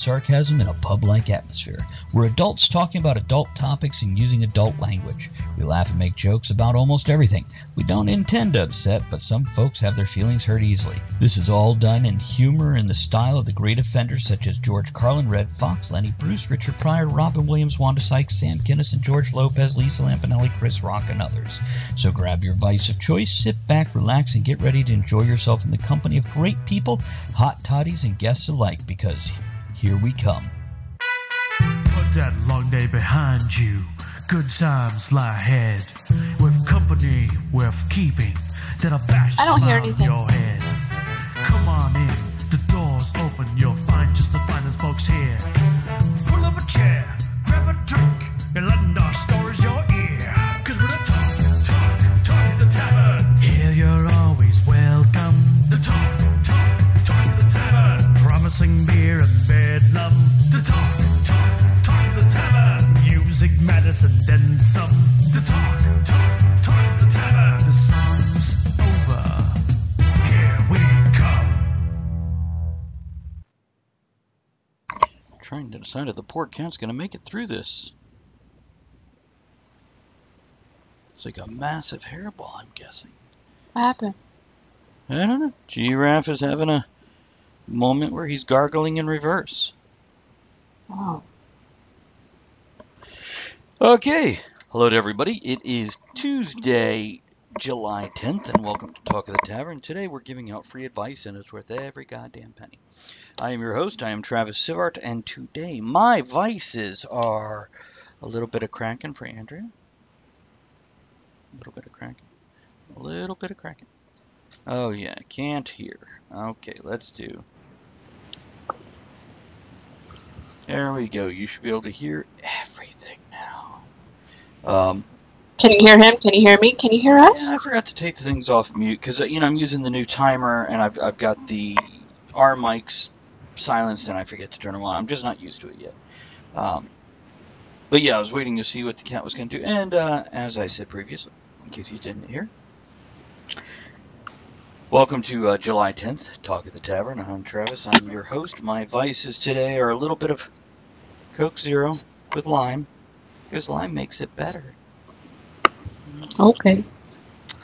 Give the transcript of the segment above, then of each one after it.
sarcasm in a pub-like atmosphere. We're adults talking about adult topics and using adult language. We laugh and make jokes about almost everything. We don't intend to upset, but some folks have their feelings hurt easily. This is all done in humor in the style of the great offenders such as George Carlin, Red Fox, Lenny Bruce, Richard Pryor, Robin Williams, Wanda Sykes, Sam Kinison, George Lopez, Lisa Lampanelli, Chris Rock, and others. So grab your vice of choice, sit back, relax, and get ready to enjoy yourself in the company of great people, hot toddies, and guests alike, because here we come. Put that long day behind you. Good times lie ahead. With company worth keeping, that'll bash I don't hear smile anything. on your head. Come on in, the door's open. You'll find just the finest folks here. Pull up a chair, grab a drink, and lend our stories your ear. Cause we're the talk the tavern. Here you're always welcome. The talk the tavern. Promising beer and bedlam. The talk the tavern. Music, medicine, then some. The talk the tavern. The song's over. Here we come. Trying to decide if the poor cat's going to make it through this. It's like a massive hairball, I'm guessing. What happened? I don't know. Giraffe is having a moment where he's gargling in reverse. Oh. Okay. Hello to everybody. It is Tuesday, July 10th, and welcome to Talk of the Tavern. Today we're giving out free advice, and it's worth every goddamn penny. I am your host. I am Travis Sivart, and today my vices are a little bit of cracking for Andrea. A little bit of cracking. A little bit of cracking. Oh yeah, can't hear. Okay, let's do. There we go. You should be able to hear everything now. Can you hear him? Can you hear me? Can you hear us? Yeah, I forgot to take the things off mute because I'm using the new timer and I've got our mics silenced and I forget to turn them on. I'm just not used to it yet. But yeah, I was waiting to see what the cat was going to do. And as I said previously, in case you didn't hear, welcome to July 10th, Talk at the Tavern. I'm Travis. I'm your host. My vices today are a little bit of Coke Zero with lime, because lime makes it better. Okay.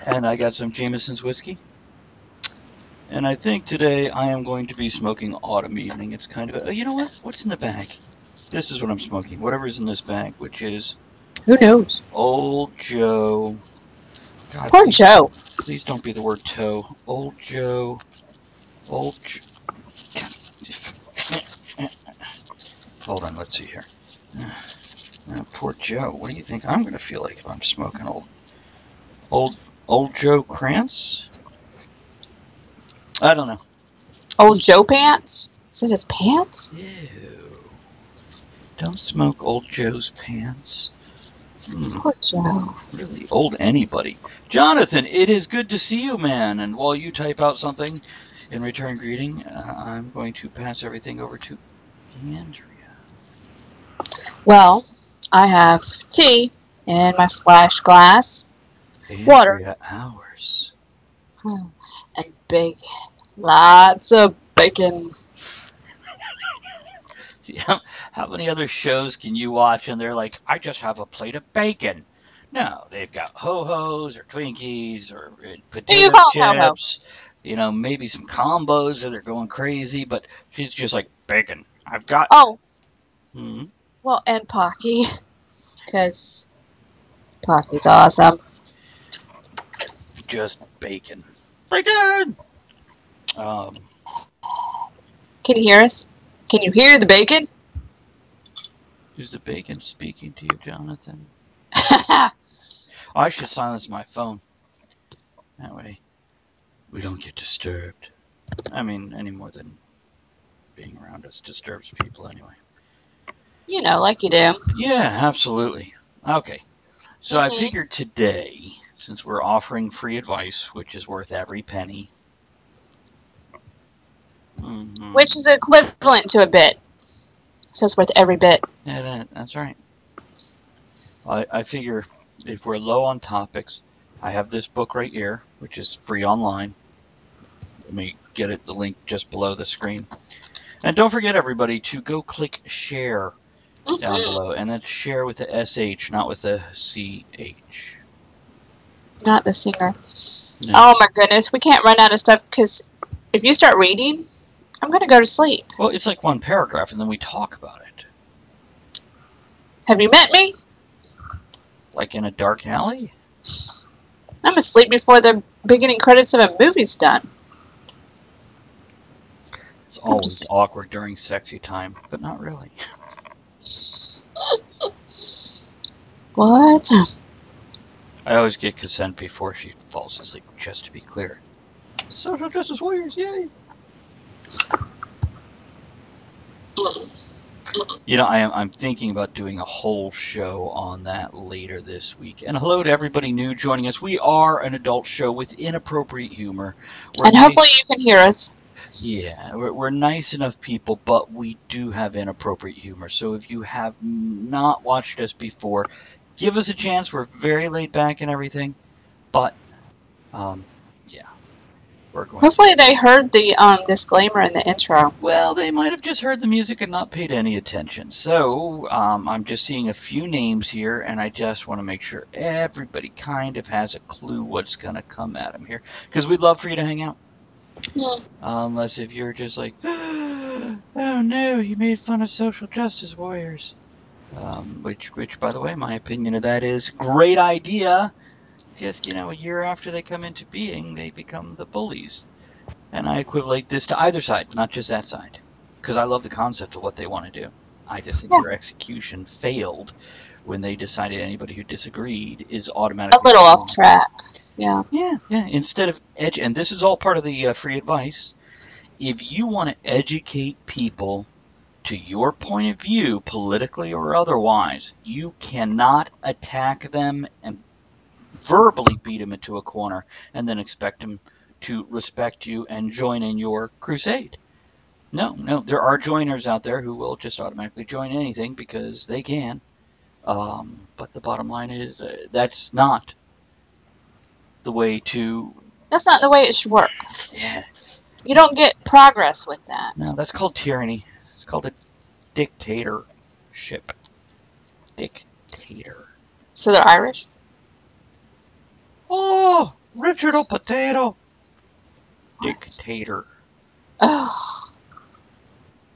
And I got some Jameson's whiskey. And I think today I am going to be smoking Autumn Evening. It's kind of a, you know what? What's in the bag? This is what I'm smoking. Whatever's in this bag, which is... Who knows? Old Joe. God, Poor Joe. Please don't be the word toe. Old Joe. Hold on, let's see here. Poor Joe. What do you think I'm going to feel like if I'm smoking old Joe Krantz? I don't know. Old Joe pants? Is it his pants? Ew. Don't smoke Old Joe's pants. Poor Joe. Really old anybody. Jonathan, it is good to see you, man. And while you type out something in return greeting, I'm going to pass everything over to Andrea. Well, I have tea in my flash glass, water, Hours. and bacon. Lots of bacon. See, how many other shows can you watch and they're like, I just have a plate of bacon? No, they've got Ho-Hos or Twinkies or potato chips. You know, maybe some combos or they're going crazy, but she's just like, bacon. I've got... Oh. Hmm? Well, and Pocky, because Pocky's awesome. Just bacon. Bacon! Can you hear us? Can you hear the bacon? Is the bacon speaking to you, Jonathan? I should silence my phone. That way, we don't get disturbed. I mean, any more than being around us disturbs people anyway. You know, like you do. Yeah, absolutely. Okay. So I figured today, since we're offering free advice, which is worth every penny. Which is equivalent to a bit. So it's worth every bit. Yeah, that's right. I figure if we're low on topics, I have this book right here, which is free online. Let me get it, the link just below the screen. And don't forget, everybody, to go click share down Mm-hmm. below. And that's share with the SH, not with the CH. Not the singer. No. Oh my goodness, we can't run out of stuff because if you start reading, I'm going to go to sleep. Well, it's like one paragraph, and then we talk about it. Have you met me? Like in a dark alley? I'm asleep before the beginning credits of a movie's done. It's always awkward during sexy time, but not really. What? I always get consent before she falls asleep, just to be clear. Social justice warriors, yay! You know, I'm thinking about doing a whole show on that later this week. And hello to everybody new joining us. We are an adult show with inappropriate humor. And hopefully you can hear us. Yeah, we're nice enough people, but we do have inappropriate humor. So if you have not watched us before, give us a chance. We're very laid back and everything. But, yeah. Hopefully they heard the disclaimer in the intro. Well, they might have just heard the music and not paid any attention. So I'm just seeing a few names here, and I just want to make sure everybody kind of has a clue what's going to come at them here. Because we'd love for you to hang out. Yeah. Unless if you're just like, oh no, you made fun of social justice warriors. Which, by the way, my opinion of that is great idea. Just, a year after they come into being, they become the bullies. And I equivalent this to either side, not just that side. Because I love the concept of what they want to do. I just think their execution failed when they decided anybody who disagreed is automatically a little off track. Yeah. Yeah. Instead of and this is all part of the free advice. If you want to educate people to your point of view, politically or otherwise, you cannot attack them and verbally beat them into a corner and then expect them to respect you and join in your crusade. No, there are joiners out there who will just automatically join anything because they can. But the bottom line is that's not the way to... That's not the way it should work. Yeah. You don't get progress with that. No, that's called tyranny. It's called a dictatorship. Dictator. So they're Irish? Oh, Richard O'Potato. Dictator. Oh.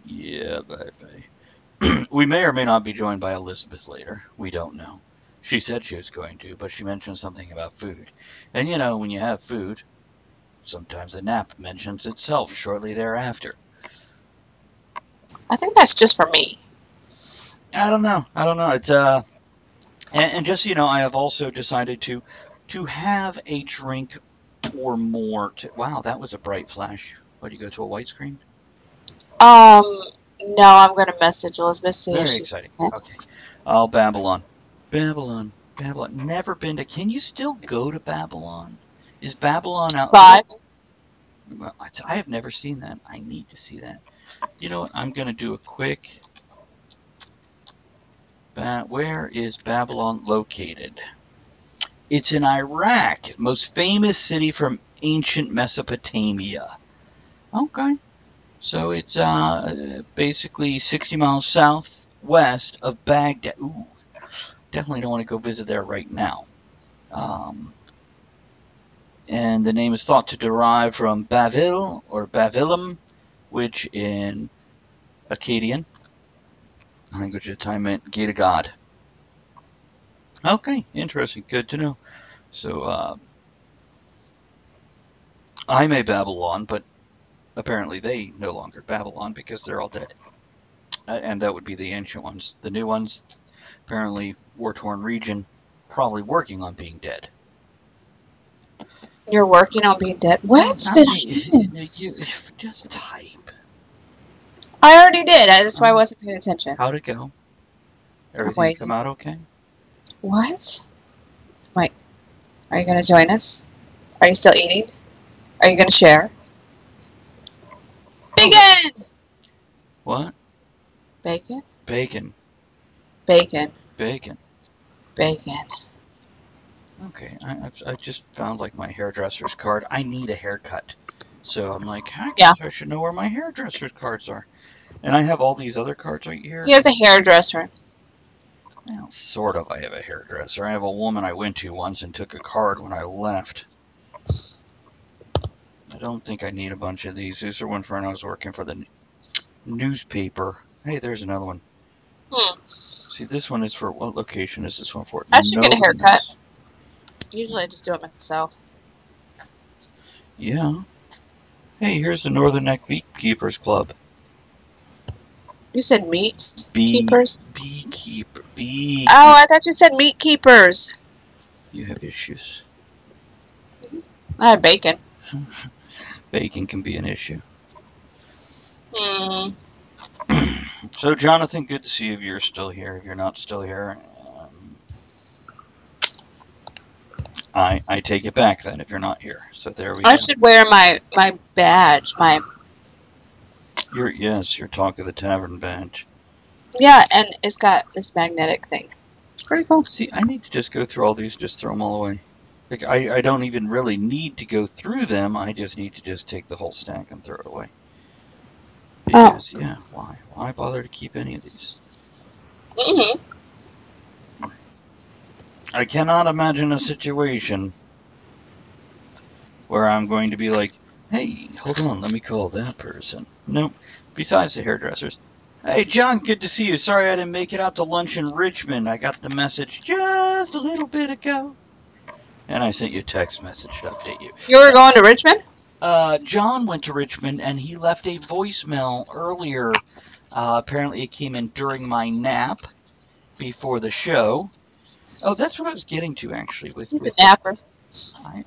Yeah, baby. We may or may not be joined by Elizabeth later. We don't know. She said she was going to, but she mentioned something about food. And when you have food, sometimes the nap mentions itself shortly thereafter. I think that's just for me. I don't know. It's and just so you know, I have also decided to have a drink or more. Wow, that was a bright flash. What, do you go to a white screen? No, I'm going to message Elizabeth. See if she's exciting. Okay. Oh, Babylon. Never been to. Can you still go to Babylon? Is Babylon out? 5. Well, I have never seen that. I need to see that. You know what? I'm going to do a quick. Where is Babylon located? It's in Iraq, most famous city from ancient Mesopotamia. Okay. So it's basically 60 miles southwest of Baghdad. Ooh, definitely don't want to go visit there right now. And the name is thought to derive from Bavil or Bavilim, which in Akkadian language at the time meant gate of God. Okay, interesting. Good to know. So I'm a Babylon, but apparently they no longer Babylon because they're all dead. And that would be the ancient ones. The new ones, apparently war-torn region, probably working on being dead. You're working on being dead? What did I miss? Just type. I already did. That's why I wasn't paying attention. How'd it go? Everything come out okay? What? Wait. Are you going to join us? Are you still eating? Are you going to share? Bacon! What? Bacon? Bacon. Bacon. Bacon. Bacon. Okay, I just found like my hairdresser's card. I need a haircut. So I'm like, I guess I should know where my hairdresser's cards are. And I have all these other cards right here. He has a hairdresser. Well, sort of. I have a hairdresser. I have a woman I went to once and took a card when I left. I don't think I need a bunch of these. These are one for when I was working for the newspaper. Hey, there's another one. See, this one is for, what location is this one for? I should get a haircut. Usually I just do it myself. Yeah. Hey, here's the Northern Neck Beekeepers Club. You said meat keepers? Beekeeper. Oh, I thought you said meat keepers. You have issues. I have bacon. Bacon can be an issue. Hmm. So, Jonathan, good to see you if you're still here. If you're not still here, I take it back then if you're not here. So there we go. I should wear my badge. Your Talk of the Tavern badge. Yeah, and it's got this magnetic thing. It's pretty cool. See, I need to just go through all these, just throw them all away. Like, I don't even really need to go through them. I just need to just take the whole stack and throw it away. Because, yeah, why? Why bother to keep any of these? Mm-hmm. I cannot imagine a situation where I'm going to be like, hey, hold on, let me call that person. Nope. Besides the hairdressers. Hey, John, good to see you. Sorry I didn't make it out to lunch in Richmond. I got the message just a little bit ago. And I sent you a text message to update you. You were going to Richmond? John went to Richmond, and he left a voicemail earlier. Apparently it came in during my nap before the show. Oh, that's what I was getting to, actually. With napper. I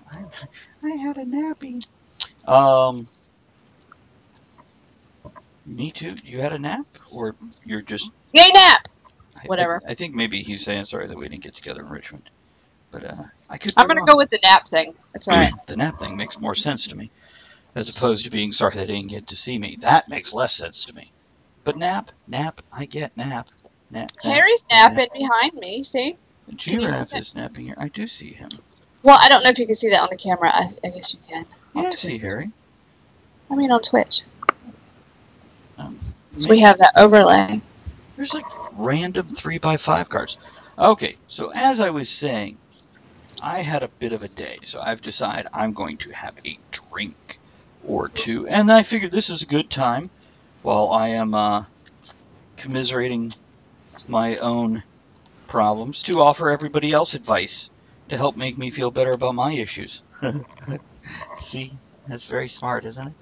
had a nappy. Me too. You had a nap? Or you're just... Yay, nap! Whatever. I think maybe he's saying sorry that we didn't get together in Richmond. But I'm going to go with the nap thing. That's all right. The nap thing makes more sense to me. As opposed to being sorry they didn't get to see me. That makes less sense to me. But nap, I get nap. Harry's napping behind me, see? Giraffe is napping here. I do see him. Well, I don't know if you can see that on the camera. I guess you can. Yeah, I see Harry. I mean, on Twitch. So we have that overlay. There's like random 3x5 cards. Okay, so as I was saying, I had a bit of a day, so I've decided I'm going to have a drink or two. And I figured this is a good time while I am commiserating my own problems to offer everybody else advice to help make me feel better about my issues. See, that's very smart, isn't it?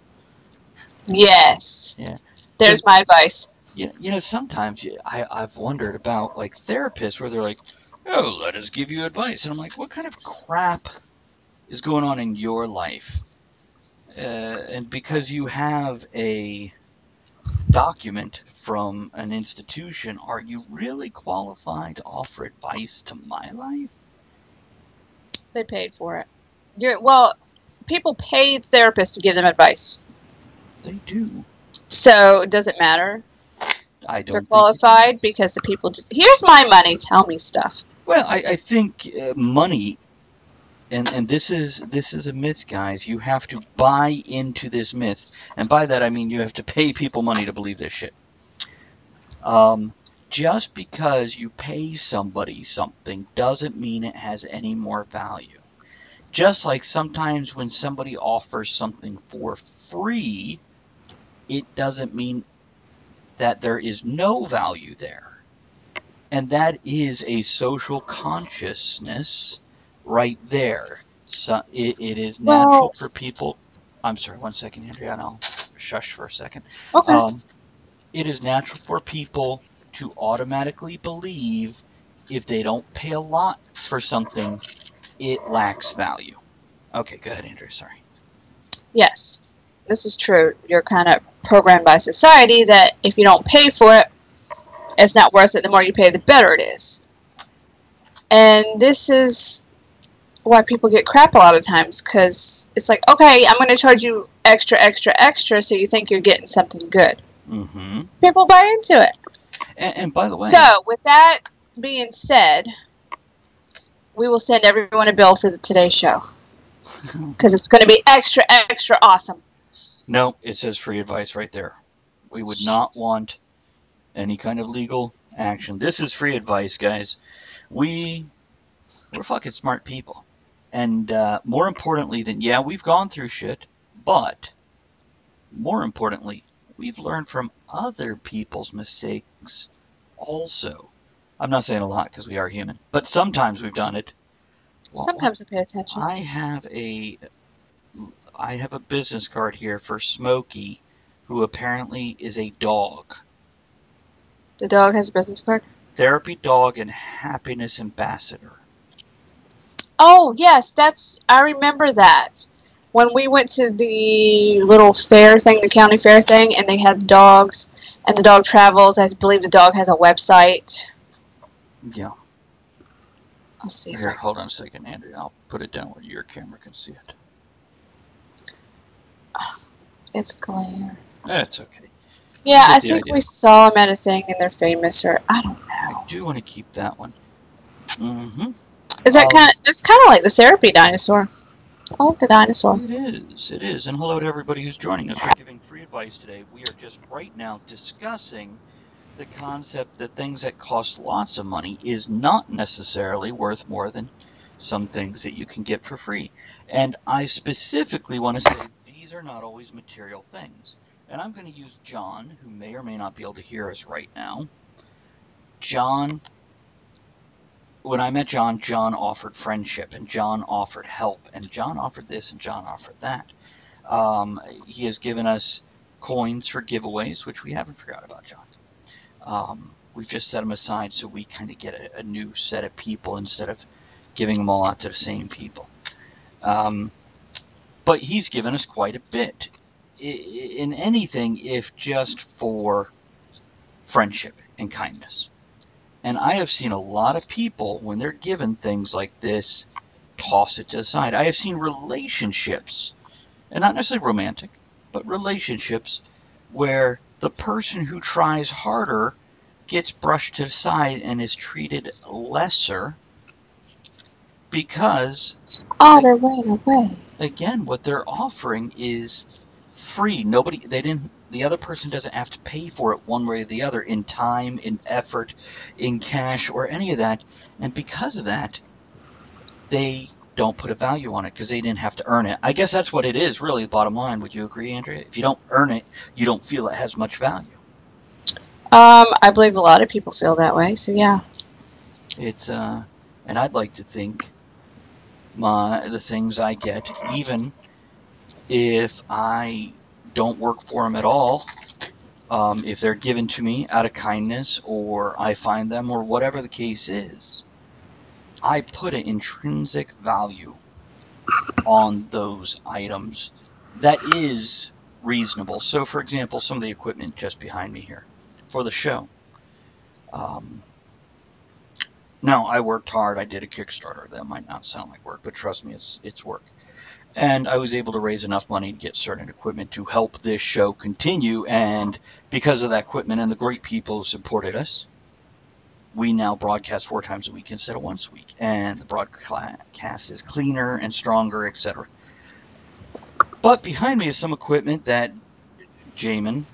Yes. Yeah. There's my advice. Yeah, you know, sometimes I've wondered about like therapists where they're like, oh, let us give you advice. And I'm like, what kind of crap is going on in your life? And because you have a document from an institution, are you really qualified to offer advice to my life? They paid for it. Well, people pay therapists to give them advice. They do. So, does it matter? I don't They're qualified because the people just, here's my money, tell me stuff. Well, I think money, and this is a myth, guys. You have to buy into this myth. And by that, I mean you have to pay people money to believe this shit. Just because you pay somebody something doesn't mean it has any more value. Just like sometimes when somebody offers something for free, it doesn't mean that there is no value there. And that is a social consciousness right there. So it is natural for people... I'm sorry, 1 second, Andrea, and I'll shush for a second. Okay. It is natural for people to automatically believe if they don't pay a lot for something, it lacks value. Okay, go ahead, Andrea, sorry. Yes, this is true. You're kind of programmed by society that if you don't pay for it, it's not worth it. The more you pay, the better it is. And this is why people get crap a lot of times, because it's like, okay, I'm going to charge you extra, so you think you're getting something good. Mm-hmm. People buy into it. And by the way... So, with that being said, we will send everyone a bill for today's show. Because it's going to be extra awesome. No, it says free advice right there. We would not want any kind of legal action. This is free advice, guys. We're fucking smart people. And more importantly than, yeah, we've gone through shit, but more importantly, we've learned from other people's mistakes also. I'm not saying a lot because we are human, but sometimes we've done it. Sometimes I pay attention. I have a business card here for Smokey, who apparently is a dog. The dog has a business card? Therapy dog and happiness ambassador. Oh, yes, I remember that. When we went to the little fair thing, the county fair thing, and they had dogs, and the dog travels, I believe the dog has a website. Yeah. Let's see if Here, hold on a second, Andrea. I'll put it down where your camera can see it. It's glare. That's okay. Yeah, I think we saw them at a thing and they're famous, or I don't know. I do want to keep that one. Mm-hmm. Is that it's kind of like the therapy dinosaur. I like the dinosaur. It is. And hello to everybody who's joining us for giving free advice today. We are just right now discussing the concept that things that cost lots of money is not necessarily worth more than some things that you can get for free. And I specifically want to say these are not always material things. And I'm going to use John, who may or may not be able to hear us right now. John, when I met John, John offered friendship, and John offered help, and John offered this, and John offered that. He has given us coins for giveaways, which we haven't forgot about John. We've just set them aside so we kind of get a new set of people instead of giving them all out to the same people. But he's given us quite a bit in anything if just for friendship and kindness. And I have seen a lot of people, when they're given things like this, toss it to the side. I have seen relationships, and not necessarily romantic, but relationships where the person who tries harder gets brushed to the side and is treated lesser because they're running away. Again, what they're offering is free. The other person doesn't have to pay for it one way or the other in time, in effort, in cash, or any of that. And because of that, they don't put a value on it because they didn't have to earn it. I guess that's what it is, really, the bottom line. Would you agree, Andrea? If you don't earn it, you don't feel it has much value. I believe a lot of people feel that way, so yeah. It's, and I'd like to think the things I get, even if I don't work for them at all, if they're given to me out of kindness or I find them or whatever the case is, I put an intrinsic value on those items that is reasonable. So, for example, some of the equipment just behind me here for the show. Now, I worked hard. I did a Kickstarter. That might not sound like work, but trust me, it's work. And I was able to raise enough money to get certain equipment to help this show continue. And because of that equipment and the great people who supported us, we now broadcast 4 times a week instead of once a week. And the broadcast is cleaner and stronger, etc. But behind me is some equipment that Jamin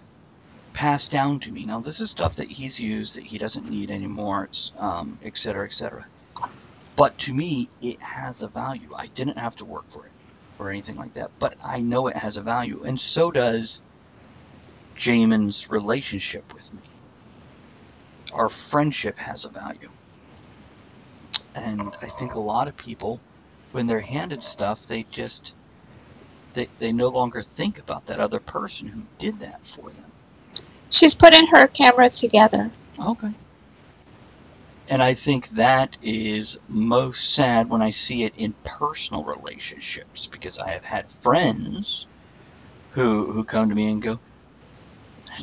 passed down to me. Now, this is stuff that he's used that he doesn't need anymore, etc., etc. But to me, it has a value. I didn't have to work for it or anything like that, but I know it has a value, and so does Jamin's relationship with me. Our friendship has a value. And I think a lot of people, when they're handed stuff, they no longer think about that other person who did that for them. She's putting her camera together. Okay. And I think that is most sad when I see it in personal relationships, because I have had friends who come to me and go,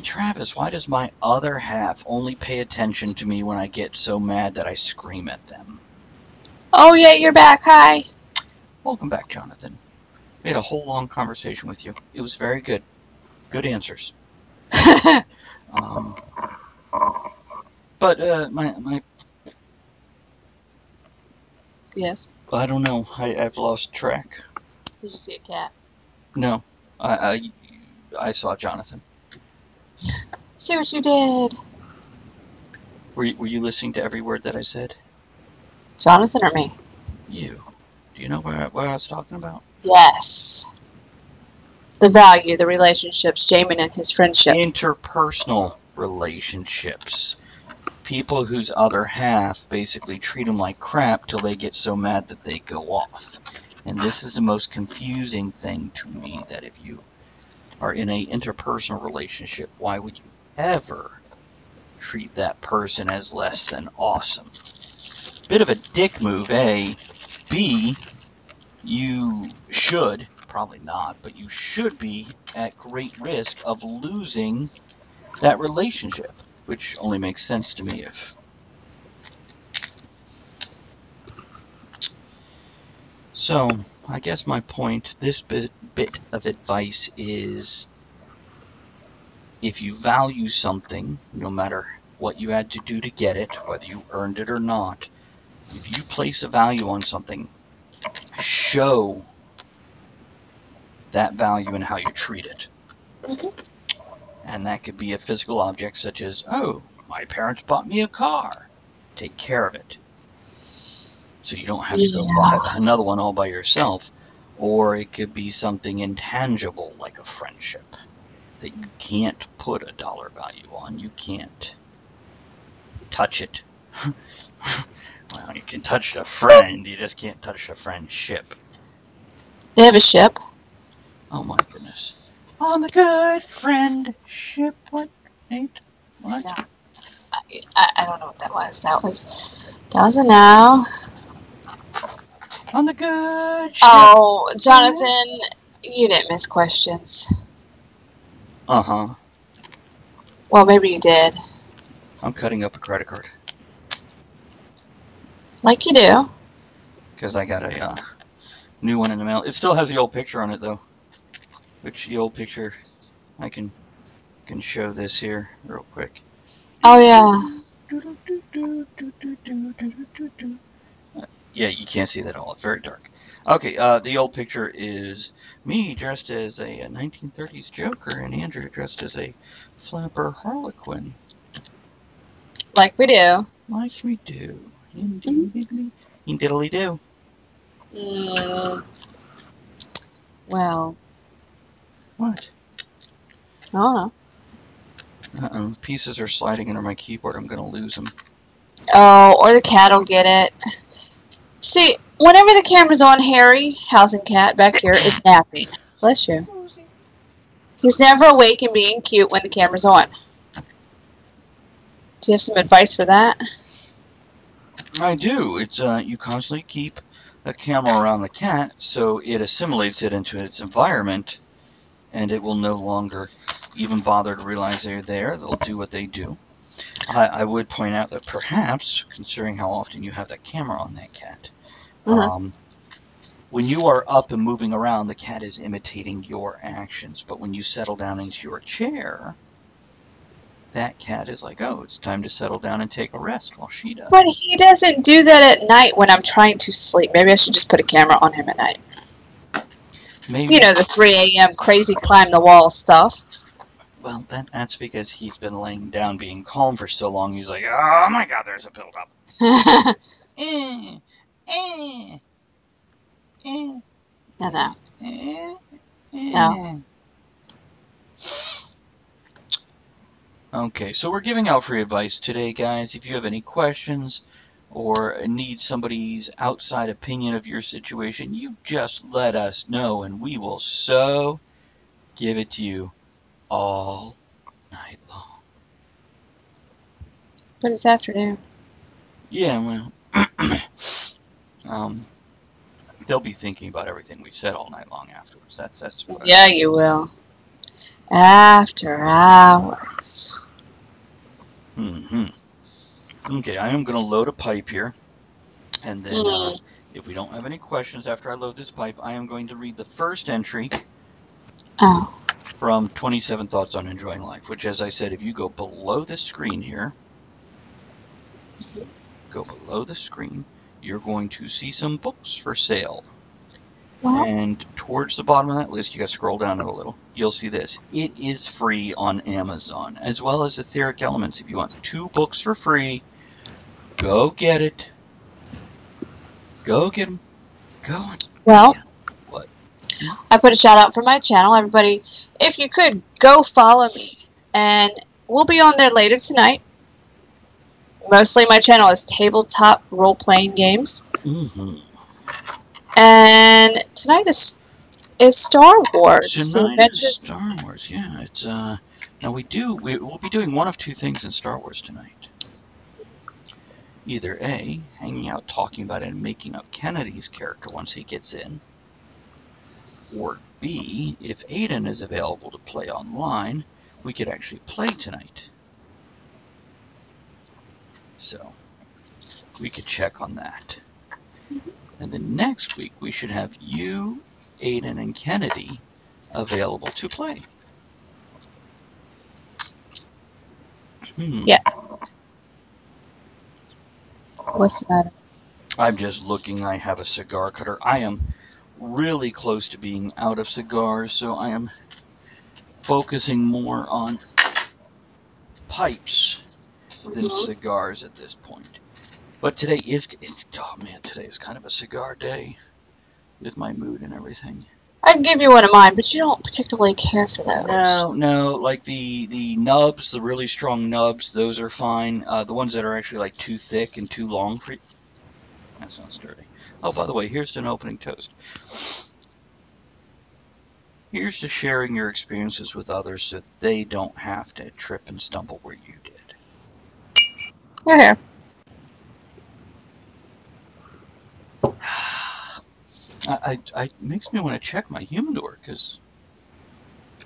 Travis, why does my other half only pay attention to me when I get so mad that I scream at them? Oh, yeah, you're back. Hi. Welcome back, Jonathan. We had a whole long conversation with you. It was very good. Good answers. But my Yes. I don't know. I've lost track. Did you see a cat? No, I saw Jonathan. See what you did. Were you listening to every word that I said? Jonathan or me? You. Do you know what I was talking about? Yes. The value, the relationships, Jamin and his friendship. Interpersonal relationships. People whose other half basically treat them like crap till they get so mad that they go off. And this is the most confusing thing to me, that if you are in an interpersonal relationship, why would you ever treat that person as less than awesome? Bit of a dick move, A. B, you should, probably not, but you should be at great risk of losing that relationship, which only makes sense to me if... So, I guess my point, this bit of advice is, if you value something, no matter what you had to do to get it, whether you earned it or not, if you place a value on something, show that value in how you treat it. And that could be a physical object such as, oh, my parents bought me a car. Take care of it, so you don't have to go buy another one all by yourself. Or it could be something intangible like a friendship that you can't put a dollar value on. You can't touch it. Well, you can touch a friend, you just can't touch a friendship. They have a ship. Oh my goodness. On the good friendship, what ain't what? No. I don't know what that was. That was a now. On the good ship. Oh, Jonathan, you didn't miss questions. Uh-huh. Well, maybe you did. I'm cutting up a credit card. Like you do. Because I got a new one in the mail. It still has the old picture on it, though. Which, the old picture, I can show this here real quick. Oh, yeah. Yeah, you can't see that at all. It's very dark. Okay, the old picture is me dressed as a 1930s Joker and Andrew dressed as a flapper Harlequin. Like we do. Like we do. Indeedly. Diddly do. Well. What? I don't know. Uh-oh. Pieces are sliding under my keyboard. I'm going to lose them. Oh, or the cat will get it. See, whenever the camera's on, Harry, housing cat back here, is napping. Bless you. He's never awake and being cute when the camera's on. Do you have some advice for that? I do. It's you constantly keep a camera around the cat so it assimilates it into its environment, and it will no longer even bother to realize they're there. They'll do what they do. I would point out that perhaps, considering how often you have that camera on that cat, when you are up and moving around, the cat is imitating your actions. But when you settle down into your chair, that cat is like, oh, it's time to settle down and take a rest while she does. But he doesn't do that at night when I'm trying to sleep. Maybe I should just put a camera on him at night. Maybe. You know, the 3 a.m. crazy climb the wall stuff. Well, that's because he's been laying down being calm for so long. He's like, oh my God, there's a buildup. No. No. Okay, so we're giving out free advice today, guys. If you have any questions or need somebody's outside opinion of your situation, you just let us know, and we will so give it to you all night long. But it's afternoon. Yeah, well, they'll be thinking about everything we said all night long afterwards. That's what Yeah, you will. After hours. Okay, I am going to load a pipe here, and then if we don't have any questions after I load this pipe, I am going to read the first entry from 27 Thoughts on Enjoying Life, which, as I said, if you go below the screen here, you're going to see some books for sale. Well, And towards the bottom of that list, you got to scroll down a little. You'll see this. It is free on Amazon, as well as Etheric Elements. If you want 2 books for free, go get it. Go get them. Go on. well, What? I put a shout out for my channel. Everybody, if you could, go follow me. And we'll be on there later tonight. Mostly my channel is tabletop role-playing games. Mm-hmm. And tonight is Star Wars. Tonight is Star Wars. Yeah, it's now we'll be doing one of 2 things in Star Wars tonight. Either A, hanging out talking about it and making up Kennedy's character once he gets in, or B, if Aiden is available to play online, we could actually play tonight. So we could check on that. And then next week we should have you, Aiden, and Kennedy available to play. Yeah. What's the matter? I'm just looking. I have a cigar cutter. I am really close to being out of cigars, so I am focusing more on pipes than cigars at this point. But today is, oh man, today is kind of a cigar day with my mood and everything. I'd give you one of mine, but you don't particularly care for those. No, like the nubs, the really strong nubs, those are fine. The ones that are actually like too thick and too long for you. That sounds dirty. Oh, by the way, here's an opening toast. Here's to sharing your experiences with others so they don't have to trip and stumble where you did. You're here. It makes me want to check my humidor, because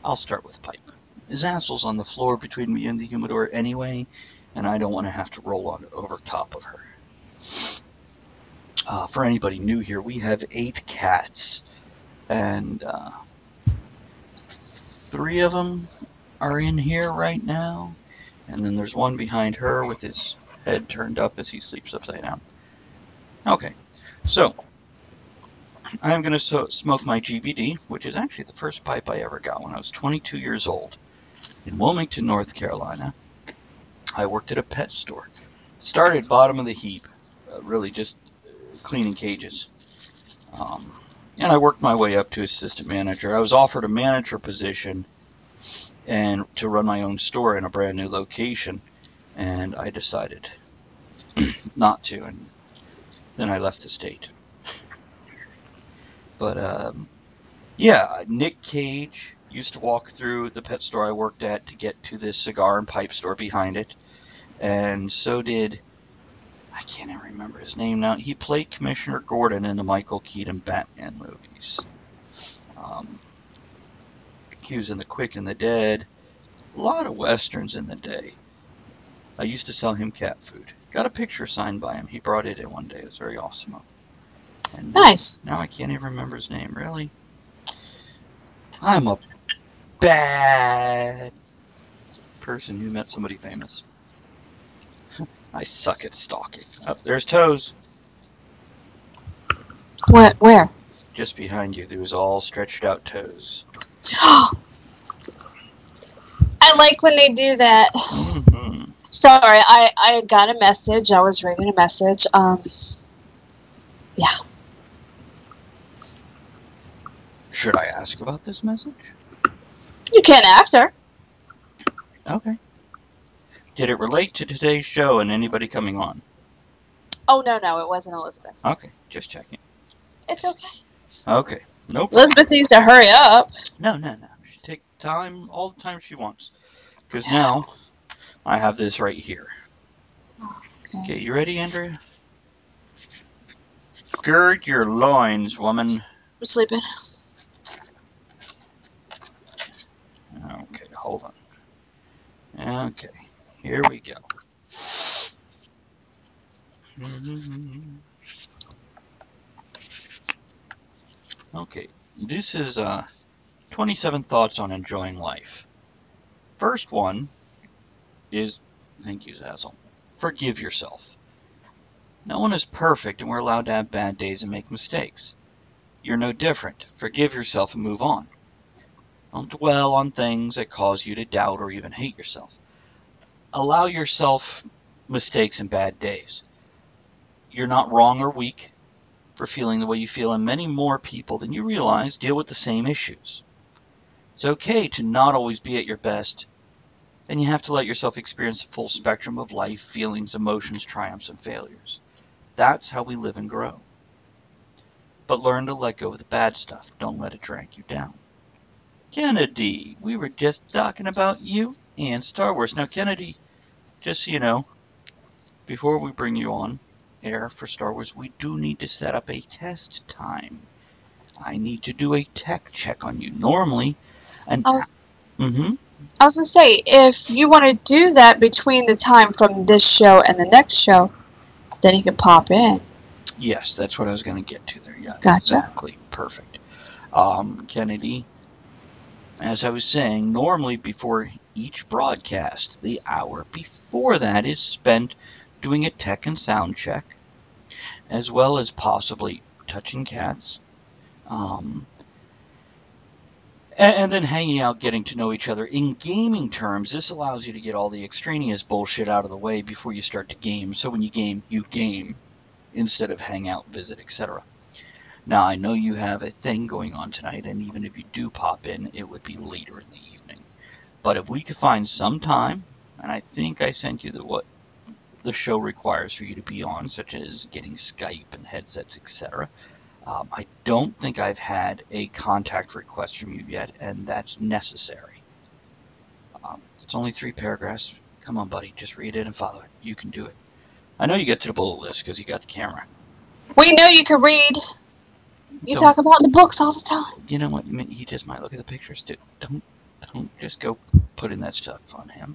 I'll start with pipe. Zassel's on the floor between me and the humidor anyway, and I don't want to have to roll on over top of her. For anybody new here, we have 8 cats, and 3 of them are in here right now, and then there's one behind her with his head turned up as he sleeps upside down. Okay, so I'm going to smoke my GBD, which is actually the first pipe I ever got when I was 22 years old in Wilmington, North Carolina. I worked at a pet store. Started bottom of the heap, really just cleaning cages. And I worked my way up to assistant manager. I was offered a manager position and to run my own store in a brand new location, and I decided not to, and then I left the state. But yeah, Nick Cage used to walk through the pet store I worked at to get to this cigar and pipe store behind it, and so did, I can't even remember his name now. He played Commissioner Gordon in the Michael Keaton Batman movies. He was in The Quick and the Dead. A lot of westerns in the day. I used to sell him cat food. Got a picture signed by him. He brought it in one day. It was very awesome. And Nice. now I can't even remember his name. Really? I'm a bad person who met somebody famous. I suck at stalking. Oh, there's Toes. What? Where? Just behind you. There was all stretched out toes. I like when they do that. Mm-hmm. Sorry, I got a message. I was reading a message. Yeah. Should I ask about this message? You can after. Okay. Did it relate to today's show and anybody coming on? Oh, no, it wasn't Elizabeth. Okay, just checking. It's okay. Okay, nope. Elizabeth needs to hurry up. No. She take time, all the time she wants. Because now, I have this right here. Okay, you ready, Andrea? Gird your loins, woman. I'm sleeping. Okay, hold on. Okay, here we go. Okay, this is 27 thoughts on enjoying life. First one is, thank you, Zazzle, forgive yourself. No one is perfect, and we're allowed to have bad days and make mistakes. You're no different. Forgive yourself and move on. Don't dwell on things that cause you to doubt or even hate yourself. Allow yourself mistakes and bad days. You're not wrong or weak for feeling the way you feel, and many more people than you realize deal with the same issues. It's okay to not always be at your best, and you have to let yourself experience the full spectrum of life, feelings, emotions, triumphs, and failures. That's how we live and grow. But learn to let go of the bad stuff. Don't let it drag you down. Kennedy, we were just talking about you and Star Wars. Now, Kennedy, just so you know, before we bring you on air for Star Wars, we do need to set up a test time. I need to do a tech check on you. Normally, and I was mm-hmm. I was gonna say, if you want to do that between the time from this show and the next show, then you can pop in. Yes, that's what I was going to get to there. Yeah, Gotcha. exactly. Perfect. Kennedy, as I was saying, normally before each broadcast, the hour before that is spent doing a tech and sound check, as well as possibly touching cats, and then hanging out, getting to know each other. In gaming terms, this allows you to get all the extraneous bullshit out of the way before you start to game. So when you game instead of hang out, visit, etc. Now, I know you have a thing going on tonight, and even if you do pop in, it would be later in the evening. But if we could find some time, and I think I sent you what the show requires for you to be on, such as getting Skype and headsets, etc. I don't think I've had a contact request from you yet, and that's necessary. It's only 3 paragraphs. Come on, buddy, just read it and follow it. You can do it. I know you get to the bullet list because you got the camera. We know you can read. You talk about the books all the time. You know what? He just might look at the pictures too. Don't just go putting that stuff on him.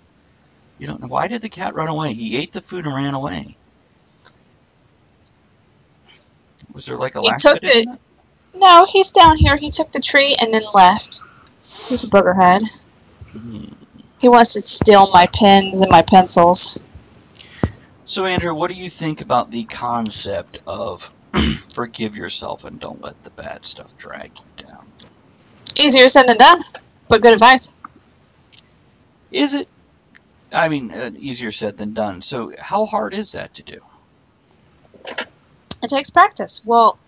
You don't know. Why did the cat run away? He ate the food and ran away. Was there like a laxative? No, he's down here. He took the tree and then left. He's a boogerhead. He wants to steal my pens and my pencils. So, Andrew, what do you think about the concept of forgive yourself and don't let the bad stuff drag you down? Easier said than done, but good advice. Is it? I mean, easier said than done. So, how hard is that to do? It takes practice. Well,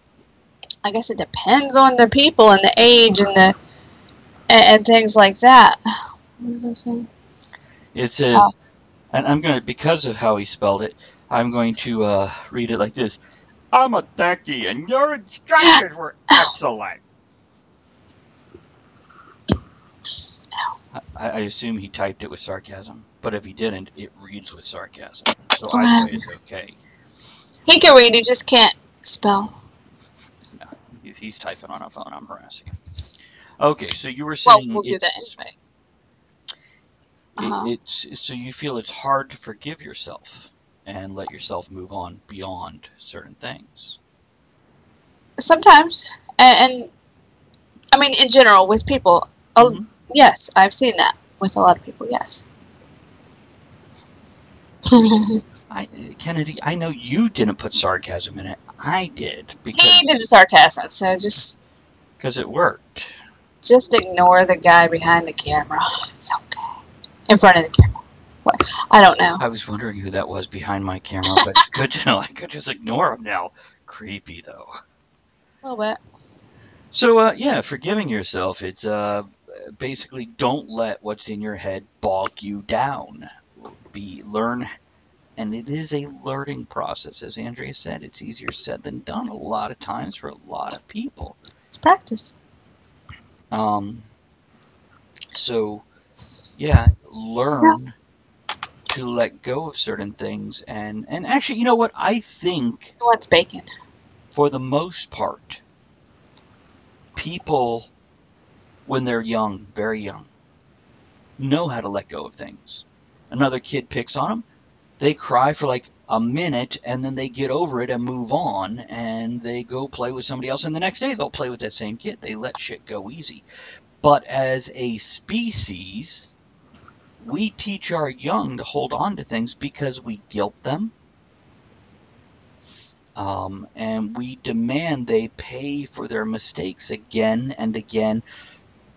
I guess it depends on the people and the age and things like that. What does it say? It says, and I'm going to, because of how he spelled it, I'm going to read it like this. I'm a techie, and your instructions were excellent. I assume he typed it with sarcasm, but if he didn't, it reads with sarcasm. So I say it's okay. He can read, he just can't spell. No, if he's typing on a phone, I'm harassing him. Okay, so you were saying we'll do that anyway. So you feel it's hard to forgive yourself and let yourself move on beyond certain things. Sometimes, and I mean in general with people. Yes, I've seen that with a lot of people. Yes. Kennedy, I know you didn't put sarcasm in it. I did. He did the sarcasm, so just... Because it worked. Just ignore the guy behind the camera. It's okay. In front of the camera. What? I don't know. I was wondering who that was behind my camera, but good to know. I could just ignore him now. Creepy, though. A little bit. So, yeah, forgiving yourself. It's basically don't let what's in your head bog you down. Learn. And it is a learning process. As Andrea said, it's easier said than done a lot of times for a lot of people. It's practice. So, yeah, learn to let go of certain things. And actually, you know what? I think... What's bacon? For the most part, people, when they're young, very young, know how to let go of things. Another kid picks on them. They cry for like a minute, and then they get over it and move on, and they go play with somebody else, and the next day they'll play with that same kid. They let shit go easy. But as a species, we teach our young to hold on to things because we guilt them, And we demand they pay for their mistakes again and again.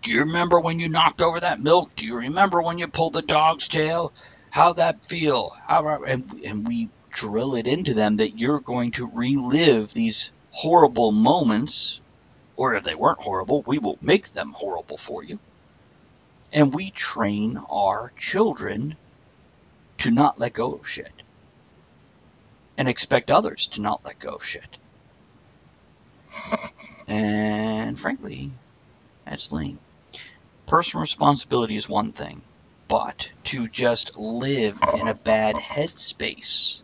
Do you remember when you knocked over that milk? Do you remember when you pulled the dog's tail? How'd that feel? And we drill it into them that you're going to relive these horrible moments, or if they weren't horrible, we will make them horrible for you. And we train our children to not let go of shit and expect others to not let go of shit. And frankly, that's lame. Personal responsibility is one thing, but to just live in a bad headspace.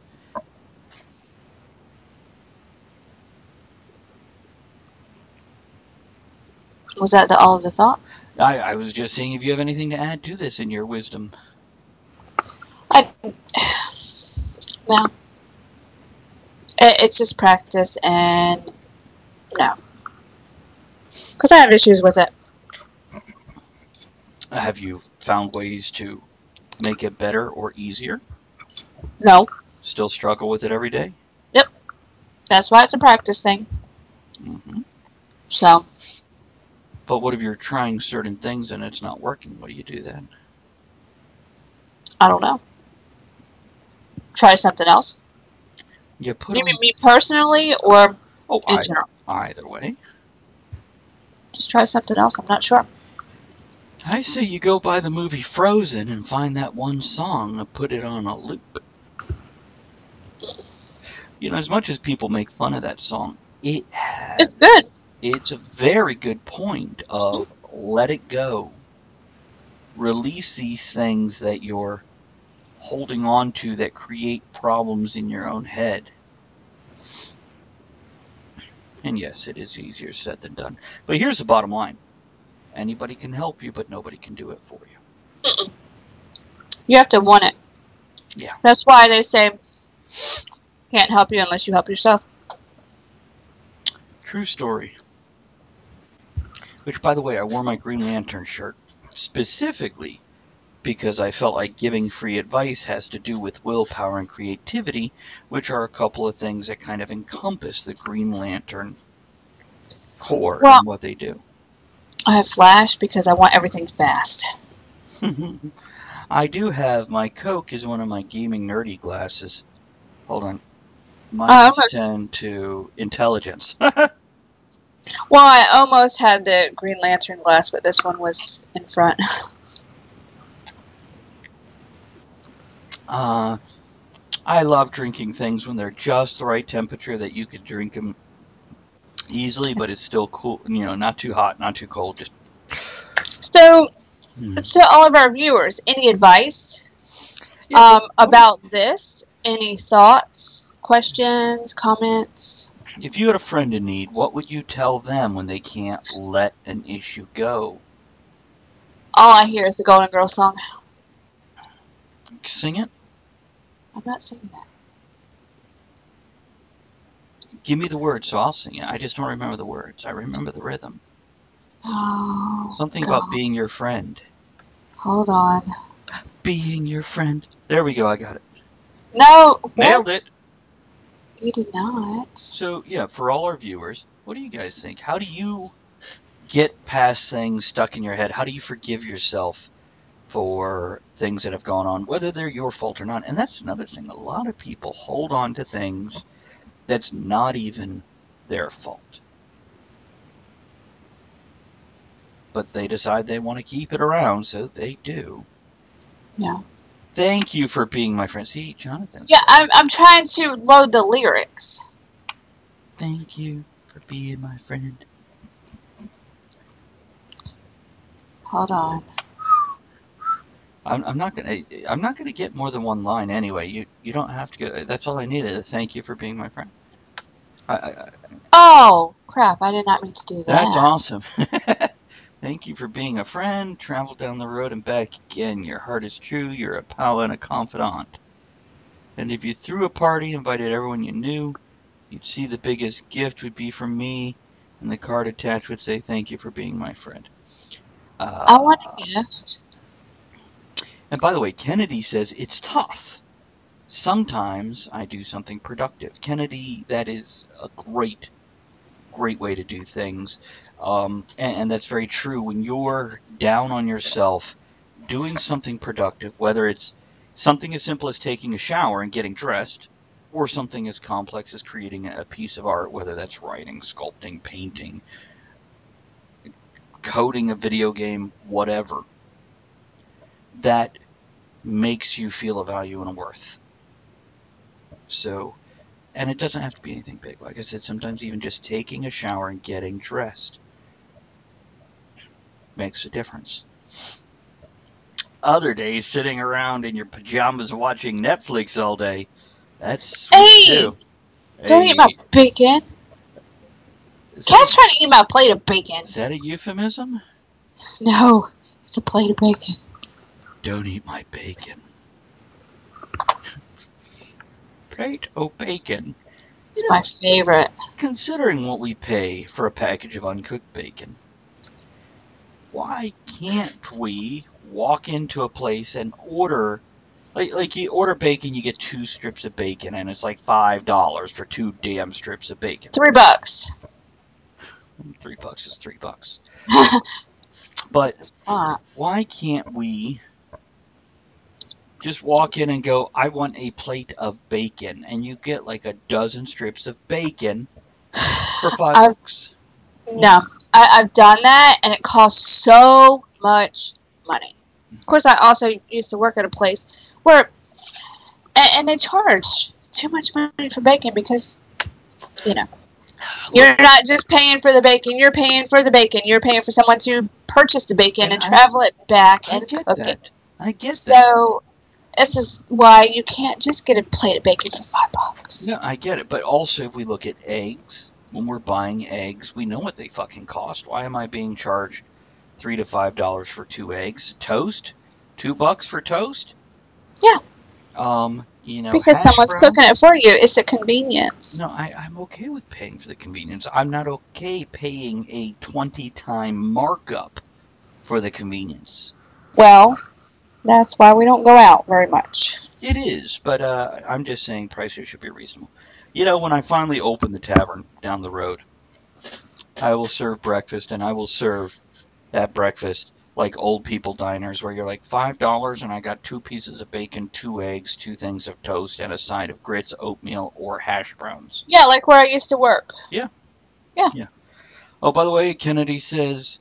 Was that all of the thought? I was just seeing if you have anything to add to this in your wisdom. No. It's just practice, and no. Because I have issues with it. Have you found ways to make it better or easier? No. Still struggle with it every day? Yep. That's why it's a practice thing. Mm-hmm. So. But what if you're trying certain things and it's not working? What do you do then? I don't know. Try something else. You mean me personally, or in general? Either way. Just try something else. I'm not sure. I say you go buy the movie Frozen and find that one song and put it on a loop. You know, as much as people make fun of that song, it's good. It's a very good point of let it go. Release these things that you're holding on to that create problems in your own head. And yes, it is easier said than done. But here's the bottom line. Anybody can help you, but nobody can do it for you. Mm-mm. You have to want it. Yeah. That's why they say can't help you unless you help yourself. True story. Which, by the way, I wore my Green Lantern shirt specifically because I felt like giving free advice has to do with willpower and creativity, which are a couple of things that kind of encompass the Green Lantern core and what they do. I have Flash because I want everything fast. I do have my Coke is one of my gaming nerdy glasses. Hold on. Mine tend to intelligence. Well, I almost had the Green Lantern glass, but this one was in front. I love drinking things when they're just the right temperature that you could drink them easily, but it's still cool. You know, not too hot, not too cold. Just so, to all of our viewers, any advice about this? Any thoughts, questions, comments? If you had a friend in need, what would you tell them when they can't let an issue go? All I hear is the Golden Girls song. Sing it? I'm not singing that. Give me the words so I'll sing it. I just don't remember the words. I remember the rhythm. Oh, something about being your friend. Hold on. Being your friend. There we go. I got it. No. Nailed it. You did not. So, yeah, for all our viewers, what do you guys think? How do you get past things stuck in your head? How do you forgive yourself for things that have gone on, whether they're your fault or not? And that's another thing. A lot of people hold on to things that's not even their fault. But they decide they want to keep it around, so they do. Yeah. Thank you for being my friend. See, Jonathan. Yeah, I'm trying to load the lyrics. Thank you for being my friend. Hold on. I'm not gonna get more than one line anyway. You don't have to go. That's all I needed. Thank you for being my friend. Oh crap! I did not mean to do that. That's awesome. Thank you for being a friend. Travel down the road and back again. Your heart is true. You're a pal and a confidant. And if you threw a party, invited everyone you knew, you'd see the biggest gift would be from me, and the card attached would say, "Thank you for being my friend." I want a gift. And by the way, Kennedy says it's tough. sometimes I do something productive. Kennedy, that is a great way to do things. And that's very true. When you're down on yourself, doing something productive, whether it's something as simple as taking a shower and getting dressed, or something as complex as creating a piece of art, whether that's writing, sculpting, painting, coding a video game, whatever, that makes you feel a value and a worth. So, and it doesn't have to be anything big. Like I said, sometimes even just taking a shower and getting dressed makes a difference. Other days, sitting around in your pajamas watching Netflix all day, that's sweet too. Don't eat my bacon. Cat's trying to eat my plate of bacon. Is that a euphemism? No, it's a plate of bacon. Don't eat my bacon. Plate of bacon. It's my favorite. Considering what we pay for a package of uncooked bacon, why can't we walk into a place and order, like you order bacon, you get 2 strips of bacon, and it's like $5 for 2 damn strips of bacon. $3. $3 is $3. But why can't we just walk in and go, I want a plate of bacon, and you get like a dozen strips of bacon for $5? No, I've done that, and it costs so much money. Of course, I also used to work at a place where, and they charge too much money for bacon because, you know, you're not just paying for the bacon, you're paying for the bacon, you're paying for someone to purchase the bacon and travel it back and cook it. I get that. So, this is why you can't just get a plate of bacon for $5. No, I get it, but also if we look at eggs, when we're buying eggs, we know what they fucking cost. Why am I being charged $3 to $5 for 2 eggs? Toast? $2 for toast? Yeah. You know, because someone's cooking it for you. It's a convenience. No, I'm okay with paying for the convenience. I'm not okay paying a 20-time markup for the convenience. Well, that's why we don't go out very much. It is, but I'm just saying prices should be reasonable. You know, when I finally open the tavern down the road, I will serve breakfast, and I will serve that breakfast like old people diners where you're like $5 and I got 2 pieces of bacon, 2 eggs, 2 things of toast, and a side of grits, oatmeal, or hash browns. Yeah, like where I used to work. Yeah. Yeah. Yeah. Oh, by the way, Kennedy says,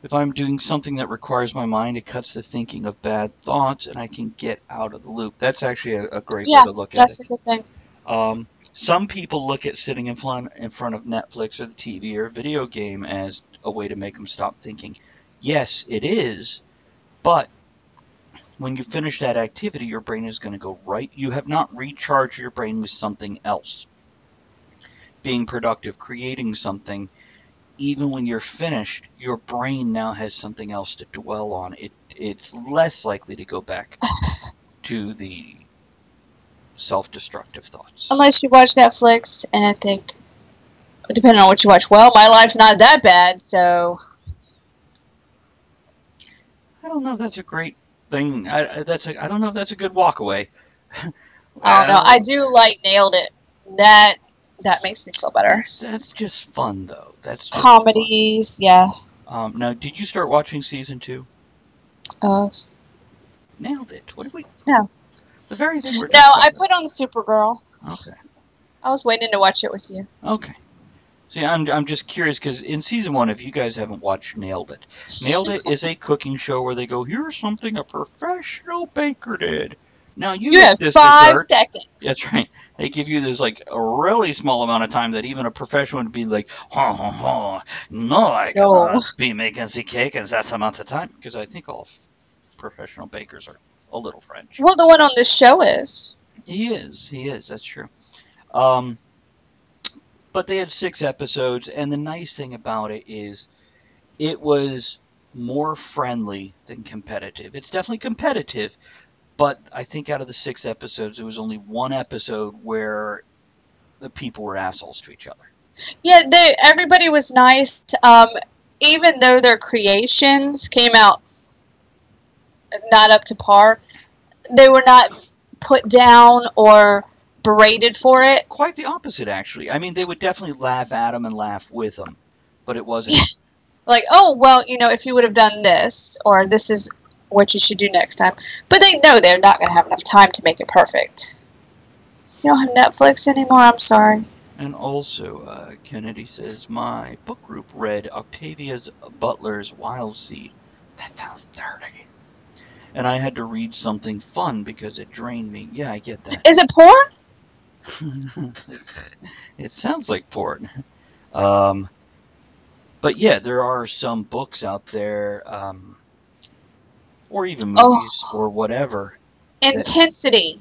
if I'm doing something that requires my mind, it cuts the thinking of bad thoughts and I can get out of the loop. That's actually a great way to look at it. That's a good thing. Some people look at sitting in front of Netflix or the TV or a video game as a way to make them stop thinking. Yes, it is, but when you finish that activity, your brain is going to go right. You have not recharged your brain with something else. Being productive, creating something, even when you're finished, your brain now has something else to dwell on. It's less likely to go back to the self-destructive thoughts. Unless you watch Netflix and think, depending on what you watch, well, my life's not that bad, so... I don't know if that's a great thing. I don't know if that's a good walk away. I don't know. I do like Nailed It. That makes me feel better. That's just fun, though. That's just comedies, fun. Yeah. Now, did you start watching season 2? Nailed It. What did we... No. The very thing we're No, I put on Supergirl. Okay. I was waiting to watch it with you. Okay. See, I'm just curious, because in season 1, if you guys haven't watched Nailed It, Nailed It is a cooking show where they go, here's something a professional baker did. Now, you have 5 seconds. That's right. They give you this, like, a really small amount of time that even a professional would be like, no, I cannot be making the cake in that amount of time. Because I think all professional bakers are a little French. Well, the one on this show is. He is, that's true. But they had 6 episodes, and the nice thing about it is it was more friendly than competitive. It's definitely competitive, but I think out of the 6 episodes, there was only 1 episode where the people were assholes to each other. Yeah, everybody was nice, even though their creations came out not up to par. they were not put down or berated for it. Quite the opposite, actually. I mean, they would definitely laugh at him and laugh with him, but it wasn't. Like, oh, well, if you would have done this, or this is what you should do next time. But they know they're not going to have enough time to make it perfect. You don't have Netflix anymore? I'm sorry. And also, Kennedy says, my book group read Octavia's Butler's Wild Seed. That sounds dirty. And I had to read something fun because it drained me. Yeah, I get that. Is it porn? It sounds like porn. But yeah, there are some books out there, or even movies, or whatever. Intensity.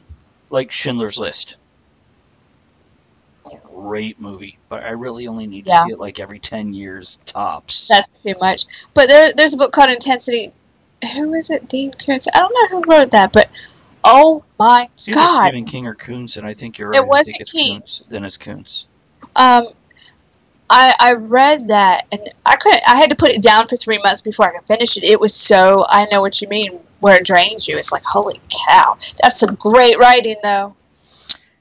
Like Schindler's List. Great movie, but I really only need to see it like every 10 years tops. That's too much. But there's a book called Intensity. Who is it? Dean Koontz? I don't know who wrote that, but oh my God. Stephen King or Koontz, and I think you're right. It wasn't King. Then it's Koontz. I read that, and I had to put it down for 3 months before I could finish it. It was so, I know what you mean, where it drains you. It's like, holy cow. That's some great writing, though.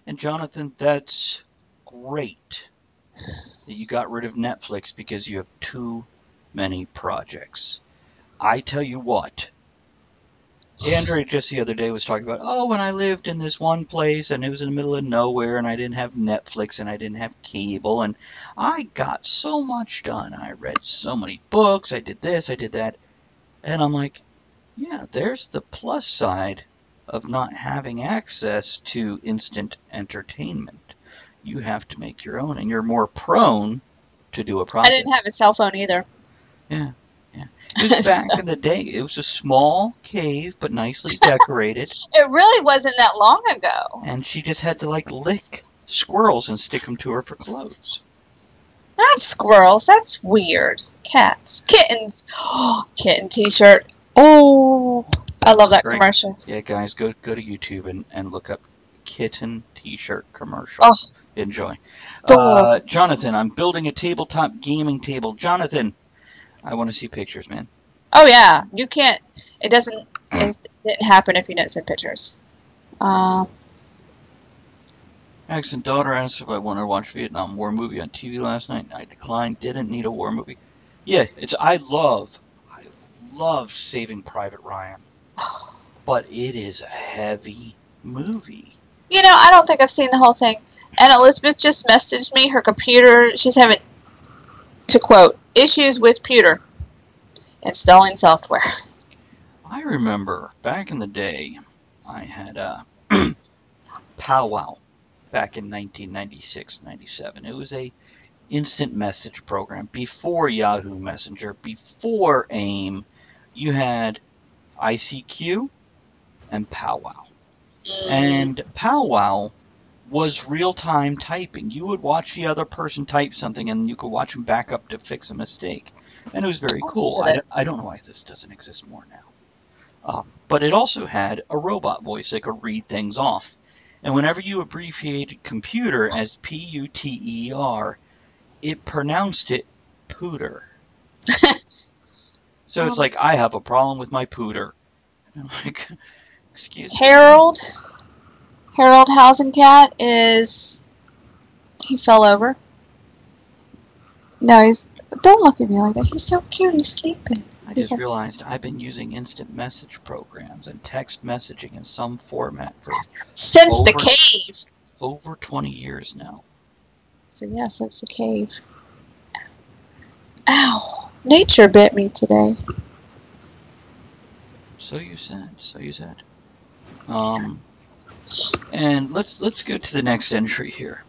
And Jonathan, that's great that you got rid of Netflix because you have too many projects. I tell you what, Andrea just the other day was talking about, oh, when I lived in this one place and it was in the middle of nowhere and I didn't have Netflix and I didn't have cable and I got so much done. I read so many books, I did this, I did that. And I'm like, yeah, there's the plus side of not having access to instant entertainment. You have to make your own, and you're more prone to do a project. I didn't have a cell phone either. Yeah. It was back in the day. It was a small cave, but nicely decorated. It really wasn't that long ago. And she just had to, like, lick squirrels and stick them to her for clothes. Not squirrels. That's weird. Cats. Kittens. Kitten t-shirt. Oh, I love that commercial. Yeah, guys, go to YouTube and look up kitten t-shirt commercial. Oh. Enjoy. Jonathan, I'm building a tabletop gaming table. Jonathan, I want to see pictures, man. Oh, yeah. You can't. It didn't happen if you didn't send pictures. Accent daughter asked if I wanted to watch Vietnam War movie on TV last night. I declined. Didn't need a war movie. Yeah, I love Saving Private Ryan. But it is a heavy movie. I don't think I've seen the whole thing. And Elizabeth just messaged me her computer. She's having, to quote, issues with computer installing software. I remember back in the day, I had a Powwow back in 1996-97. It was a instant message program before Yahoo Messenger, before AIM. You had ICQ and Powwow. And Powwow was real-time typing. You would watch the other person type something, and you could watch them back up to fix a mistake. And it was very cool. I don't know why this doesn't exist more now. But it also had a robot voice that could read things off. And whenever you abbreviated computer as P-U-T-E-R, it pronounced it pooter. So it's like, I have a problem with my pooter. And I'm like, excuse me. Harold Housencat he fell over. No, don't look at me like that. He's so cute. He's sleeping. I just realized I've been using instant message programs and text messaging in some format for since the cave. Over 20 years now. So yeah, since the cave. Ow! Nature bit me today. So you said. And let's go to the next entry here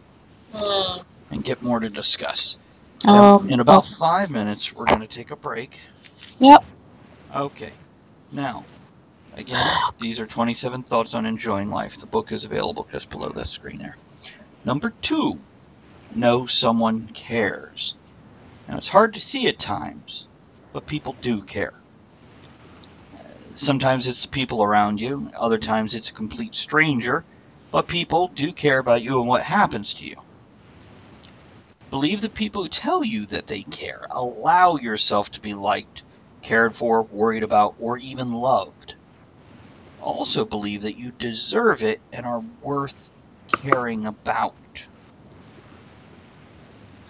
and get more to discuss. In about 5 minutes, we're going to take a break. Yep. Okay. Now, again, these are 27 Thoughts on Enjoying Life. The book is available just below this screen there. Number 2, know someone cares. Now, it's hard to see at times, but people do care. Sometimes it's the people around you. Other times it's a complete stranger. But people do care about you and what happens to you. Believe the people who tell you that they care. Allow yourself to be liked, cared for, worried about, or even loved. also believe that you deserve it and are worth caring about.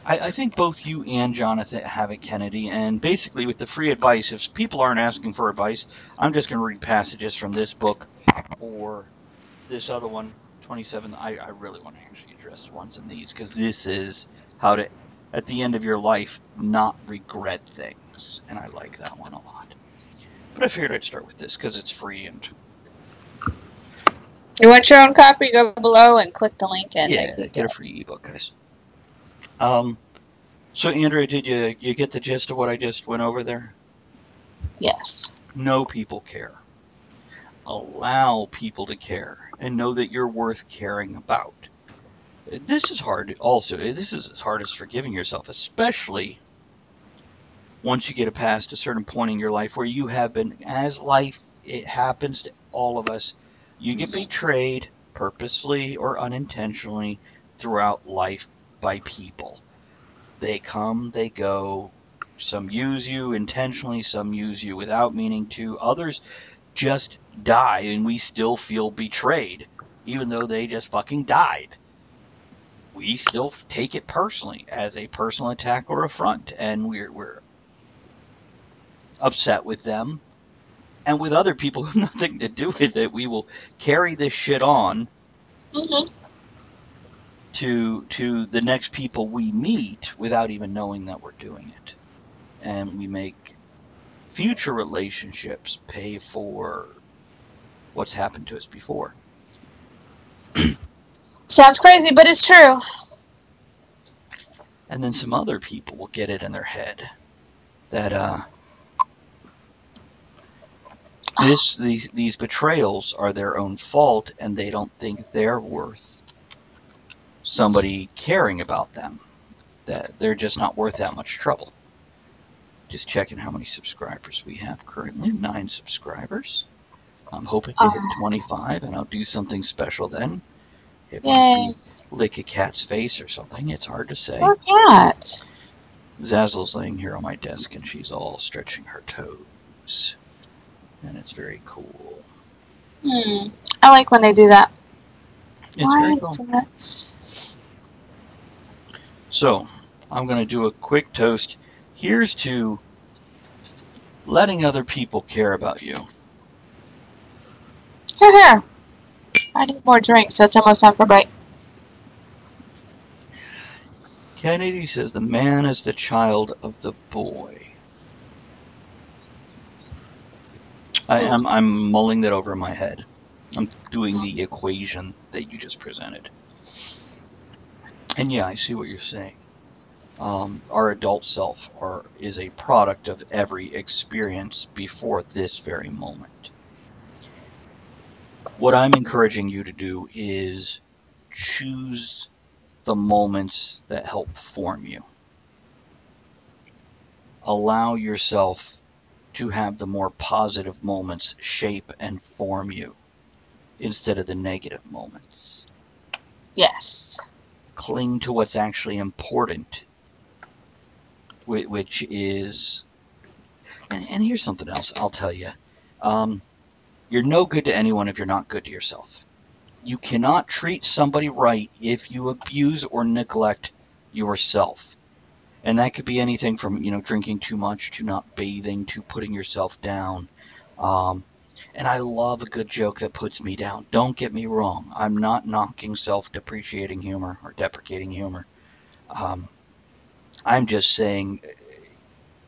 I think both you and Jonathan have it, Kennedy, and basically with the free advice, if people aren't asking for advice, I'm just going to read passages from this book or this other one, 27. I really want to actually address ones in these, because this is how to, at the end of your life, not regret things, and I like that one a lot. But I figured I'd start with this because it's free and... You want your own copy? Go below and click the link and yeah, get a free ebook, guys. So Andrea, did you get the gist of what I just went over there? Yes. Know people care. Allow people to care and know that you're worth caring about. This is hard also. This is as hard as forgiving yourself, especially once you get past a certain point in your life where you have been, as life, it happens to all of us, you get betrayed purposely or unintentionally throughout life by people. They come, they go. Some use you intentionally, some use you without meaning to. Others just die, and we still feel betrayed, even though they just fucking died. We still take it personally as a personal attack or affront, and we're upset with them. And with other people who have nothing to do with it, we will carry this shit on to the next people we meet without even knowing that we're doing it. And we make future relationships pay for what's happened to us before. Sounds crazy, but it's true. And then some other people will get it in their head that these betrayals are their own fault, and they don't think they're worth somebody caring about them. That they're just not worth that much trouble. Just checking how many subscribers we have currently. 9 subscribers. I'm hoping to hit 25, and I'll do something special then. It might be lick a cat's face or something. It's hard to say. Or cat. Zazzle's laying here on my desk, and she's all stretching her toes. And it's very cool. I like when they do that. It's very cool. So, I'm going to do a quick toast. Here's to letting other people care about you. Here. I need more drinks, so it's almost time for break. Kennedy says the man is the child of the boy. I'm mulling that over in my head. I'm doing the equation that you just presented. And yeah, I see what you're saying. Our adult self is a product of every experience before this very moment. What I'm encouraging you to do is choose the moments that help form you. Allow yourself to have the more positive moments shape and form you instead of the negative moments. Yes. Cling to what's actually important, which is, and here's something else I'll tell you. You're no good to anyone if you're not good to yourself. You cannot treat somebody right if you abuse or neglect yourself. And that could be anything from, drinking too much to not bathing to putting yourself down. And I love a good joke that puts me down. Don't get me wrong. I'm not knocking self-depreciating humor or deprecating humor. I'm just saying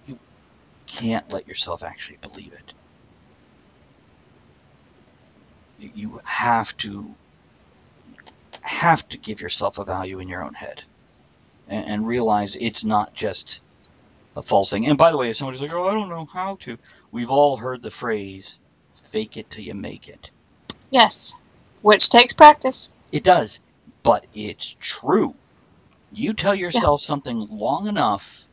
you can't let yourself actually believe it. You have to give yourself a value in your own head and realize it's not just a false thing. And by the way, if somebody's like, oh, I don't know how to, we've all heard the phrase, fake it till you make it. Yes, which takes practice. It does, but it's true. You tell yourself something long enough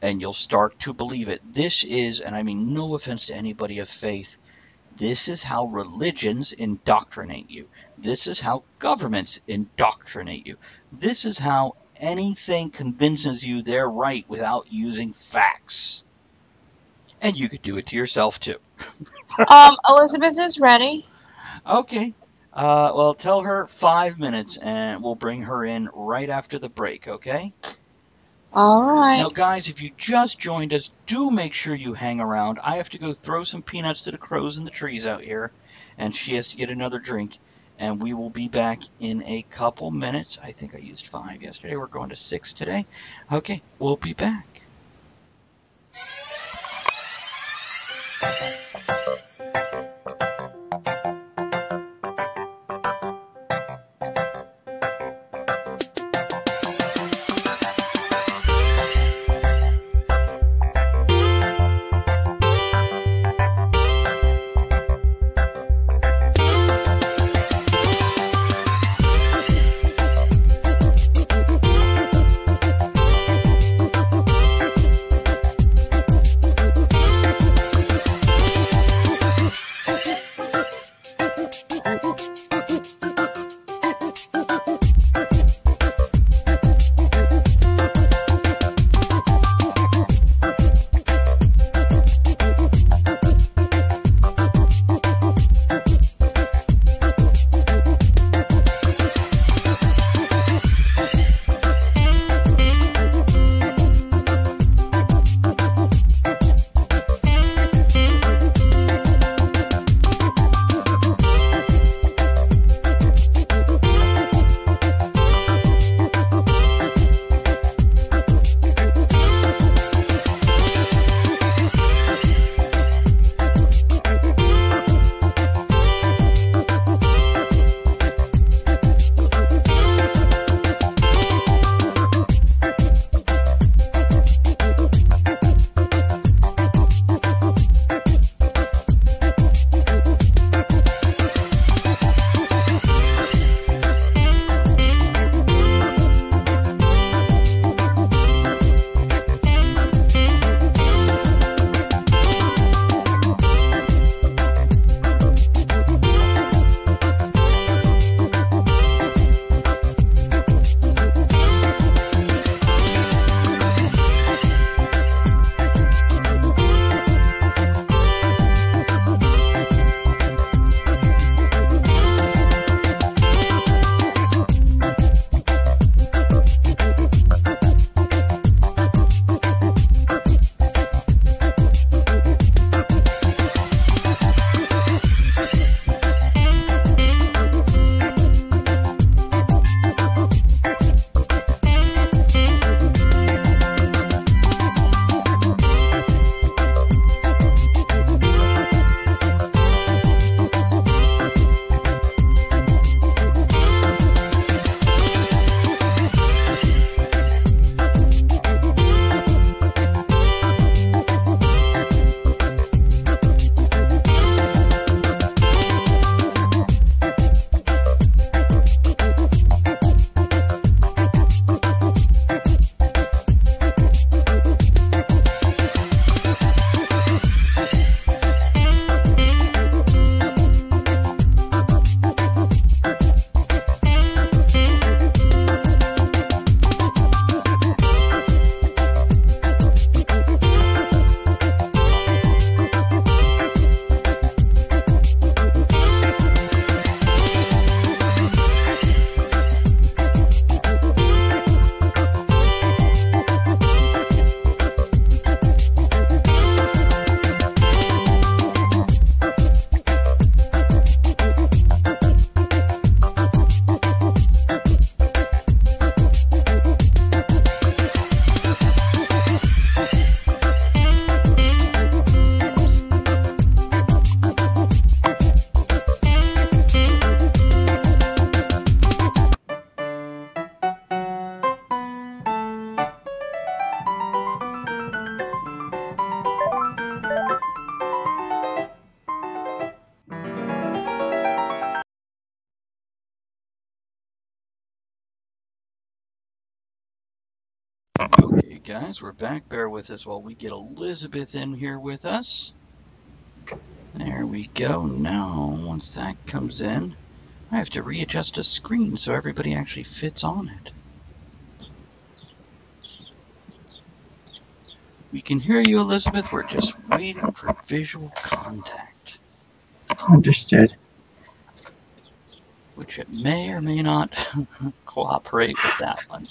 and you'll start to believe it. This is, and I mean no offense to anybody of faith, this is how religions indoctrinate you. This is how governments indoctrinate you. This is how anything convinces you they're right without using facts. And you could do it to yourself too. Elizabeth is ready. Okay. Well, tell her 5 minutes, and we'll bring her in right after the break, okay? All Now, right. guys, if you just joined us, do make sure you hang around. I have to go throw some peanuts to the crows in the trees out here, and she has to get another drink. And we will be back in a couple minutes. I think I used 5 yesterday. We're going to 6 today. Okay, we'll be back. Okay, guys, we're back. Bear with us while we get Elizabeth in here with us. There we go. Now, once that comes in, I have to readjust a screen so everybody actually fits on it. We can hear you, Elizabeth. We're just waiting for visual contact. Understood. Chip may or may not cooperate with that one.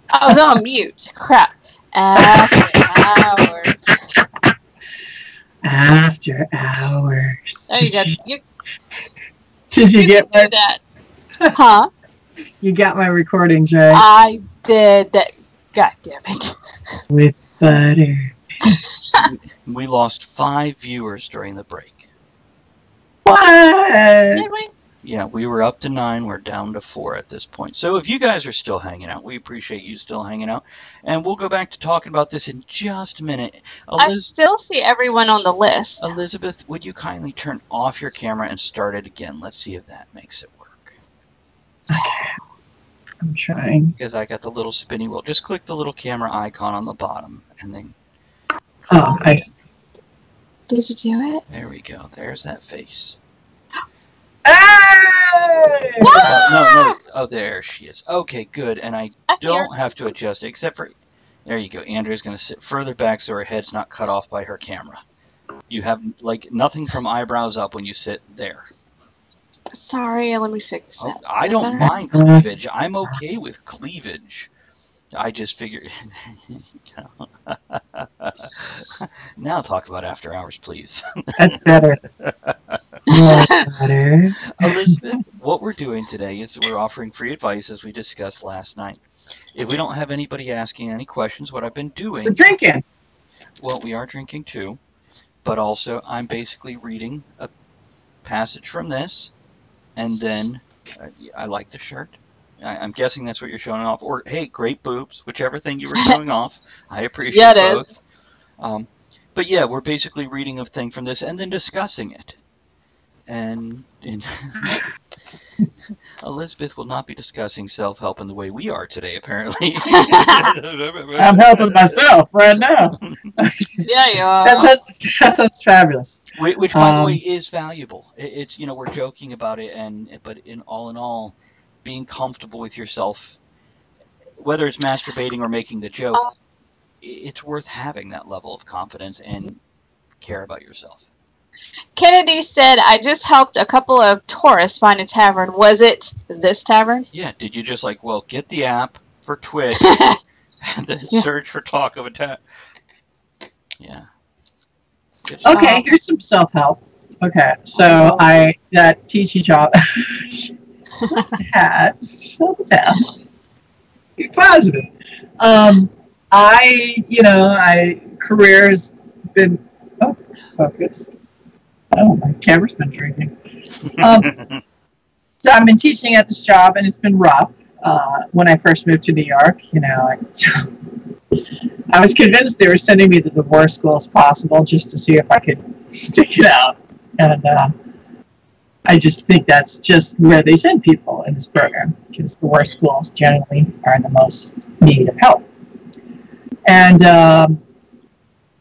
I was on mute. Crap. After hours. After hours. Oh, you got you. Did you get do my? that? Huh? You got my recordings, right? I did that. God damn it. With butter. We lost 5 viewers during the break. What? Did we? Yeah, we were up to 9. We're down to 4 at this point. So if you guys are still hanging out, we appreciate you still hanging out. And we'll go back to talking about this in just a minute. I still see everyone on the list. Elizabeth, would you kindly turn off your camera and start it again? Let's see if that makes it work. I'm trying. Because I got the little spinny wheel. Just click the little camera icon on the bottom and then... Oh, Did you do it? There we go. There's that face. Hey! No. Oh, there she is. Okay, good. And I don't have to adjust it, except for... There you go. Andrea's going to sit further back so her head's not cut off by her camera. You have, like, nothing from eyebrows up when you sit there. Sorry, let me fix that. I don't mind cleavage. I'm okay with cleavage. I just figured... Now talk about after hours, please. That's better. That's better. Elizabeth, what we're doing today is we're offering free advice as we discussed last night. If we don't have anybody asking any questions, what I've been doing... We're drinking. Well, we are drinking too, but also I'm basically reading a passage from this, and then I like the shirt. I'm guessing that's what you're showing off. Or, hey, great boobs, whichever thing you were showing off. I appreciate both. But yeah, we're basically reading a thing from this and then discussing it. And Elizabeth will not be discussing self-help in the way we are today, apparently. I'm helping myself right now. Yeah, you are. That sounds fabulous. Which, by the way, is valuable. It's, we're joking about it, but in all, being comfortable with yourself, whether it's masturbating or making the joke, it's worth having that level of confidence and care about yourself. Kennedy said, I just helped a couple of tourists find a tavern. Was it this tavern? Yeah, did you just get the app for Twitch and then search for Talk of a Tavern? Yeah. Okay, here's some self-help. Okay, so that teaching job had settled down. Be positive. Career has been focus. Oh, my camera's been drinking. So I've been teaching at this job, and it's been rough. When I first moved to New York, I was convinced they were sending me to the worst schools possible just to see if I could stick it out. And I just think that's just where they send people in this program, because the worst schools generally are in the most need of help. And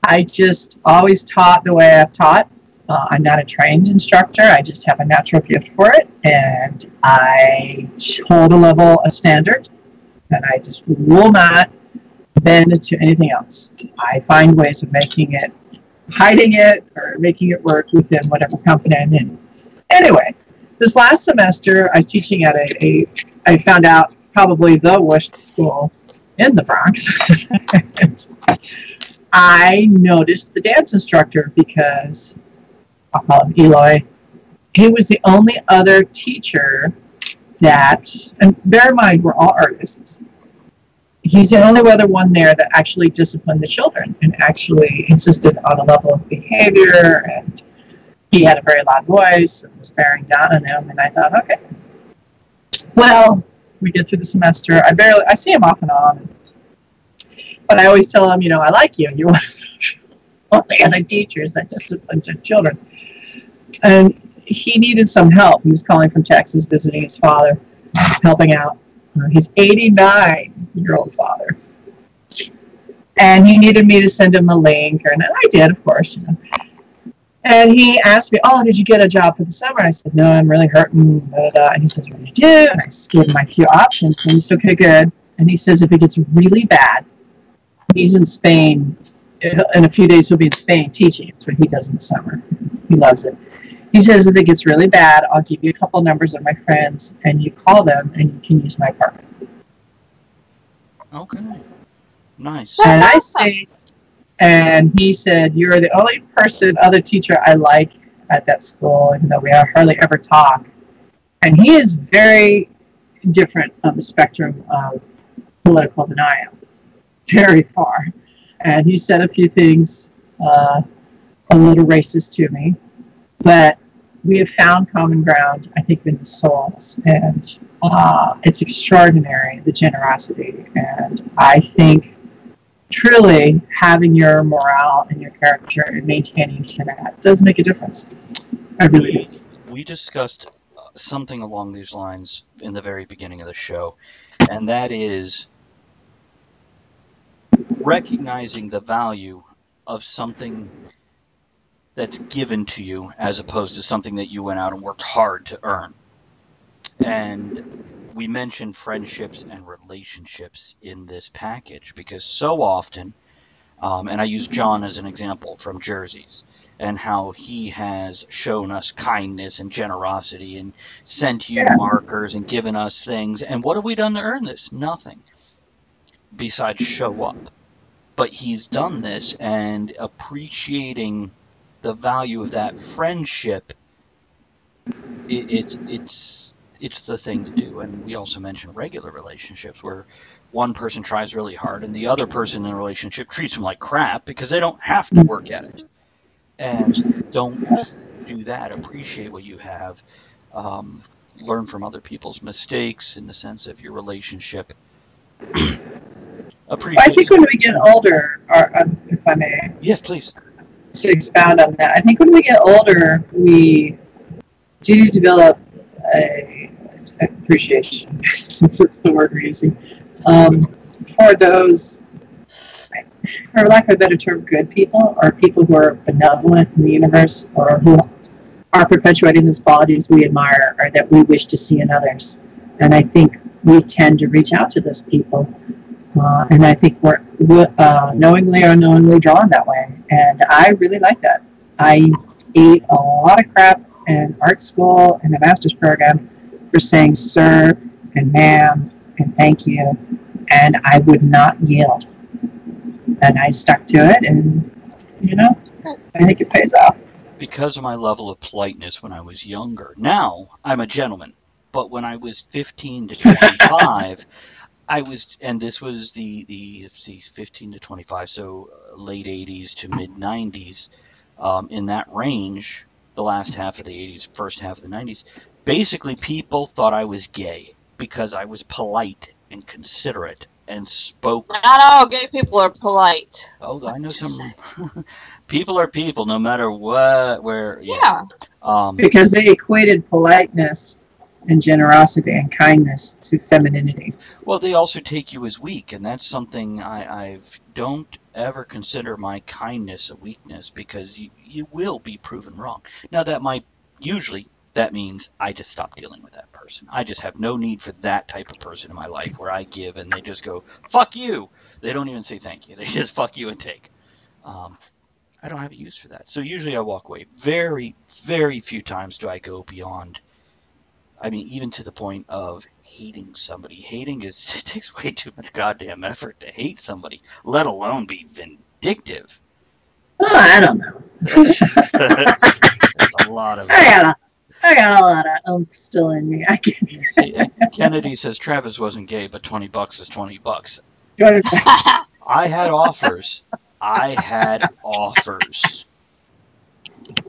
I just always taught the way I've taught. I'm not a trained instructor. I just have a natural gift for it. And I hold a level of standard. And I just will not bend to anything else. I find ways of making it, hiding it, or making it work within whatever company I'm in. Anyway, this last semester, I was teaching at I found out, probably the worst school in the Bronx. I noticed the dance instructor because, I'll call him Eloy, he was the only other teacher that, and bear in mind, we're all artists, he's the only other one there that actually disciplined the children and actually insisted on a level of behavior, and he had a very loud voice and was bearing down on him, and I thought, okay, well, we get through the semester. I see him off and on, but I always tell him, I like you. You're one of the other teachers that disciplines their children. And he needed some help. He was calling from Texas, visiting his father, helping out his 89-year-old father. And he needed me to send him a link, and I did, of course. And he asked me, did you get a job for the summer? And I said, no, I'm really hurting. And he says, what do you do? And I gave him my few options. And he said, okay, good. And he says, if it gets really bad, he's in Spain. In a few days, he'll be in Spain teaching. It's what he does in the summer. He loves it. He says if it gets really bad, I'll give you a couple numbers of my friends, and you call them, and you can use my apartment. Okay. Nice. That's And I awesome. say, and he said, you're the only other teacher I like at that school, even though we hardly ever talk. And he is very different on the spectrum of political than I am, very far. And he said a few things a little racist to me, but we have found common ground, I think, in the souls. And it's extraordinary, the generosity. And I think truly having your morale and your character and maintaining to that does make a difference. I really do. We discussed something along these lines in the very beginning of the show, and that is recognizing the value of something that's given to you as opposed to something that you went out and worked hard to earn. And we mentioned friendships and relationships in this package because so often, and I use John as an example from Jersey's, and how he has shown us kindness and generosity and sent you markers and given us things. And what have we done to earn this? Nothing besides show up. But he's done this, and appreciating the value of that friendship, it's the thing to do. And we also mentioned regular relationships where one person tries really hard and the other person in the relationship treats them like crap because they don't have to work at it. And don't do that. Appreciate what you have. Learn from other people's mistakes in the sense of your relationship. Appreciate. I think when we get older, or if I may, yes, please, to expound on that, I think when we get older, we do develop a appreciation, since it's the word we're using, for those, for lack of a better term, good people, or people who are benevolent in the universe, or who are perpetuating these qualities we admire or that we wish to see in others. And I think we tend to reach out to those people. And I think we're knowingly or unknowingly drawn that way. And I really like that. I ate a lot of crap in art school and the master's program for saying sir and ma'am and thank you. And I would not yield. And I stuck to it, and, you know, I think it pays off. Because of my level of politeness when I was younger. Now, I'm a gentleman. But when I was 15 to 25, I was, and this was the 15 to 25, so late 80s to mid 90s, in that range, the last half of the 80s, first half of the 90s, basically people thought I was gay because I was polite and considerate and spoke. Not all gay people are polite. Oh, I know some. People are people, no matter what, where. Yeah. Because they equated politeness and generosity and kindness to femininity. Well, they also take you as weak, and that's something I've don't ever consider my kindness a weakness, because you will be proven wrong. Now, that means I just stop dealing with that person. I just have no need for that type of person in my life where I give and they just go, fuck you. They don't even say thank you. They just fuck you and take. I don't have a use for that. So usually I walk away. Very, very few times do I go beyond. I mean, even to the point of hating somebody. It takes way too much goddamn effort to hate somebody, let alone be vindictive. Oh, I don't know. A lot of I got a lot of oomph still in me. I can. Kennedy says Travis wasn't gay, but $20 is $20. I had offers.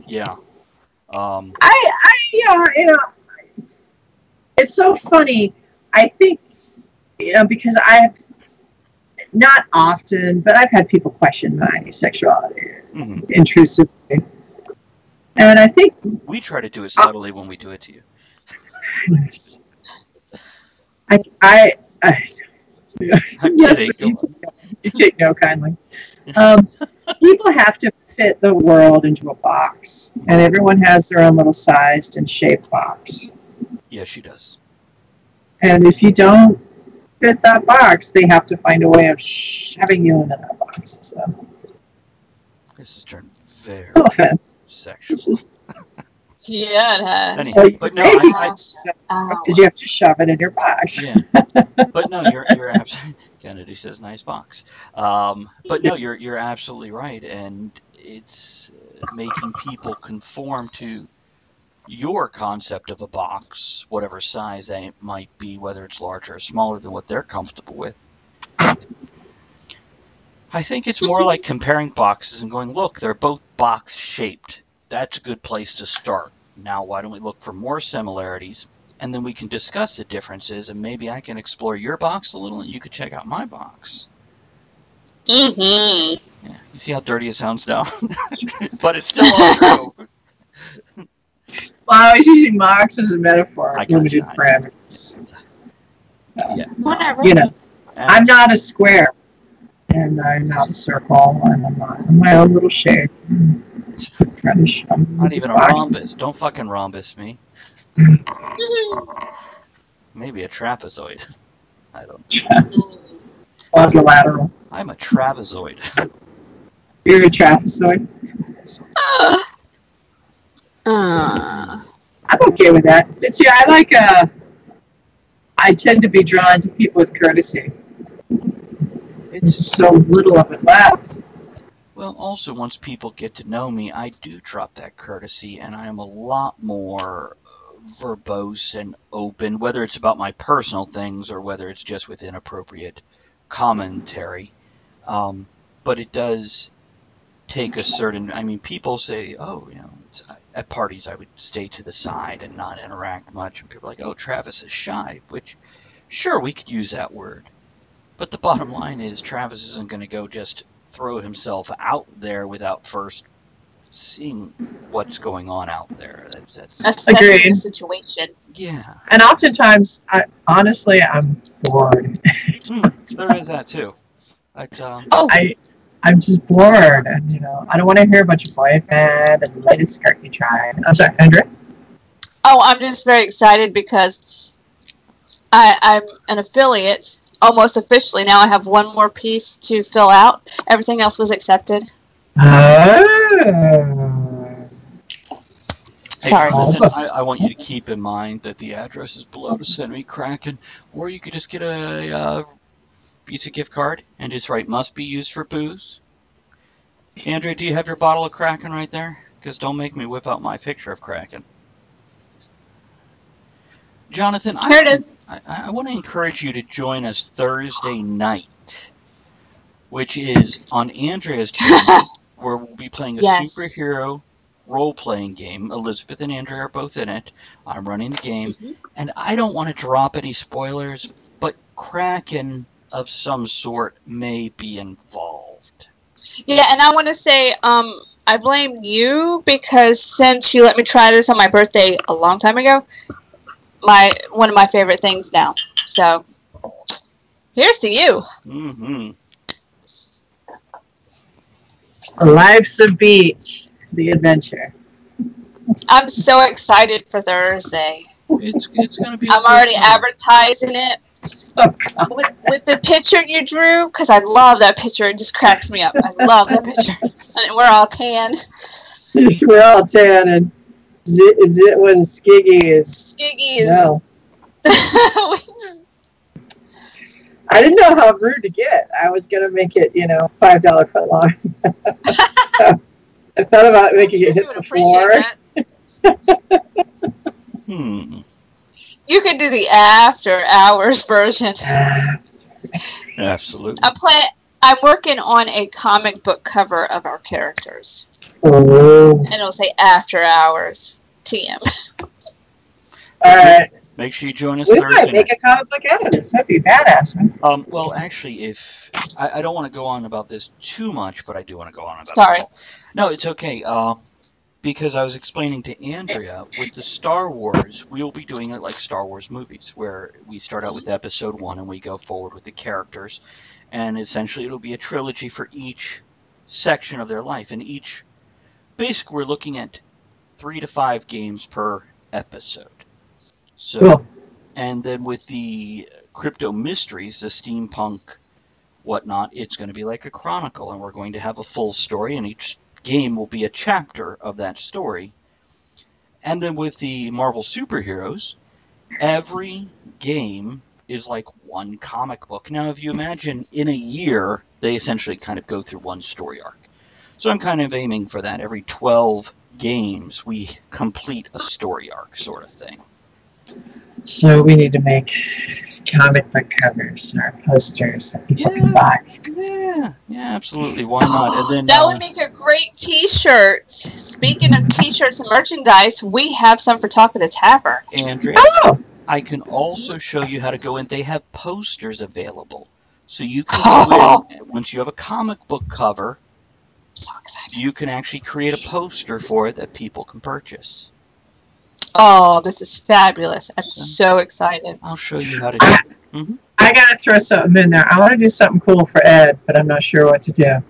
Yeah. It's so funny. I think, because I've not often, but I've had people question my sexuality intrusively. And I think we try to do it subtly when we do it to you. You take no kindly. People have to fit the world into a box, and everyone has their own little sized and shaped box. Yes, she does. And if you don't fit that box, they have to find a way of shoving you into that box. So this has turned very no offense. sexual. Yeah, it has. Well, Anyway, but no, because you have to shove it in your box. yeah, but no, you're absolutely. Kennedy says nice box. But no, you're absolutely right, and it's making people conform to your concept of a box, whatever size that might be, whether it's larger or smaller than what they're comfortable with. I think it's more like comparing boxes and going, look, they're both box shaped. That's a good place to start. Now, why don't we look for more similarities? And then we can discuss the differences, and maybe I can explore your box a little, and you could check out my box. Mm-hmm. Yeah, you see how dirty it sounds now? But it's still all true. Well, I was using box as a metaphor. I Limited gotcha. parameters. Yeah. Whatever. You know, And I'm not a square, and I'm not a circle, and I'm my own little shape. Trying to show not even a rhombus. Don't fucking rhombus me. Maybe a trapezoid. I don't know. Quadrilateral. I'm a trapezoid. You're a trapezoid. I'm okay with that. But see, I tend to be drawn to people with courtesy. There's just so little of it left. Well, also, once people get to know me, I do drop that courtesy, and I am a lot more verbose and open, whether it's about my personal things or whether it's just with inappropriate commentary. But it does take a certain, I mean, people say, oh, you know, at parties I would stay to the side and not interact much. And people are like, oh, Travis is shy, which, sure, we could use that word. But the bottom line is Travis isn't going to go just throw himself out there without first seeing what's going on out there. That's Assessing the situation. yeah. And oftentimes, I'm bored. There is that too. But, I'm just bored, and I don't want to hear about your boyfriend and the latest skirt you tried. I'm sorry, Andrea? Oh, I'm just very excited because I'm an affiliate. Almost officially now. I have one more piece to fill out. Everything else was accepted. Sorry. Hey, listen, I want you to keep in mind that the address is below to send me Kraken, or you could just get a Visa gift card and just write "must be used for booze." Andrea, do you have your bottle of Kraken right there? Because don't make me whip out my picture of Kraken. Jonathan, I want to encourage you to join us Thursday night, which is on Andrea's channel, where we'll be playing a superhero role-playing game. Elizabeth and Andrea are both in it. I'm running the game, and I don't want to drop any spoilers, but Kraken of some sort may be involved. Yeah, and I want to say, I blame you because since you let me try this on my birthday a long time ago, one of my favorite things now. So, here's to you. Mm-hmm. Life's a beach, the adventure. I'm so excited for Thursday. It's going to be. I'm already advertising it with the picture you drew because I love that picture. It just cracks me up. I love that picture. And we're all tan. We're all tan, and Skiggy is. No. I didn't know how rude to get. I was gonna make it, $5 foot long. I thought about making it hit the floor. You could do the after hours version. Absolutely. I'm working on a comic book cover of our characters. Oh. And it'll say after hours TM. All right. Make sure you join us we Thursday. We might make a comic book out of this. That'd be badass, man. Well, actually, if I don't want to go on about this too much, but I do want to go on about it. Sorry. No, it's okay. Because I was explaining to Andrea, with the Star Wars, we will be doing it like Star Wars movies, where we start out with Episode 1 and we go forward with the characters. And essentially it'll be a trilogy for each section of their life. And basically we're looking at 3 to 5 games per episode. So, cool. And then with the crypto mysteries, the steampunk whatnot, it's going to be like a chronicle, and we're going to have a full story, and each game will be a chapter of that story. And then with the Marvel superheroes, every game is like one comic book. Now, if you imagine in a year, they essentially kind of go through one story arc. So I'm kind of aiming for that. Every 12 games, we complete a story arc sort of thing. So we need to make comic book covers or posters that people can buy. Yeah, absolutely. Why not? And then that would make a great T-shirt. Speaking of T-shirts and merchandise, we have some for Talk of the Tavern. Andrea, I can also show you how to go in. They have posters available. So you can go in, once you have a comic book cover, so excited. You can actually create a poster for it that people can purchase. Oh, this is fabulous. I'm so excited. I'll show you how to do it. I got to throw something in there. I want to do something cool for Ed, but I'm not sure what to do.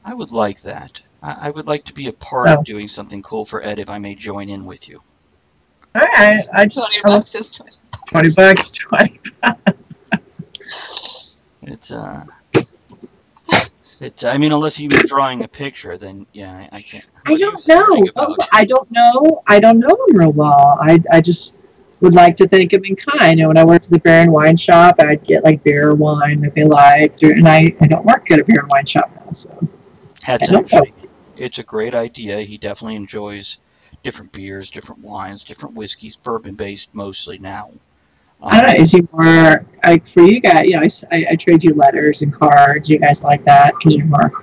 I would like that. I would like to be a part of doing something cool for Ed if I may join in with you. All right. $20 is 20. $20, 25. I mean, unless you're drawing a picture, then yeah, I can't. I don't know. I don't know him real well. I just would like to think of him in kind. And when I worked at the beer and wine shop, I'd get like beer or wine that they liked. And I don't work at a beer and wine shop now, so. It's a great idea. He definitely enjoys different beers, different wines, different whiskeys, bourbon-based mostly now. I don't know, is he more, like, for you guys, you know, I trade you letters and cards. You guys like that because you're more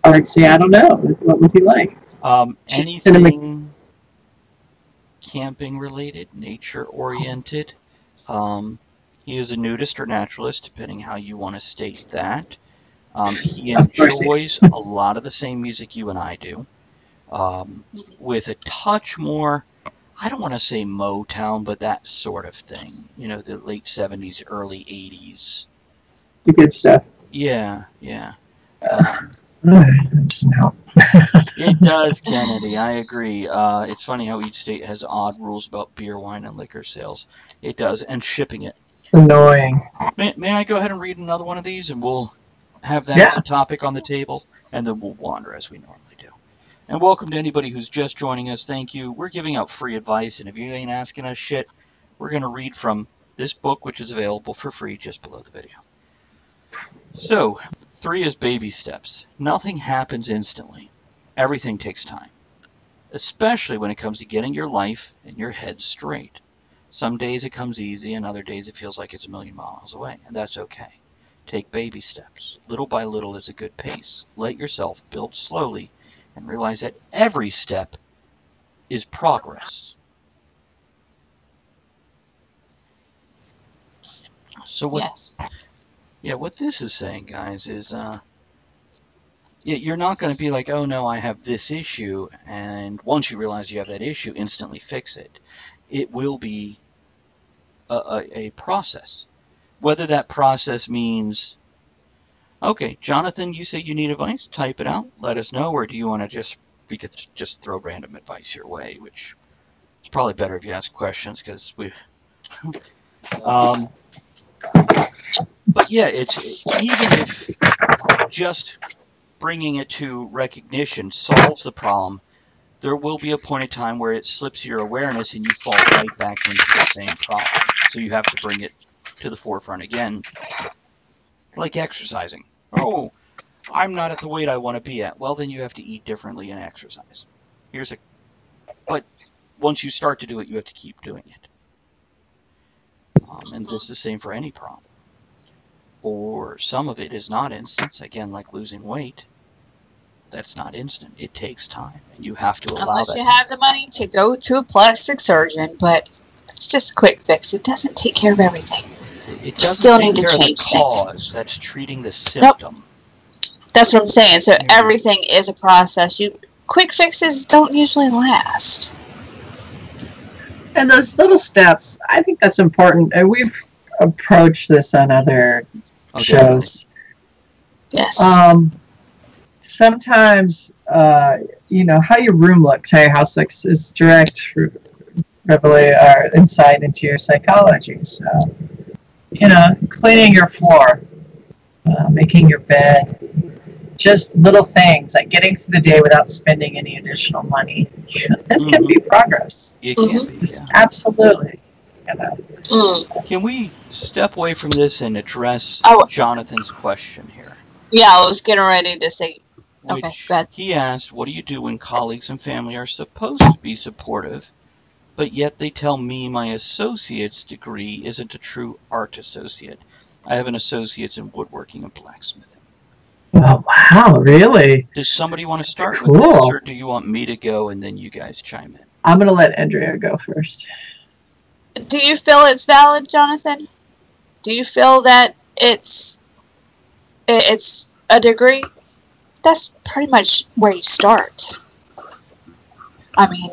artsy. I don't know. What would he like? Anything camping-related, nature-oriented. He is a nudist or naturalist, depending how you want to state that. He enjoys a lot of the same music you and I do, with a touch more, I don't want to say Motown, but that sort of thing. You know, the late 70s, early 80s. The good stuff. Yeah. No. It does, Kennedy. I agree. It's funny how each state has odd rules about beer, wine, and liquor sales. It does, and shipping it. Annoying. May I go ahead and read another one of these, and we'll have that as a topic on the table, and then we'll wander as we normally do. And welcome to anybody who's just joining us. Thank you. We're giving out free advice, and if you ain't asking us shit, we're going to read from this book, which is available for free just below the video. So, 3 is baby steps. Nothing happens instantly. Everything takes time, especially when it comes to getting your life and your head straight. Some days it comes easy, and other days it feels like it's a million miles away, and that's okay. Take baby steps. Little by little is a good pace. Let yourself build slowly and realize that every step is progress. So what this is saying, guys, is you're not going to be like, oh no, I have this issue, and once you realize you have that issue, instantly fix it. It will be a process. Whether that process means, okay, Jonathan, you say you need advice, type it out, let us know, or do you want to just throw random advice your way, which is probably better if you ask questions, because we... but yeah, it's even if just bringing it to recognition solves the problem, there will be a point in time where it slips your awareness and you fall right back into the same problem. So you have to bring it to the forefront again, like exercising. Oh, I'm not at the weight I want to be at. Well, then you have to eat differently and exercise. But once you start to do it, you have to keep doing it. And it's the same for any problem. Or some of it is not instant. Again, like losing weight. That's not instant. It takes time, and you have to allow Unless that. you have the money to go to a plastic surgeon, but it's just a quick fix. It doesn't take care of everything. It You still need to change things. That's treating the symptom. Nope. That's what I'm saying. So everything is a process. Quick fixes don't usually last. And those little steps, I think that's important. And we've approached this on other shows. Yes. Sometimes, you know, how your room looks, how your house looks is direct insight into your psychology. So, you know, cleaning your floor, making your bed, just little things like getting through the day without spending any additional money. This can be progress. It can be, yeah. Absolutely. You know. Can we step away from this and address Jonathan's question here? Yeah, I was getting ready to say. Okay, go ahead. He asked, what do you do when colleagues and family are supposed to be supportive, but yet they tell me my associate's degree isn't a true art associate? I have an associate's in woodworking and blacksmithing. Oh, wow, really? Does somebody want to start with this, or do you want me to go and then you guys chime in? I'm going to let Andrea go first. Do you feel it's valid, Jonathan? Do you feel that it's a degree? That's pretty much where you start. I mean,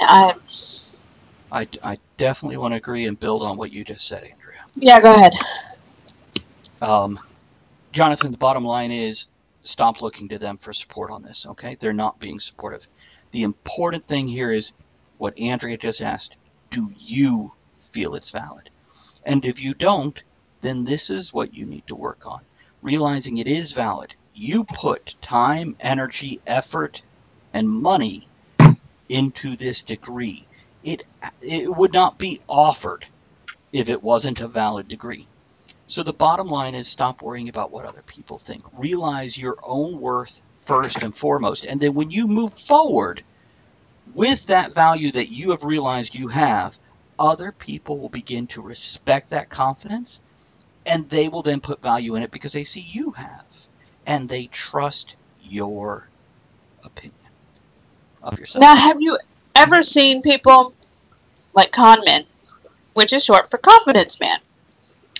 I definitely want to agree and build on what you just said, Andrea. Yeah, go ahead. Jonathan, the bottom line is stop looking to them for support on this, okay? They're not being supportive. The important thing here is what Andrea just asked. Do you feel it's valid? And if you don't, then this is what you need to work on. Realizing it is valid. You put time, energy, effort, and money into this degree. It would not be offered if it wasn't a valid degree. So the bottom line is stop worrying about what other people think. Realize your own worth first and foremost. And then when you move forward with that value that you have realized you have, other people will begin to respect that confidence, and they will then put value in it because they see you have, and they trust your opinion of yourself. Now, have you ever seen people like con men, which is short for confidence man?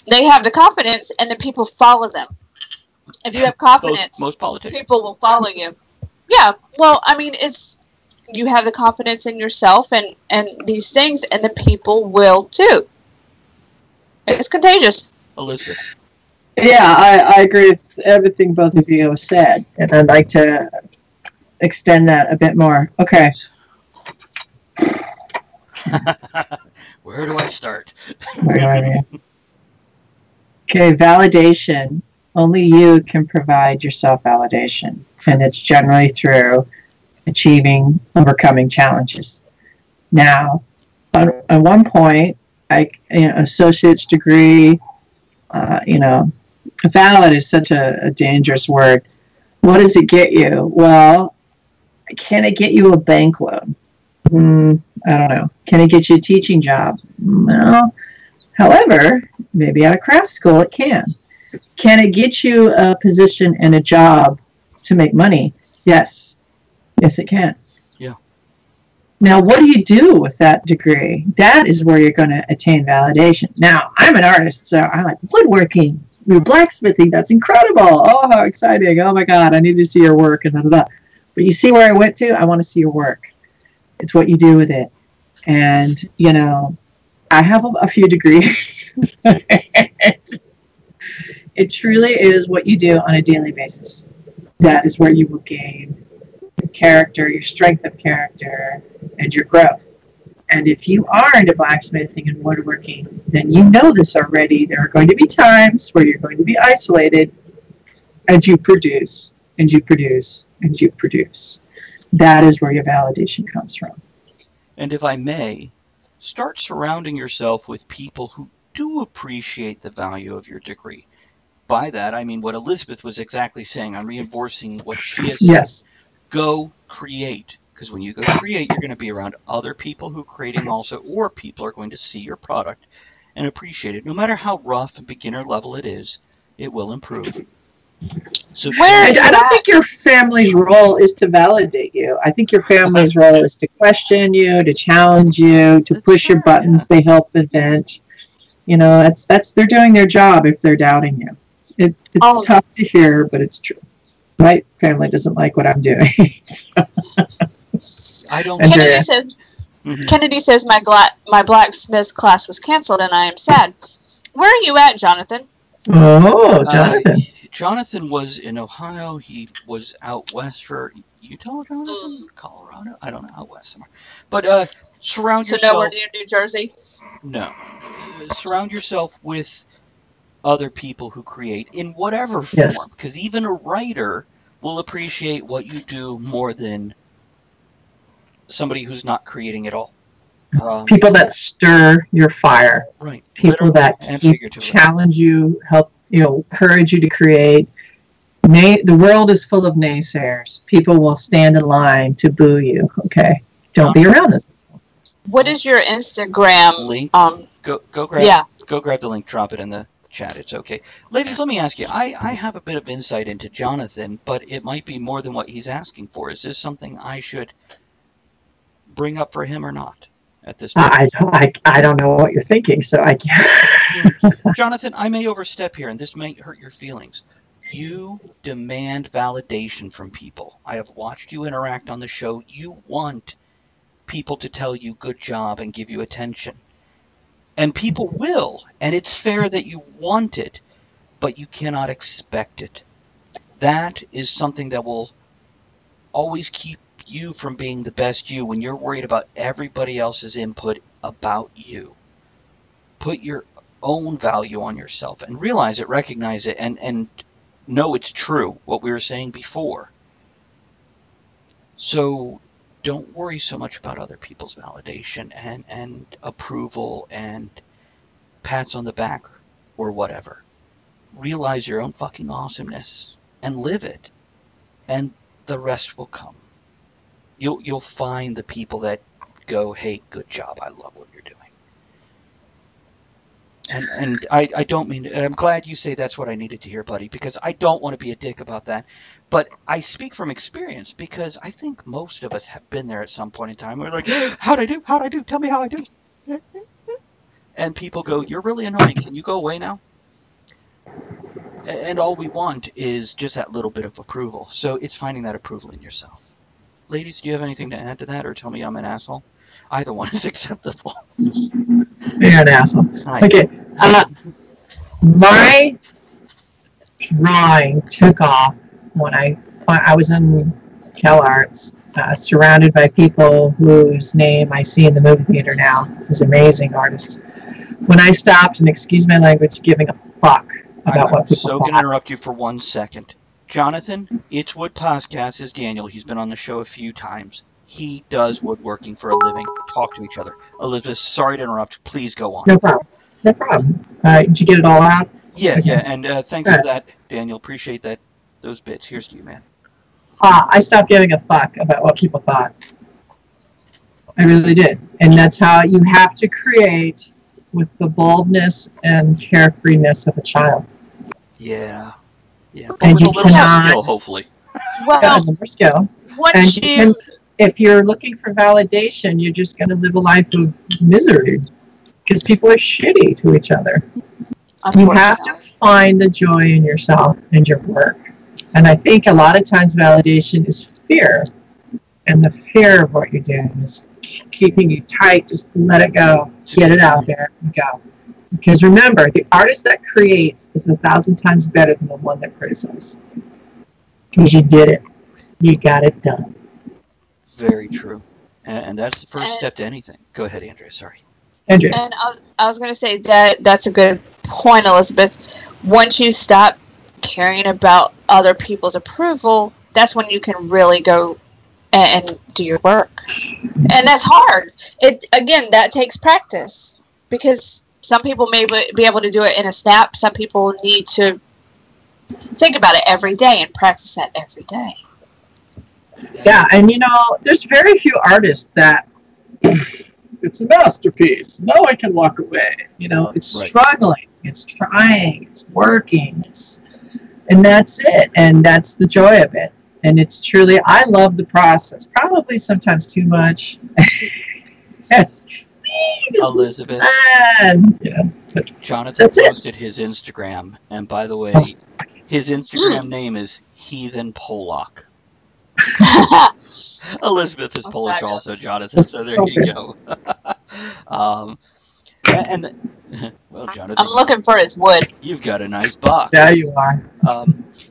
They have the confidence, and the people follow them. If you have confidence, most politicians, people will follow you. Yeah, well, I mean, you have the confidence in yourself and these things, and the people will too. It's contagious. Elizabeth. Yeah, I agree with everything both of you have said, and I'd like to extend that a bit more. Okay. Where do I start? Okay, validation. Only you can provide your self-validation, and it's generally through overcoming challenges. Now, at one point, associate's degree, valid is such a dangerous word. What does it get you? Well, can it get you a bank loan? I don't know. Can it get you a teaching job? No. However, maybe at a craft school it can. Can it get you a position and a job to make money? Yes. Yes, it can. Yeah. Now, what do you do with that degree? That is where you're going to attain validation. Now, I'm an artist, so I like woodworking, blacksmithing. That's incredible. Oh, how exciting. Oh, my God, I need to see your work. And But you see where I went to? I want to see your work. It's what you do with it. And, I have a few degrees. It truly is what you do on a daily basis. That is where you will gain your character, your strength of character, and your growth. And if you are into blacksmithing and woodworking, then you know this already. There are going to be times where you're going to be isolated, and you produce, and you produce, and you produce. That is where your validation comes from. And if I may, start surrounding yourself with people who do appreciate the value of your degree. By that, I mean what Elizabeth was exactly saying. I'm reinforcing what she has said. Yes. Go create. Because when you go create, you're going to be around other people who are creating also, or people are going to see your product and appreciate it. No matter how rough and beginner level it is, it will improve. So I don't think your family's role is to validate you. I think your family's role is to question you, to challenge you, to push your buttons. Yeah. They help invent. They're doing their job if they're doubting you. It's tough to hear, but it's true. My family doesn't like what I'm doing. I don't. Kennedy says my blacksmith class was canceled, and I am sad. Where are you at, Jonathan? Oh, Jonathan. Jonathan was in Ohio. He was out west for Utah, Jonathan? Colorado? I don't know, out west somewhere. But surround yourself. So nowhere near New Jersey? No. Surround yourself with other people who create in whatever form. Yes. Because even a writer will appreciate what you do more than somebody who's not creating at all. People that stir your fire. Right. People that challenge you, help, encourage you to create. The world is full of naysayers. People will stand in line to boo you. Okay, don't be around this. What is your Instagram link? Go grab. Yeah. Go grab the link. Drop it in the chat. It's okay, ladies. Let me ask you. I have a bit of insight into Jonathan, but it might be more than what he's asking for. Is this something I should bring up for him or not at this point? I don't know what you're thinking, so I can't. Jonathan, I may overstep here, and this might hurt your feelings. You demand validation from people. I have watched you interact on the show. You want people to tell you good job and give you attention. And people will, and it's fair that you want it, but you cannot expect it. That is something that will always keep you from being the best you when you're worried about everybody else's input about you. Put your own value on yourself and realize it, recognize it, and know it's true, what we were saying before. So don't worry so much about other people's validation and approval and pats on the back or whatever. Realize your own fucking awesomeness and live it, and the rest will come. You'll find the people that go, hey, good job, I love what you're doing. And I don't mean, I'm glad you say that's what I needed to hear, buddy, because I don't want to be a dick about that. But I speak from experience because I think most of us have been there at some point in time. We're like, how'd I do? How'd I do? Tell me how I do. And people go, you're really annoying. Can you go away now? And all we want is just that little bit of approval. So it's finding that approval in yourself. Ladies, do you have anything to add to that, or tell me I'm an asshole? Either one is acceptable. You're an asshole. Hi. Okay. My drawing took off when I was in Cal Arts, surrounded by people whose name I see in the movie theater now. This amazing artist. When I stopped, and excuse my language, giving a fuck about what people thought. I'm so going to interrupt you for 1 second. Jonathan, It's Wood Podcast is Daniel. He's been on the show a few times. He does woodworking for a living. Talk to each other. Elizabeth, sorry to interrupt. Please go on. No problem. No problem. Did you get it all out? Yeah, okay. Yeah, and thanks for that, Daniel. Appreciate that. Those bits. Here's to you, man. I stopped giving a fuck about what people thought. I really did. And that's how you have to create with the boldness and carefreeness of a child. Yeah. Yeah. And you cannot... skill, hopefully. Well, more skill. If you're looking for validation, you're just going to live a life of misery because people are shitty to each other. You have to find the joy in yourself and your work. And I think a lot of times validation is fear. And the fear of what you're doing is keeping you tight. Just let it go. Get it out there and go. Because remember, the artist that creates is 1,000 times better than the one that criticizes. Because you did it. You got it done. Very true. And that's the first step to anything. Go ahead, Andrea. Sorry. Andrea. And I was going to say that's a good point, Elizabeth. Once you stop caring about other people's approval, that's when you can really go and do your work. And that's hard. That takes practice. Because some people may be able to do it in a snap. Some people need to think about it every day and practice that every day. Yeah, and there's very few artists that it's a masterpiece. Now I can walk away. It's struggling, it's trying, it's working, and that's it. And that's the joy of it. And it's truly, I love the process. Probably sometimes too much. Elizabeth, Jonathan posted his Instagram, and by the way, his Instagram name is Heathen Pollock. Elizabeth is Polish also, Jonathan, so there you go. Jonathan, I'm looking for his wood. You've got a nice box. Yeah, you are.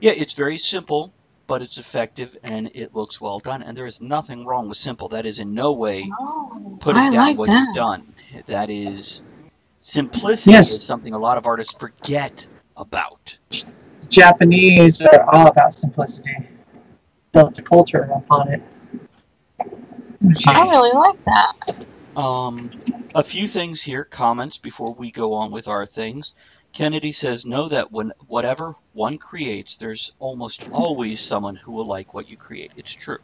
Yeah, it's very simple, but it's effective, and it looks well done, and there is nothing wrong with simple. That is in no way putting down what you've done. That is, simplicity is something a lot of artists forget about. Japanese are all about simplicity. built a culture upon it. I really like that. A few things here, comments before we go on with our things. Kennedy says, know that when whatever one creates, there's almost always someone who will like what you create. It's true.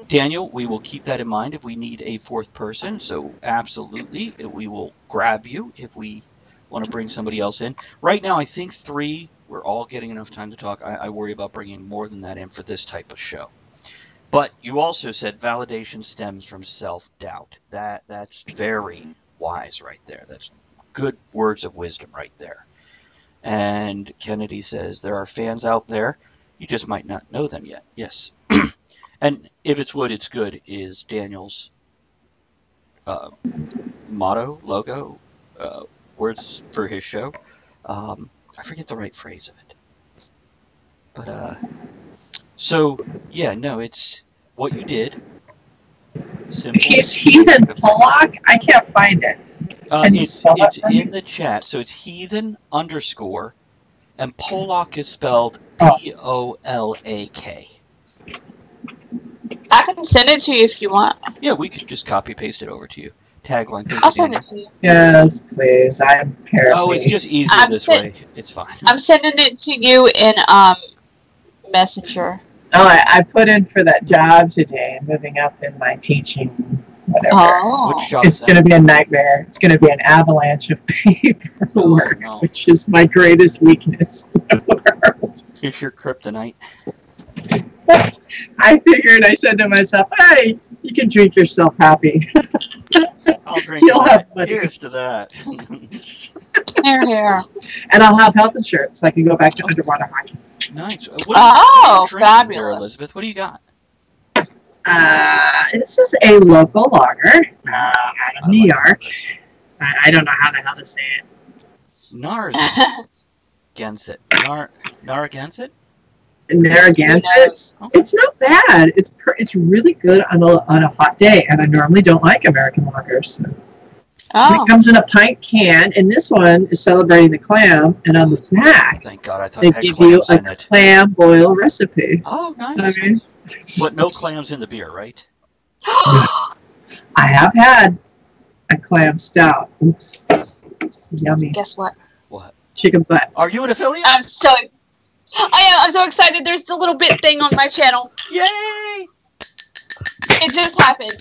Daniel, we will keep that in mind if we need a fourth person. So absolutely, we will grab you if we want to bring somebody else in. Right now, I think 3. We're all getting enough time to talk. I worry about bringing more than that in for this type of show. But you also said validation stems from self-doubt. That's very wise right there. That's good words of wisdom right there. And Kennedy says, there are fans out there. You just might not know them yet. Yes. And if it's wood, it's good is Daniel's motto, logo, words for his show. I forget the right phrase of it. But, so, yeah, no, it's what you did. Simple. He's Heathen Pollock? I can't find it. Can you spell that It's for me? in the chat. So it's heathen _ and Pollock is spelled Polak. I can send it to you if you want. Yeah, we could just copy paste it over to you. Tagline. Thank I'll you, send Daniel. it to you. Yes, please. I'm paraphrasing. Oh, it's just easier I'm this send- way. It's fine. I'm sending it to you in Messenger. Oh, I put in for that job today, moving up in my teaching, whatever. Oh. Which job It's is that? going to be a nightmare. It's going to be an avalanche of paperwork, Oh, no. which is my greatest weakness in the world. Here's your kryptonite. I figured, I said to myself, hey, you can drink yourself happy. I'll drink You'll that. have money. Here's to that. Here. And I'll have health insurance so I can go back to underwater hockey. Nice. What Oh, are you drinking there, fabulous. Elizabeth? What do you got? This is a local lager out of New York. I don't know how the hell to say it. Narragansett. Narragansett? Narragansett. Okay. It's not bad. It's really good on a hot day, and I normally don't like American lagers. Oh. It comes in a pint can, and this one is celebrating the clam, and on the back, Thank God, I thought they it had give you clams a in it. clam boil recipe. Oh, I nice. mean, But no clams in the beer, right? I have had a clam stout. Yummy. Guess what? What? Chicken butt. Are you an affiliate? I'm so excited. There's the little bit thing on my channel. Yay! It just happened.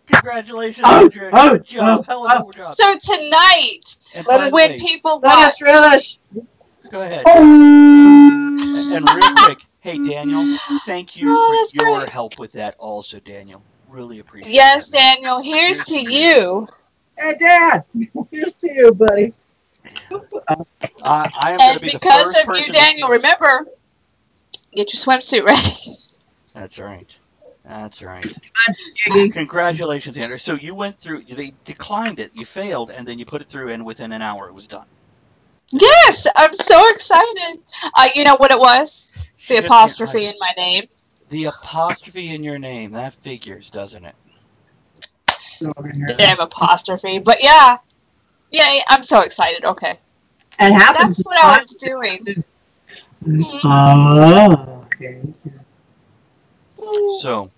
Congratulations, Oh, Andrea. oh, Good job. oh, Hell of a oh. job. So tonight, And Let by us the when way, people Let watch, us relish. go ahead. Oh. And real quick, hey, Daniel, thank you Oh, for that's your great. help with that also, Daniel. Really appreciate it. yes, Daniel, here's to you. Hey, Dad. Here's to you, buddy. I am going And to be the because first of person you, to- Daniel, remember, get your swimsuit ready. That's right. That's right. That's Iggy. Congratulations, Andrew. So you went through, they declined it, you failed, and then you put it through, and within an hour it was done. Yes, I'm so excited. You know what it was? The Shit, apostrophe in my name. The apostrophe in your name, that figures, doesn't it? Over here. Damn apostrophe. But yeah, I'm so excited. Okay. It happens. That's what I was doing. Oh, okay. So,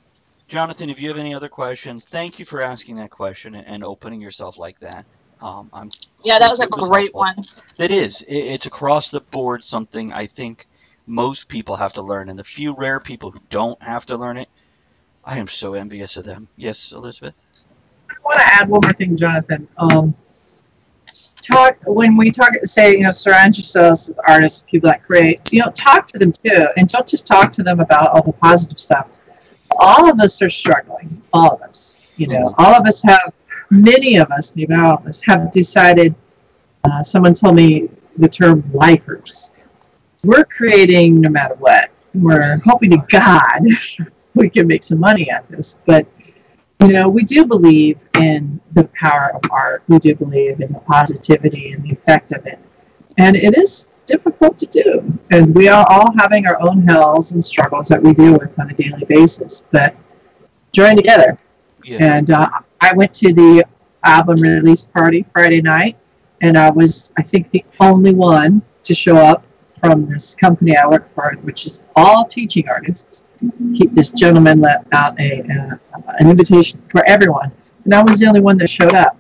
Jonathan, if you have any other questions, thank you for asking that question and opening yourself like that. Yeah, that was a It was great helpful. one. It is. It's across the board something I think most people have to learn, and the few rare people who don't have to learn it, I am so envious of them. Yes, Elizabeth? I want to add one more thing, Jonathan. When we talk, say, surround yourselves with artists, people that create, talk to them too, and don't just talk to them about all the positive stuff. All of us are struggling. All of us. All of us have. Many of us, maybe all of us, have decided. Someone told me the term lifers. We're creating no matter what. We're hoping to God we can make some money at this, but we do believe in the power of art. We do believe in the positivity and the effect of it. And it is difficult to do. And we are all having our own hells and struggles that we deal with on a daily basis. But join together. Yeah. And I went to the album release party Friday night, and I was, I think, the only one to show up from this company I work for, which is all teaching artists. This gentleman let out an invitation for everyone, and I was the only one that showed up.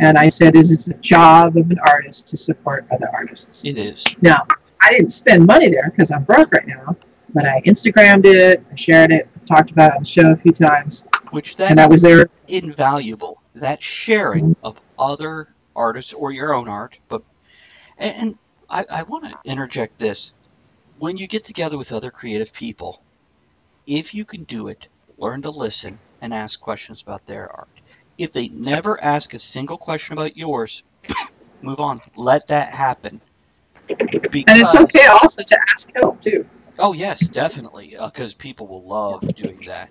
And I said, "Is it the job of an artist to support other artists?" It is. Now, I didn't spend money there because I'm broke right now, but I Instagrammed it, I shared it, talked about it on the show a few times, and I was there. Invaluable. That sharing of other artists or your own art, and I want to interject this. When you get together with other creative people, if you can do it, learn to listen and ask questions about their art. If they never ask a single question about yours, move on. Let that happen. And it's okay also to ask help, too. Oh, yes, definitely, because people will love doing that.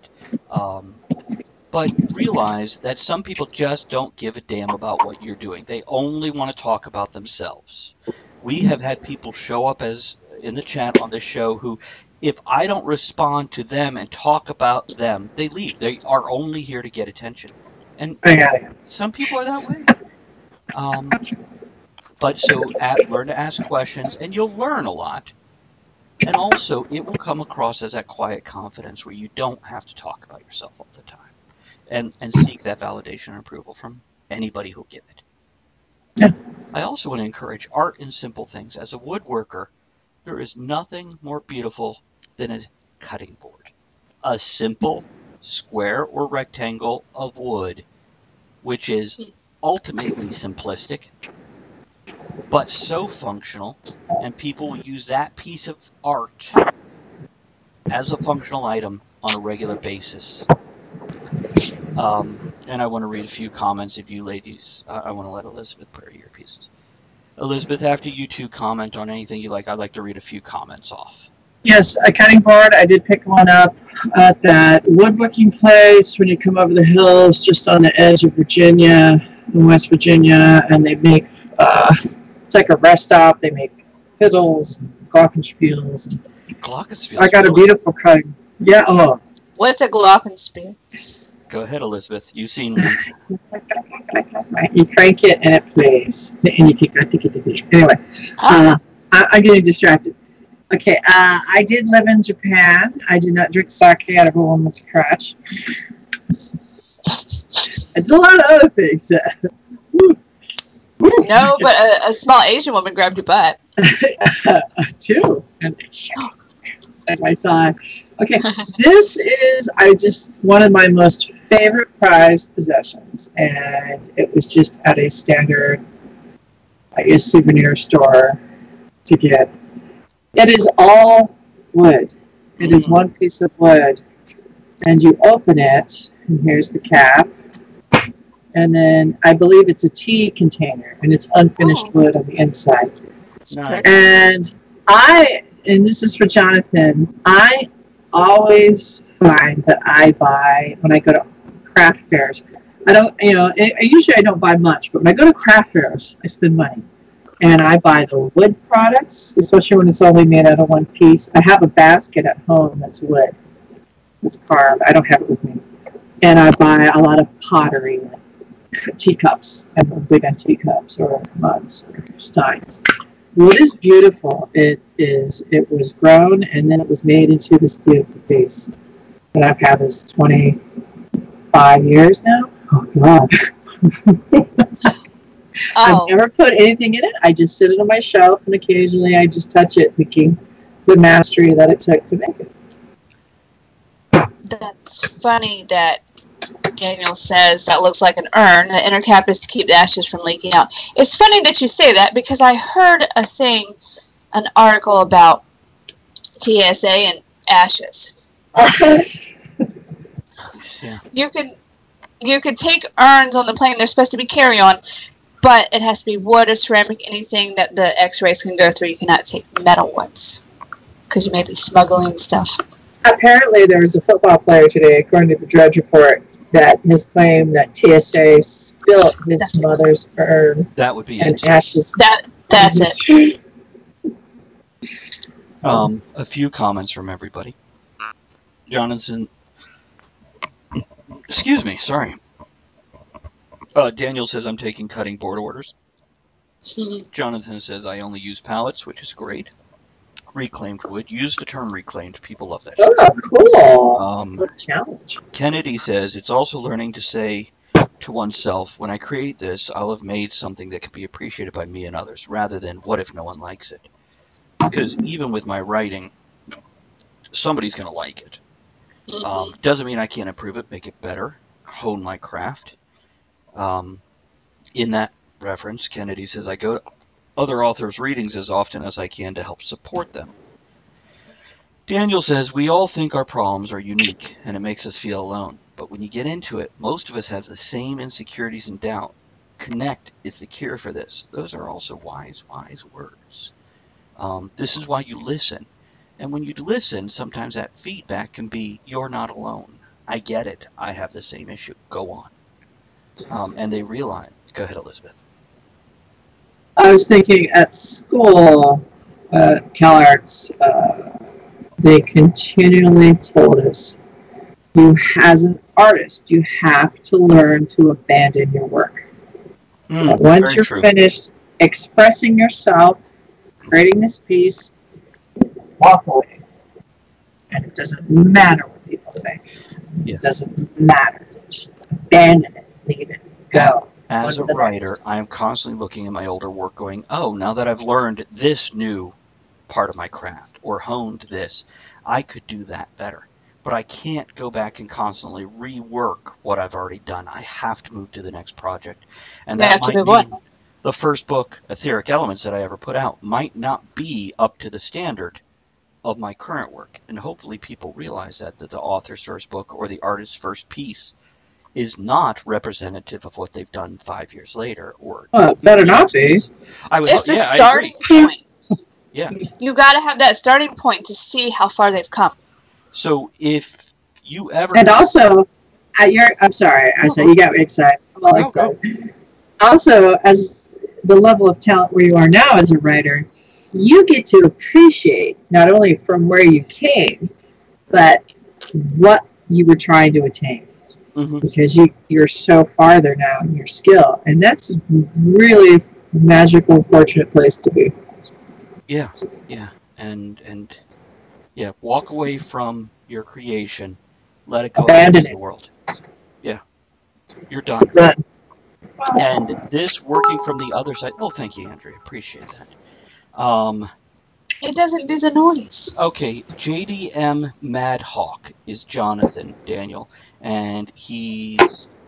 But realize that some people just don't give a damn about what you're doing. They only want to talk about themselves. We have had people show up as in the chat on this show who, if I don't respond to them and talk about them, they leave. They are only here to get attention. And some people are that way. But so learn to ask questions, and you'll learn a lot. And also, it will come across as that quiet confidence where you don't have to talk about yourself all the time, and seek that validation and approval from anybody who'll give it. Yeah. I also want to encourage art in simple things. As a woodworker, there is nothing more beautiful than a cutting board. A simple square or rectangle of wood, which is ultimately simplistic, but so functional, and people will use that piece of art as a functional item on a regular basis. And I want to read a few comments of you ladies. I want to let Elizabeth put her earpieces. Elizabeth, after you two comment on anything you like, I'd like to read a few comments off. Yes, a cutting board. I did pick one up at that woodworking place when you come over the hills just on the edge of Virginia, in West Virginia, and they make, it's like a rest stop. They make fiddles, glockenspiels. Glockenspiels? I got a beautiful cutting. Yeah, oh. What's a glockenspiel? Go ahead, Elizabeth. You've seen one. You crank it and it plays. And you kick it. Anyway, I'm getting distracted. Okay, I did live in Japan. I did not drink sake out of a woman's crotch. I did a lot of other things. No, but a small Asian woman grabbed your butt. Two. And my thigh. Okay, this is one of my most favorite prized possessions, and it was just at a standard, I guess, souvenir store to get. It is all wood. It is one piece of wood, and you open it, and here's the cap, and then I believe it's a tea container, and it's unfinished wood on the inside. Nice. And this is for Jonathan, I always find that I buy, when I go to craft fairs, usually I don't buy much, but when I go to craft fairs, I spend money. And I buy the wood products, especially when it's only made out of one piece. I have a basket at home that's wood. It's carved. I don't have it with me. And I buy a lot of pottery, like teacups. I'm big on teacups or mugs or steins. Wood is beautiful. It was grown and then it was made into this beautiful piece that I've had this 25 years now. Oh God. I've never put anything in it. I just sit it on my shelf, and occasionally I just touch it, thinking the mastery that it took to make it. That's funny that Daniel says that looks like an urn. The inner cap is to keep the ashes from leaking out. It's funny that you say that because I heard an article about TSA and ashes. Yeah. You could take urns on the plane. They're supposed to be carry-on. But it has to be wood or ceramic, anything that the x-rays can go through. You cannot take metal ones because you may be smuggling stuff. Apparently, there's a football player today, according to the Drudge Report, that has claimed that TSA spilled his mother's urn. That would be and it. Ashes. That's it. A few comments from everybody. Jonathan, excuse me, sorry. Daniel says, I'm taking cutting board orders. Jonathan says, I only use pallets, which is great. reclaimed wood. Use the term reclaimed. People love that. Oh, cool. What a challenge. Kennedy says it's also learning to say to oneself, when I create this, I'll have made something that can be appreciated by me and others, rather than what if no one likes it? Because even with my writing, somebody's going to like it. Doesn't mean I can't improve it, make it better, hone my craft. In that reference, Kennedy says, I go to other authors' readings as often as I can to help support them. Daniel says, we all think our problems are unique, and it makes us feel alone. But when you get into it, most of us have the same insecurities and doubt. Connect is the cure for this. Those are also wise, wise words. This is why you listen. And when you listen, sometimes that feedback can be, you're not alone. I get it. I have the same issue. Go on. And they realize. Go ahead, Elizabeth. I was thinking at school, CalArts, they continually told us, you as an artist, you have to learn to abandon your work. Once you're finished expressing yourself, creating this piece, walk away. And it doesn't matter what people think. Yeah. It doesn't matter. Just abandon it. Leave it. Go. As a writer, I am constantly looking at my older work going, oh, now that I've learned this new part of my craft or honed this, I could do that better. But I can't go back and constantly rework what I've already done. I have to move to the next project. And that might mean the first book, Etheric Elements, that I ever put out might not be up to the standard of my current work. And hopefully people realize that the author's first book or the artist's first piece is not representative of what they've done 5 years later. Or better not be. It's the starting point. Yeah. You got to have that starting point to see how far they've come. So if you ever... And also, I'm sorry, you got me excited. I'm all excited. Also, as the level of talent where you are now as a writer, you get to appreciate not only from where you came, but what you were trying to attain. Because you're so farther now in your skill. And that's a really magical, fortunate place to be. Yeah. And walk away from your creation. Let it go out into the world. Yeah. You're done. And this working from the other side. Oh, thank you, Andrea. Appreciate that. It doesn't do the noise. Okay. JDM Madhawk is Jonathan Daniel. And he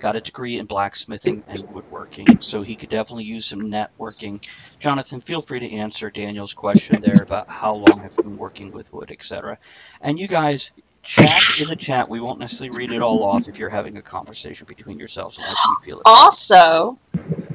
got a degree in blacksmithing and woodworking, so he could definitely use some networking. Jonathan, feel free to answer Daniel's question there about how long have you been working with wood, etc. And you guys, chat in the chat. We won't necessarily read it all off if you're having a conversation between yourselves. And you feel it. Also,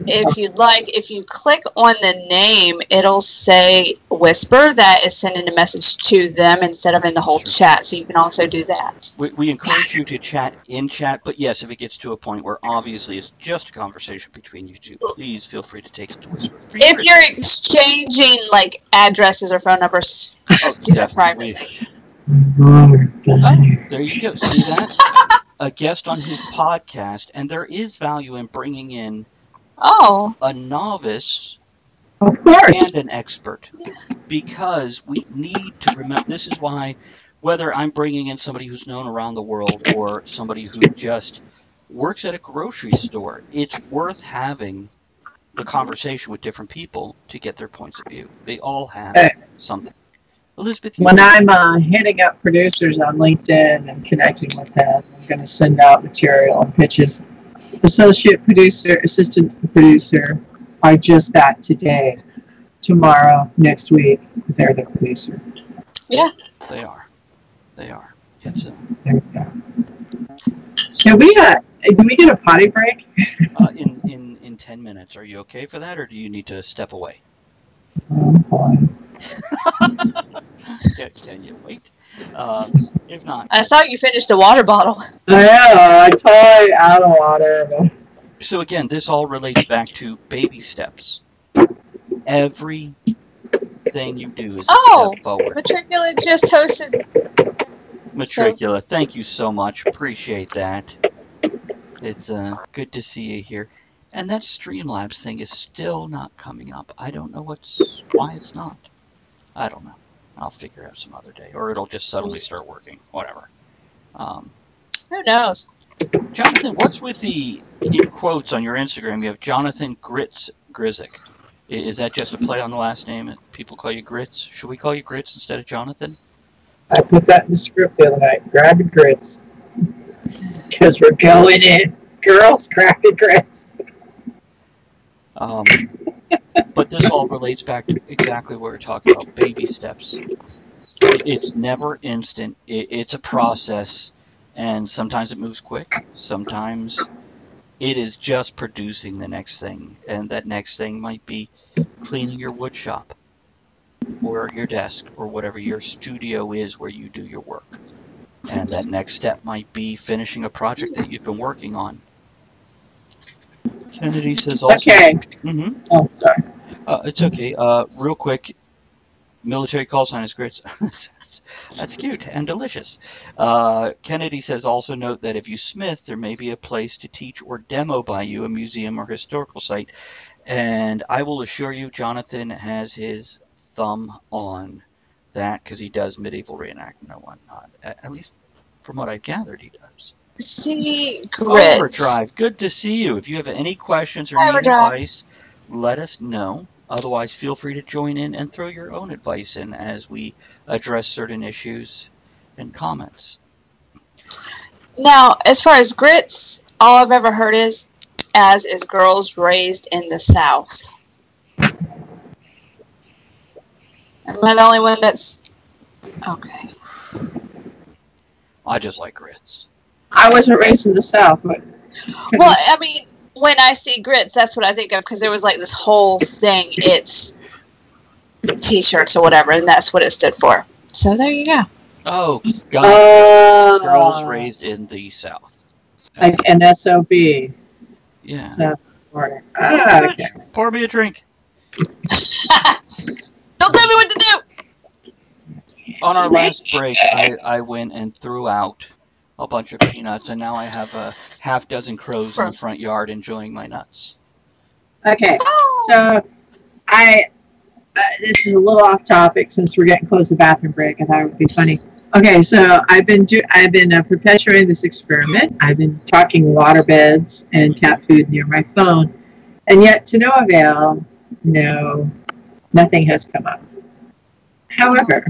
if you'd like, if you click on the name, it'll say Whisper. That is sending a message to them instead of in the whole chat, so you can also do that. We encourage you to chat in chat, but yes, if it gets to a point where obviously it's just a conversation between you two, please feel free to take it to Whisper. If you're exchanging, like, addresses or phone numbers, do that privately. Oh, there you go. See that? A guest on his podcast, and there is value in bringing in a novice of course, and an expert, because we need to remember, this is why, whether I'm bringing in somebody who's known around the world or somebody who just works at a grocery store, it's worth having the conversation with different people to get their points of view. They all have something. Elizabeth, when I'm hitting up producers on LinkedIn and connecting with them, I'm going to send out material and pitches. Associate producer, assistant producer are just that today. Tomorrow, next week, they're the producer. Yeah. They are. It's there we go. Can we do we get a potty break? in 10 minutes. Are you okay for that, or do you need to step away? Can you wait? If not, I saw you finish the water bottle. Yeah, I totally out of water. So again, this all relates back to baby steps. Everything you do is a step forward. Matricula just hosted. Matricula, thank you so much. Appreciate that. It's good to see you here. And that Streamlabs thing is still not coming up. I don't know why it's not. I don't know. I'll figure out some other day, or it'll just suddenly start working. Whatever. Who knows? Jonathan, what's with the in quotes on your Instagram? You have Jonathan Grits Grizik. Is that just a play on the last name? People call you Grits. Should we call you Grits instead of Jonathan? I put that in the script the other night. Grab the grits. Because we're going in. Girls, grab the grits. But this all relates back to exactly what we're talking about, baby steps. It's never instant. It's a process, and sometimes it moves quick. Sometimes it is just producing the next thing, and that next thing might be cleaning your wood shop or your desk or whatever your studio is where you do your work. And that next step might be finishing a project that you've been working on. Kennedy says also... Okay. Mm-hmm. Oh, sorry. It's okay. Real quick, military call sign is Grits. That's cute and delicious. Kennedy says also note that if you smith, there may be a place to teach or demo by you, a museum or historical site. And I will assure you, Jonathan has his thumb on that because he does medieval reenactment and whatnot. At least from what I've gathered, he does. See, Grits. Overdrive, good to see you. If you have any questions or need advice, let us know. Otherwise, feel free to join in and throw your own advice in as we address certain issues and comments. Now, as far as Grits, all I've ever heard is girls raised in the South. Am I the only one that's... Okay. I just like Grits. I wasn't raised in the South, but... Well, I mean, when I see Grits, that's what I think of, because there was like this whole thing, it's T-shirts or whatever, and that's what it stood for. So there you go. Oh, God. Girls raised in the South. Like an SOB. Yeah. South Florida. Okay. Pour me a drink. Don't tell me what to do! On our last break, I went and threw out a bunch of peanuts, and now I have a half dozen crows in the front yard enjoying my nuts. Okay, so this is a little off topic since we're getting close to bathroom break. I thought it would be funny. Okay, so I've been perpetuating this experiment. I've been talking waterbeds and cat food near my phone, and yet to no avail. No, nothing has come up. However,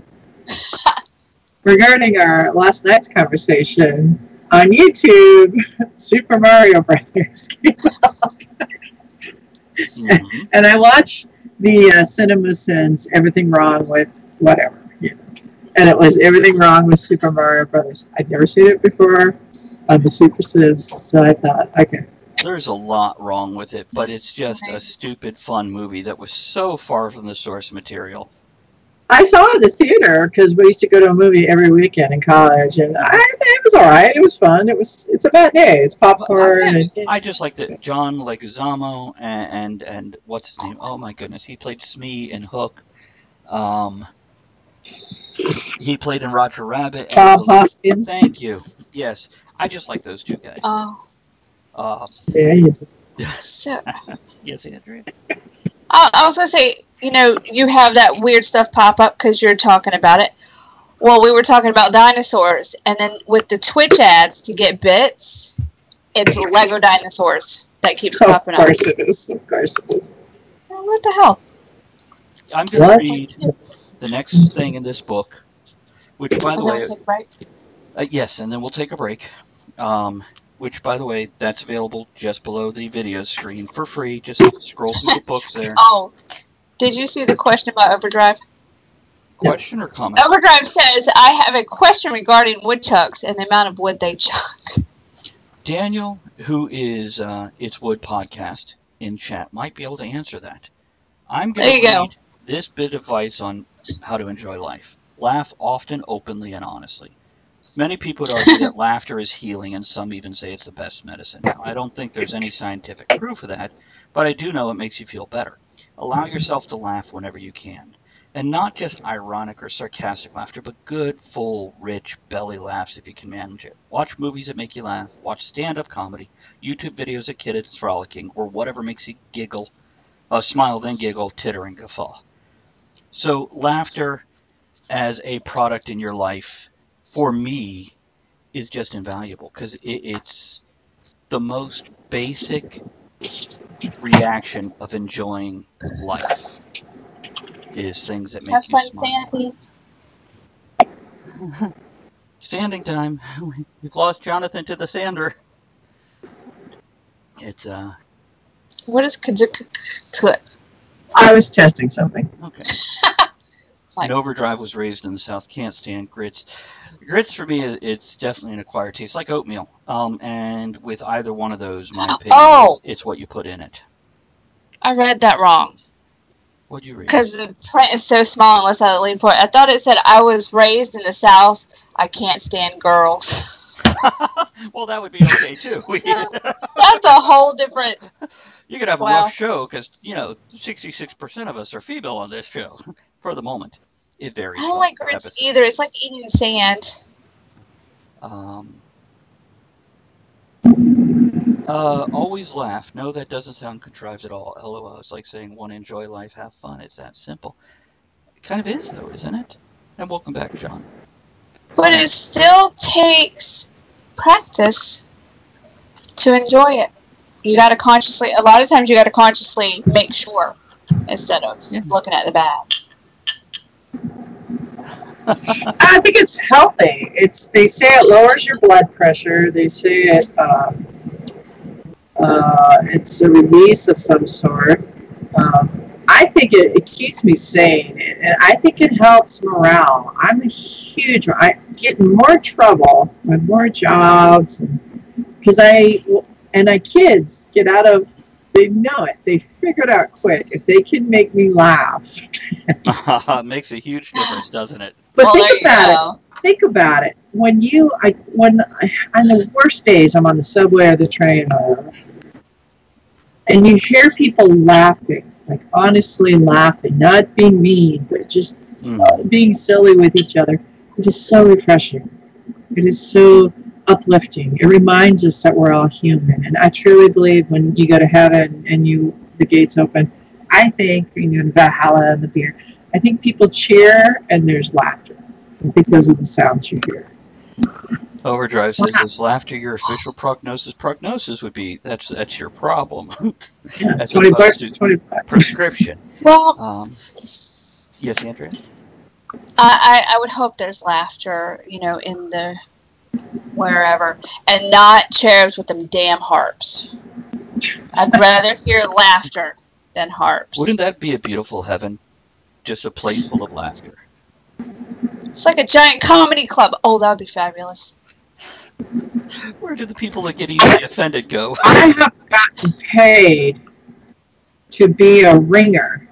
regarding our last night's conversation on YouTube, Super Mario Brothers came up. Mm-hmm. And I watched the CinemaSins Everything Wrong with Whatever. Yeah. And it was Everything Wrong with Super Mario Brothers. I'd never seen it before on the Super Sins, so I thought, okay. There's a lot wrong with it, but it's just a stupid, fun movie that was so far from the source material. I saw it at the theater because we used to go to a movie every weekend in college, and it was all right. It was fun. It's a bad day. It's popcorn. I just like that John Leguizamo and what's his name? Oh my goodness, he played Smee in Hook. He played in Roger Rabbit. Bob Hoskins. Thank you. Yes, I just like those two guys. Yeah, you do. So, Yes, Andrea. I was going to say, you have that weird stuff pop up because you're talking about it. Well, we were talking about dinosaurs, and then with the Twitch ads to get bits, it's Lego dinosaurs that keeps popping up. Of course it is. Of course it is. What the hell? I'm going to read the next thing in this book, which, by the way... We'll take a break? Yes, and then we'll take a break. Which, by the way, that's available just below the video screen for free. Just scroll through the books there. Oh, did you see the question about Overdrive? Question or comment? Overdrive says, I have a question regarding woodchucks and the amount of wood they chuck. Daniel, who is It's Wood Podcast in chat, might be able to answer that. I'm going to read this bit of advice on how to enjoy life. Laugh often, openly, and honestly. Many people would argue that laughter is healing, and some even say it's the best medicine. Now, I don't think there's any scientific proof of that, but I do know it makes you feel better. Allow yourself to laugh whenever you can. And not just ironic or sarcastic laughter, but good, full, rich belly laughs if you can manage it. Watch movies that make you laugh. Watch stand-up comedy. YouTube videos of kids frolicking, or whatever makes you giggle. Smile, then giggle, titter, and guffaw. So, laughter as a product in your life, for me, is just invaluable because it's the most basic reaction of enjoying life is things that Have make you fun, smile. Sandy. Sanding time. We've lost Jonathan to the sander. It's What is clip? I was testing something. okay. Like, And Overdrive was raised in the South. Can't stand grits. Grits for me, it's definitely an acquired taste, like oatmeal. And with either one of those, my opinion, oh, it's what you put in it. I read that wrong. What'd you read? Because the print is so small unless I lean for it. I thought it said, I was raised in the South. I can't stand girls. Well, that would be okay, too. That's a whole different... You could have a Wow. rough show because, 66% of us are female on this show for the moment. It varies. I don't like grits either. It's like eating sand. Always laugh. No, that doesn't sound contrived at all. LOL. It's like saying, "One, enjoy life, have fun." It's that simple. It kind of is, though, isn't it? And welcome back, John. But it still takes practice to enjoy it. You got to consciously, a lot of times you got to consciously make sure instead of looking at the bad. I think it's healthy. They say it lowers your blood pressure. They say it's a release of some sort. I think it keeps me sane, and I think it helps morale. I get in more trouble with more jobs, because my kids get out of. They know it. They figure it out quick. If they can make me laugh, It makes a huge difference, doesn't it? But Well, think about it. Think about it. On the worst days, I'm on the subway or the train, and you hear people laughing, like honestly laughing, not being mean, but just being silly with each other. It is so refreshing. It is so uplifting. It reminds us that we're all human. And I truly believe when you go to heaven and the gates open, I think, in Valhalla and the beer, I think people cheer and there's laughter. I think those are the sounds you hear. Overdrive says, "Is laughter your official prognosis?" Prognosis would be that's your problem. Yeah, That's $20, $20. Prescription. Well, yes, Andrea? I would hope there's laughter, in the wherever, and not cherubs with them damn harps. I'd rather hear laughter than harps. Wouldn't that be a beautiful heaven? Just a place full of laughter. It's like a giant comedy club. Oh, that would be fabulous. Where do the people that get easily offended go? I have gotten paid to be a ringer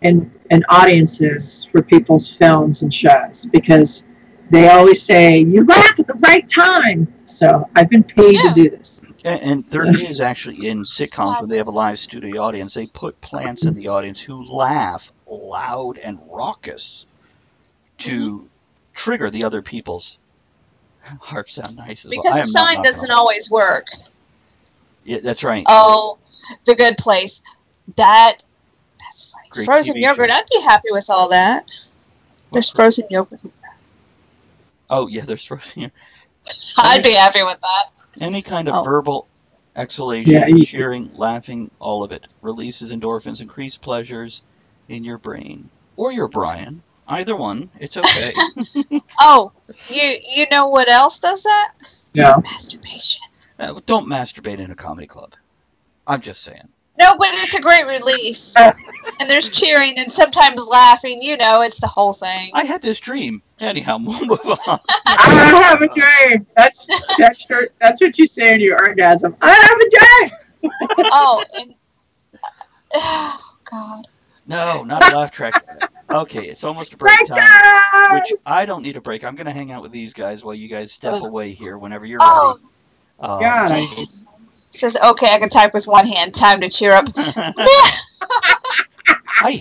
in audiences for people's films and shows, because they always say, you laugh at the right time. So I've been paid to do this. And there is actually in sitcoms when they have a live studio audience, they put plants in the audience who laugh loud and raucous to trigger the other people's harps sound nice as well. Because the sign doesn't always work. Yeah, that's right. Oh, The Good Place. That's funny. Great Frozen TV yogurt. show. I'd be happy with all that. There's frozen yogurt. Oh, yeah, there's frozen. I'd be happy with that. Any kind of verbal exhalation, Yeah, cheering, laughing, all of it releases endorphins, increase pleasures in your brain. Or your Brian. Either one. It's okay. Oh, you know what else does that? Yeah. Masturbation. Don't masturbate in a comedy club. I'm just saying. No, but it's a great release. And there's cheering and sometimes laughing. It's the whole thing. I had this dream. Anyhow, we'll move on. I have a dream. That's what you say in your orgasm. I have a dream. Oh, and... Oh, God. No, not a laugh track. Okay, it's almost a break Break time. time! Which I don't need a break. I'm going to hang out with these guys while you guys step away here whenever you're Oh, ready. God, says, okay, I can type with one hand. Time to cheer up. I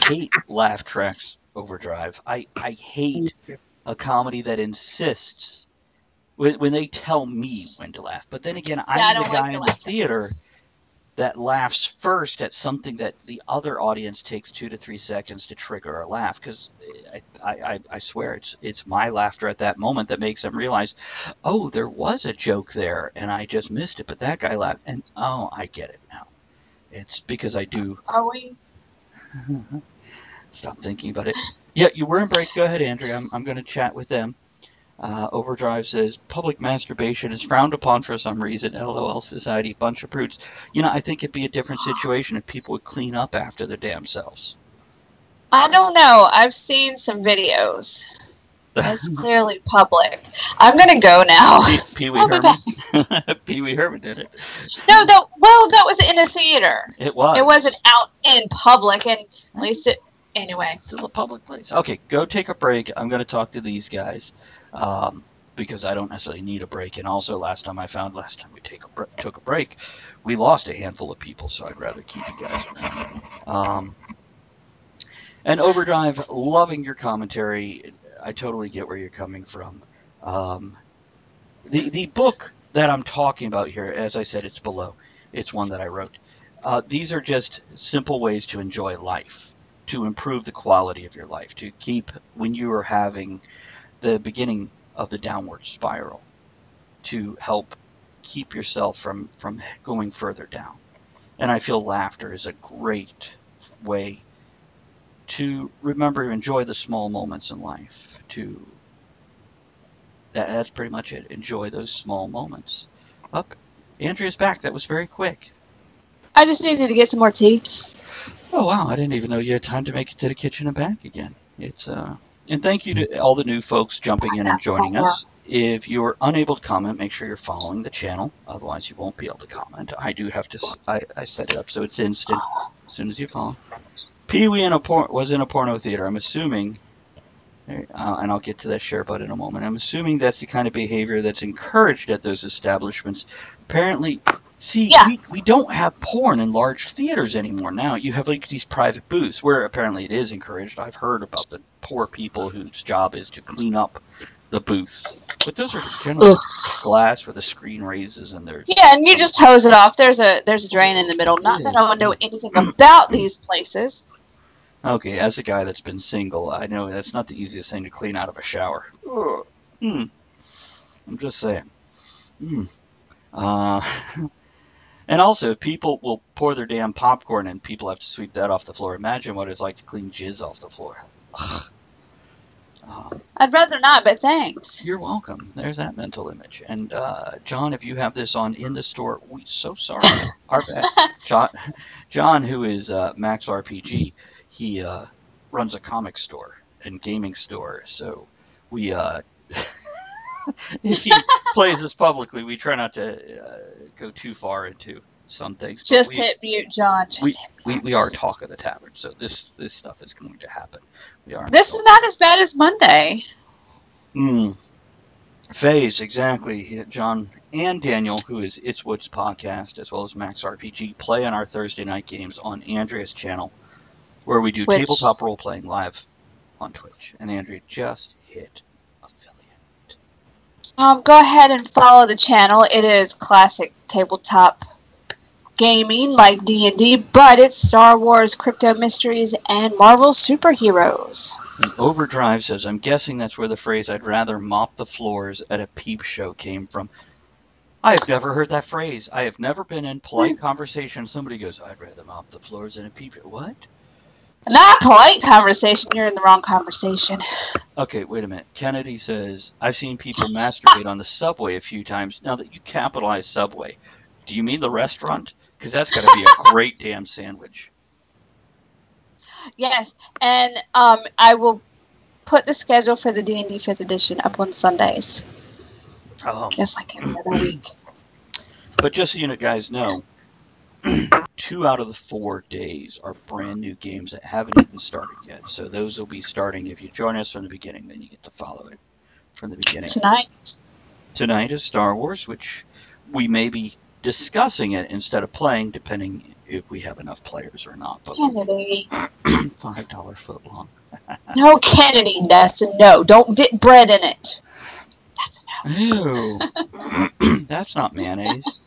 hate laugh tracks, Overdrive. I hate a comedy that insists when they tell me when to laugh. But then again, I'm the guy in the theater that laughs first at something that the other audience takes 2 to 3 seconds to trigger a laugh, because I swear it's my laughter at that moment that makes them realize, oh, there was a joke there and I just missed it, but that guy laughed, and oh, I get it now. It's because I do. Are we? Stop thinking about it. Yeah, you were in break. Go ahead, Andrea. I'm going to chat with them. Overdrive says, public masturbation is frowned upon for some reason. LOL society, bunch of brutes. You know, I think it'd be a different situation if people would clean up after their damn selves. I don't know. I've seen some videos. It's clearly public. I'm going to go now. Pee-wee Herman. Pee-wee Herman did it. No, that was in a theater. It was. It wasn't out in public, and at least it... Anyway. Still a public place. Okay, go take a break. I'm going to talk to these guys. Because I don't necessarily need a break. And also, last time we took a break, we lost a handful of people, so I'd rather keep you guys around. And Overdrive, loving your commentary. I totally get where you're coming from. The book that I'm talking about here, as I said, it's below. It's one that I wrote. These are just simple ways to enjoy life, to improve the quality of your life, to keep, when you are having the beginning of the downward spiral, to help keep yourself from going further down. And I feel laughter is a great way to remember to enjoy the small moments in life. That's pretty much it. Enjoy those small moments. Up, Andrea's back. That was very quick. I just needed to get some more tea. Oh wow! I didn't even know you had time to make it to the kitchen and back again. And thank you to all the new folks jumping in and joining us. If you're unable to comment, make sure you're following the channel. Otherwise, you won't be able to comment. I do have to. I set it up so it's instant as soon as you follow. Pee-wee was in a porno theater. I'm assuming, and I'll get to that share button in a moment. I'm assuming that's the kind of behavior that's encouraged at those establishments. Apparently, we don't have porn in large theaters anymore. Now you have like these private booths where apparently it is encouraged. I've heard about the poor people whose job is to clean up the booths, but those are generally glass where the screen raises and there's and you just hose it off. There's a drain in the middle. Not that I would know anything about these places. Okay, as a guy that's been single, I know that's not the easiest thing to clean out of a shower. I'm just saying. And also, people will pour their damn popcorn and people have to sweep that off the floor. Imagine what it's like to clean jizz off the floor. I'd rather not, but thanks. You're welcome. There's that mental image. And John, if you have this on in the store, we're so sorry. Our bad. John, who is Max RPG, he runs a comic store and gaming store. So we, if he plays this publicly, we try not to go too far into some things. Just hit mute, John. We are talk of the tavern, so this stuff is going to happen. This is not as bad as Monday. Phase, exactly. John and Daniel, who is It's Woods podcast, as well as Max RPG, play on our Thursday night games on Andrea's channel, where we do tabletop role-playing live on Twitch. And Andrea just hit affiliate. Go ahead and follow the channel. It is classic tabletop gaming like D&D, but it's Star Wars, crypto mysteries, and Marvel superheroes. And Overdrive says, I'm guessing that's where the phrase "I'd rather mop the floors at a peep show" came from. I have never heard that phrase. I have never been in polite conversation. Somebody goes, I'd rather mop the floors at a peep show. What? Not polite conversation. You're in the wrong conversation. Okay, wait a minute. Kennedy says, I've seen people masturbate on the subway a few times. Now that you capitalize Subway, do you mean the restaurant? Because that's got to be a great damn sandwich. Yes, and I will put the schedule for the D&D 5th edition up on Sundays. Just like every other week. But just so you guys know, 2 out of the 4 days are brand new games that haven't even started yet. So those will be starting. If you join us from the beginning, then you get to follow it from the beginning. Tonight is Star Wars, which we may be discussing it instead of playing, depending if we have enough players or not. But Kennedy. $5 foot long. No, Kennedy, that's a no. Don't dip bread in it. That's a no. Ew. That's not mayonnaise.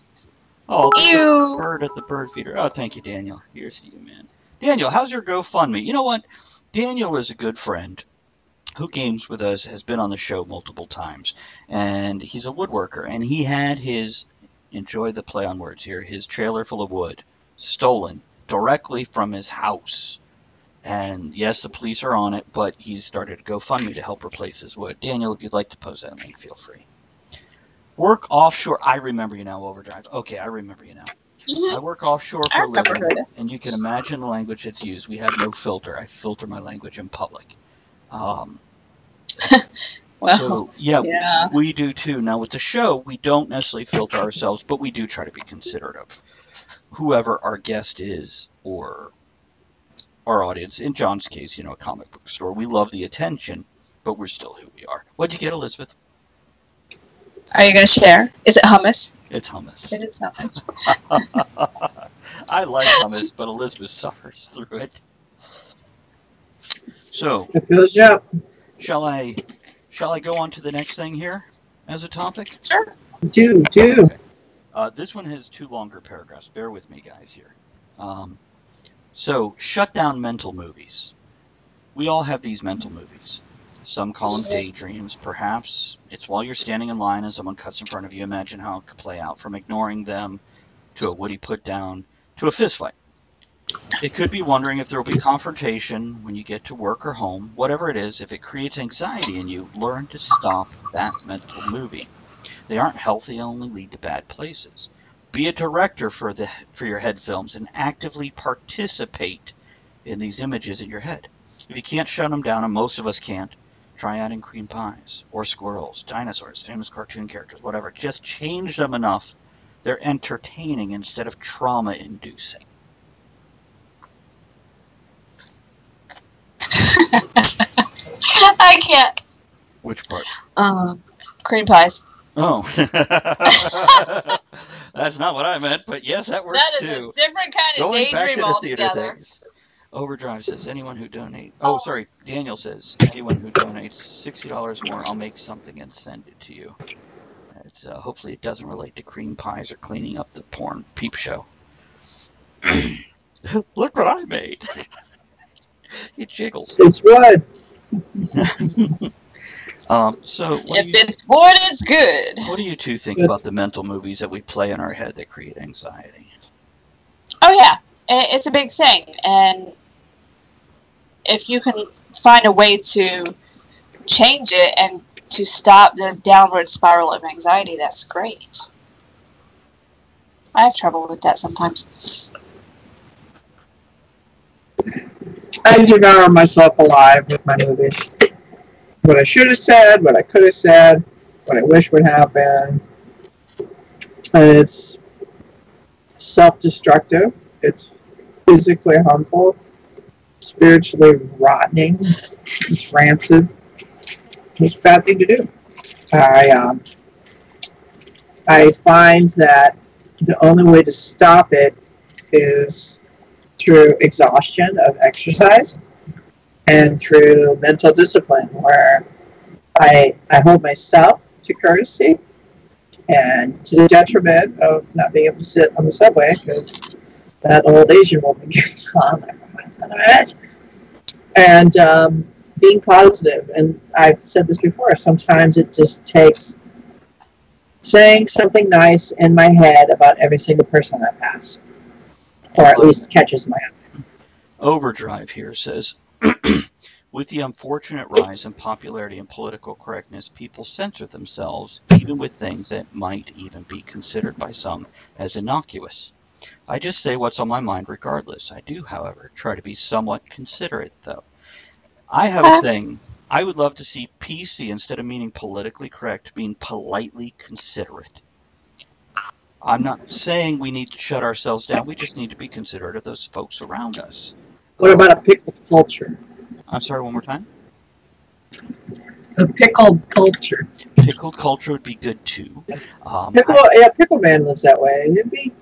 Oh, Ew. bird at the bird feeder. Oh, thank you, Daniel. Here's to you, man. Daniel, how's your GoFundMe? You know what? Daniel is a good friend who games with us, has been on the show multiple times, and he's a woodworker, and he had his, enjoy the play on words here, his trailer full of wood stolen directly from his house. And yes, the police are on it, but he's started a GoFundMe to help replace his wood. Daniel, if you'd like to post that link, feel free. Work offshore. I remember you now, Overdrive. Okay, I remember you now. I work offshore for a living, and you can imagine the language that's used. We have no filter. I filter my language in public. Well, So, yeah, we do too. Now, with the show, we don't necessarily filter ourselves, but we do try to be considerate of whoever our guest is or our audience. In John's case, a comic book store. We love the attention, but we're still who we are. What'd you get, Elizabeth? are you going to share? Is it hummus? It's hummus. It is hummus. I like hummus, but Elizabeth suffers through it. So, It fills you up. shall I go on to the next thing here as a topic? Sure. Do. Okay. This one has 2 longer paragraphs. Bear with me, guys, here. So, shut down mental movies. We all have these mental movies. Some call them daydreams, perhaps. It's while you're standing in line and someone cuts in front of you. Imagine how it could play out, from ignoring them to a Woody put down to a fist fight. It could be wondering if there will be confrontation when you get to work or home. Whatever it is, if it creates anxiety in you, learn to stop that mental movie. They aren't healthy and only lead to bad places. Be a director for your head films and actively participate in these images in your head. If you can't shut them down, and most of us can't, try adding cream pies or squirrels, dinosaurs, famous cartoon characters, whatever. Just change them enough they're entertaining instead of trauma-inducing. I can't. Which part? Cream pies. Oh. That's not what I meant, but yes, that works That is too. a different kind of Going back to daydream the theater altogether. things. Overdrive says, anyone who donates... Oh, sorry, Daniel says, anyone who donates $60 more, I'll make something and send it to you. It's, hopefully it doesn't relate to cream pies or cleaning up the porn peep show. Look what I made. It jiggles. It's wood. So, If it's wood, it's good. what do you two think about the mental movies that we play in our head that create anxiety? Oh, yeah. It's a big thing. And if you can find a way to change it and to stop the downward spiral of anxiety, that's great. I have trouble with that sometimes. I devour myself alive with my movies. What I should have said, what I could have said, what I wish would happen. And it's self-destructive. It's physically harmful. Spiritually rotting. It's rancid. It's a bad thing to do. I find that the only way to stop it is through exhaustion of exercise and through mental discipline, where I hold myself to courtesy, and to the detriment of not being able to sit on the subway because that old Asian woman gets on it. And being positive. And I've said this before, sometimes it just takes saying something nice in my head about every single person I pass, or at least catches my eye. Overdrive here says, with the unfortunate rise in popularity and political correctness, people censor themselves, even with things that might even be considered by some as innocuous. I just say what's on my mind regardless. I do, however, try to be somewhat considerate, though. I have a thing. I would love to see PC, instead of meaning politically correct, mean politely considerate. I'm not saying we need to shut ourselves down. We just need to be considerate of those folks around us. What about a pickled culture? I'm sorry, one more time? A pickled culture. Pickled culture would be good, too. Pickle Man lives that way.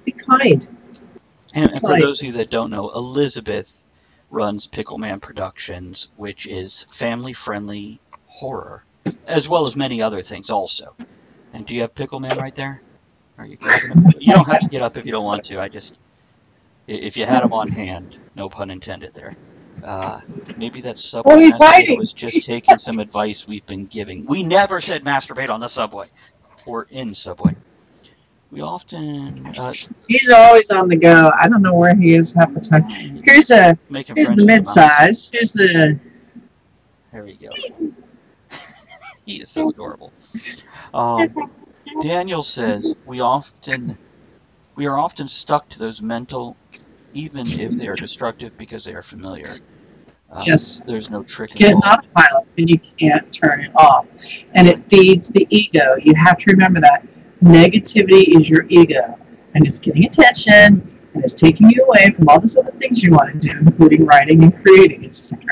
Be kind. And for those of you that don't know, Elizabeth runs Pickle Man Productions, which is family-friendly horror, as well as many other things also. And do you have Pickle Man right there? Are you grabbing them? You don't have to get up if you don't want to. If you had them on hand, no pun intended there. Maybe that subway he's hiding. was just taking some advice we've been giving. We never said masturbate on the subway or in subway. We often... he's always on the go. I don't know where he is half the time. Here's the mid-size. Here's the... There we go. He is so adorable. Daniel says, we are often stuck to those mental, even if they are destructive, because they are familiar. Yes. There's no trick. Get an autopilot, and you can't turn it off. And it feeds the ego. You have to remember that. Negativity is your ego. And it's getting attention, and it's taking you away from all those other things you want to do, including writing and creating. It's just like,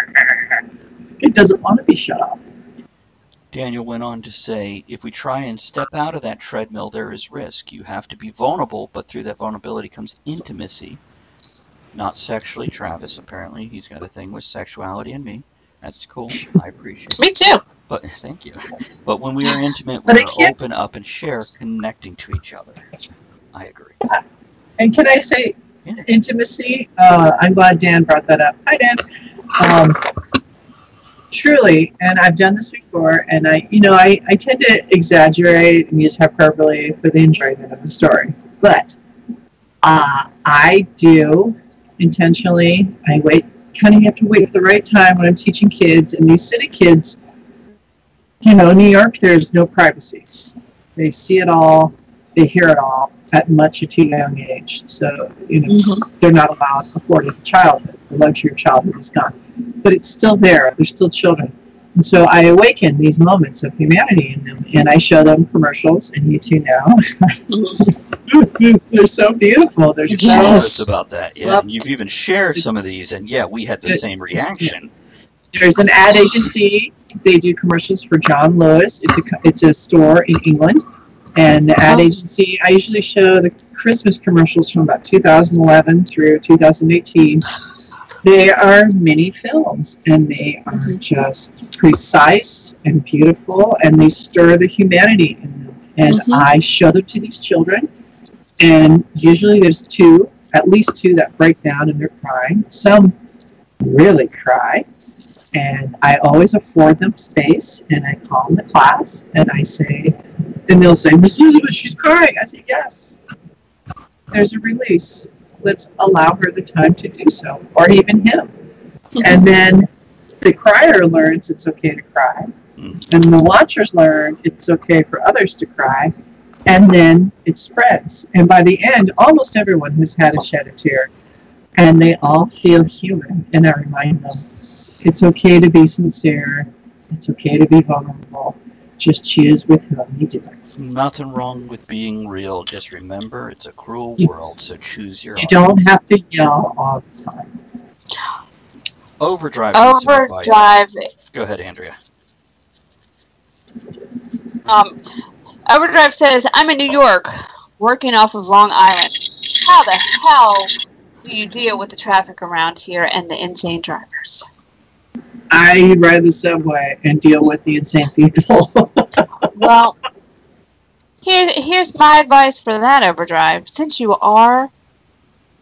it doesn't want to be shut off. Daniel went on to say, if we try and step out of that treadmill, there is risk. You have to be vulnerable, but through that vulnerability comes intimacy. Not sexually, Travis, apparently. He's got a thing with sexuality and me. That's cool. I appreciate it. Me too. But thank you. But when we are intimate, we are open up and share, connecting to each other. I agree. And can I say intimacy? I'm glad Dan brought that up. Hi, Dan. Truly, and I've done this before, and I tend to exaggerate and use hyperbole for the enjoyment of the story. But I do intentionally. I wait. Kind of have to wait for the right time when I'm teaching kids, and these city kids, in New York, there's no privacy. They see it all, they hear it all at much a too young age. So, they're not allowed afforded childhood. The luxury of childhood is gone. But it's still there. They're still children. And so I awaken these moments of humanity in them, and I show them commercials, and you two know. They're so beautiful. They're so... about that, yeah. And you've even shared some of these, and we had the same reaction. There's an ad agency. They do commercials for John Lewis. It's a store in England. And the ad agency, I usually show the Christmas commercials from about 2011 through 2018. They are mini films, and they are just precise and beautiful, and they stir the humanity in them. And I show them to these children, and usually there's at least two that break down and they're crying. Some really cry, and I always afford them space, and I call the class, and I say, and they'll say, Miss Elizabeth, she's crying. I say, yes. There's a release. Let's allow her the time to do so, or even him. And then the crier learns it's okay to cry, and the watchers learn it's okay for others to cry, and then it spreads. And by the end, almost everyone has had to shed a tear, and they all feel human. And I remind them, it's okay to be sincere, it's okay to be vulnerable, just choose with whom you do it. Nothing wrong with being real. Just remember, it's a cruel world, so choose your own. You don't have to yell all the time. Overdrive. Go ahead, Andrea. Overdrive says, I'm in New York, working off of Long Island. How the hell do you deal with the traffic around here and the insane drivers? I ride the subway and deal with the insane people. Well, here's my advice for that, Overdrive. Since you are,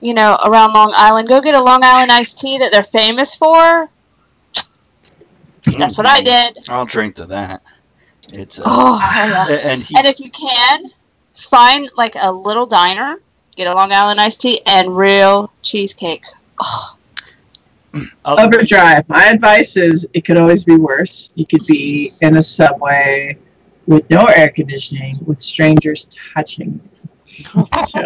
around Long Island, go get a Long Island iced tea that they're famous for. That's what I did. I'll drink to that. It's and if you can, find like a little diner, get a Long Island iced tea and real cheesecake. Oh. Overdrive. My advice is it could always be worse. You could be in a subway with no air conditioning, with strangers touching you. So,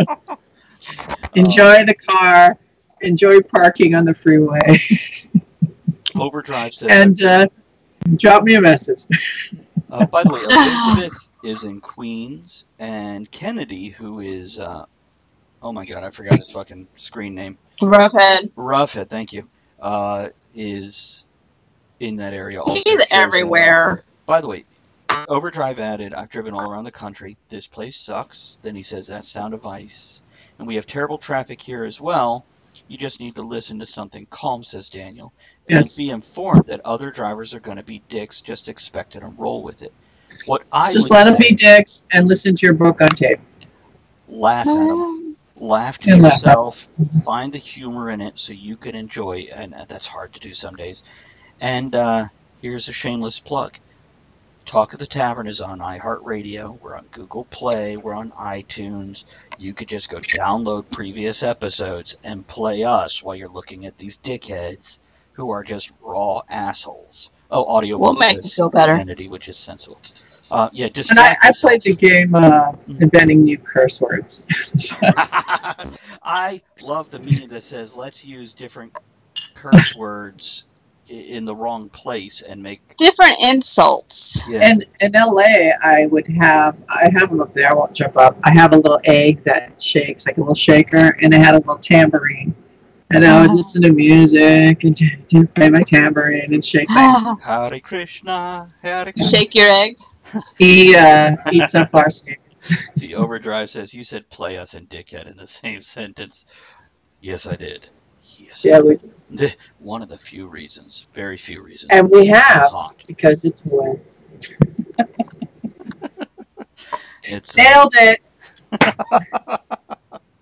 enjoy the car. Enjoy parking on the freeway. Overdrive says. And drop me a message. By the way, Elizabeth is in Queens, and Kennedy, who is, oh my god, I forgot his fucking screen name. Roughhead, thank you, is in that area. He's everywhere. By the way, Overdrive added, I've driven all around the country. This place sucks. Then he says, that's sound advice. And we have terrible traffic here as well. You just need to listen to something calm, says Daniel. And be informed that other drivers are going to be dicks. Just expect it and roll with it. What I just let them be dicks and listen to your book on tape. laugh at them, laugh to And laugh. yourself, find the humor in it so you can enjoy it, and that's hard to do some days. And here's a shameless plug. Talk of the Tavern is on iHeartRadio. We're on Google Play. We're on iTunes. You could just go download previous episodes and play us while you're looking at these dickheads who are just raw assholes. Oh, audio We'll make you feel better. identity, which is sensible. Yeah, just. And I played the game inventing new curse words. I love the meme that says, "Let's use different curse words in the wrong place and make different insults." Yeah. And in LA, I have them up there. I won't jump up. I have a little egg that shakes like a little shaker, and I had a little tambourine. And I would listen to music and play my tambourine and shake my Hare Krishna, Hare Krishna. Shake your egg. He eats up our snakes. The Overdrive says, you said play us and dickhead in the same sentence. Yes, I did. Yes. Yeah, we do. One of the few reasons, very few reasons. And we have, Hot. because it's wet. It's, Nailed it.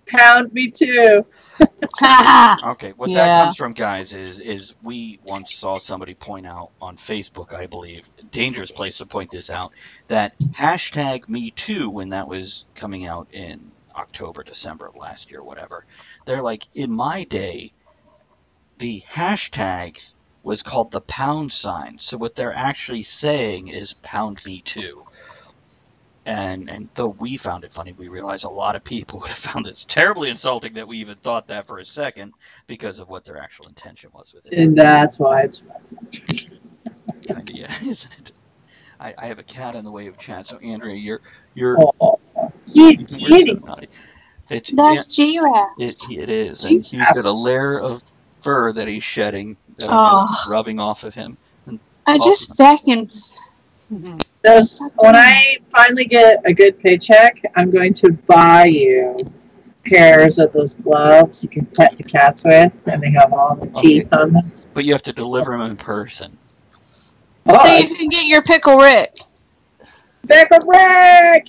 Pound me too. okay, what that Yeah. comes from, guys, is we once saw somebody point out on Facebook, I believe, dangerous place to point this out, that hashtag #MeToo, when that was coming out in October, December of last year, whatever, they're like, in my day, the hashtag was called the pound sign. So what they're actually saying is pound me too. And though we found it funny, we realize a lot of people would have found this terribly insulting that we even thought that for a second because of what their actual intention was with it. And that's why it's Kinda, yeah, isn't it? I have a cat in the way of chat, so Andrea, you're oh, you're kitty. so naughty. It's That's G-Rap. it is, and he's got a layer of fur that he's shedding that I'm just rubbing off of him. And I just vacuumed. When I finally get a good paycheck, I'm going to buy you pairs of those gloves you can pet the cats with, and they have all the teeth on them. But you have to deliver them in person. Oh, So you can get your Pickle Rick. Pickle Rick!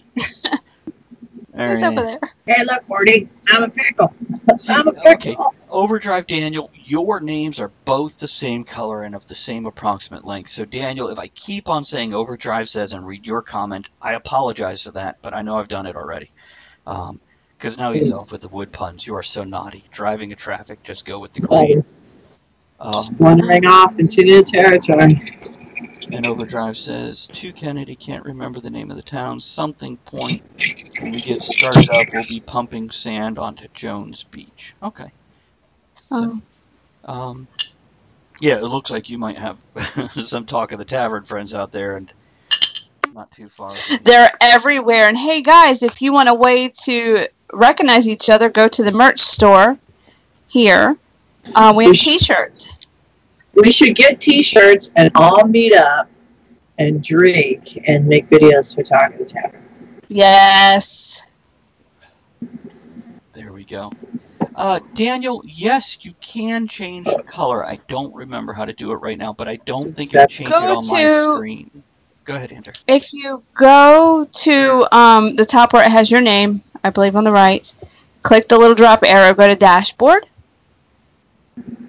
Who's over there? Hey, look, Morty, I'm a pickle. See, I'm a pickle. okay, Overdrive Daniel, your names are both the same color and of the same approximate length. So Daniel, if I keep on saying Overdrive says and read your comment, I apologize for that, but I know I've done it already. Because now he's off with the wood puns. You are so naughty. Driving a traffic, just go with the grain. Wandering off into new territory. And Overdrive says, to Kennedy, can't remember the name of the town, something point. When we get started up, we'll be pumping sand onto Jones Beach. Okay. So, yeah, it looks like you might have some Talk of the Tavern friends out there, and not too far. They're everywhere. And hey, guys, if you want a way to recognize each other, go to the merch store here. We have T-shirts. We should get T-shirts and all meet up and drink and make videos for Talk of the Tavern. Yes. There we go. Daniel, yes, you can change the color. I don't remember how to do it right now, but I don't think you changed it on my screen. Go ahead, Andrew. If you go to the top where it has your name, I believe on the right, click the little drop arrow, go to dashboard,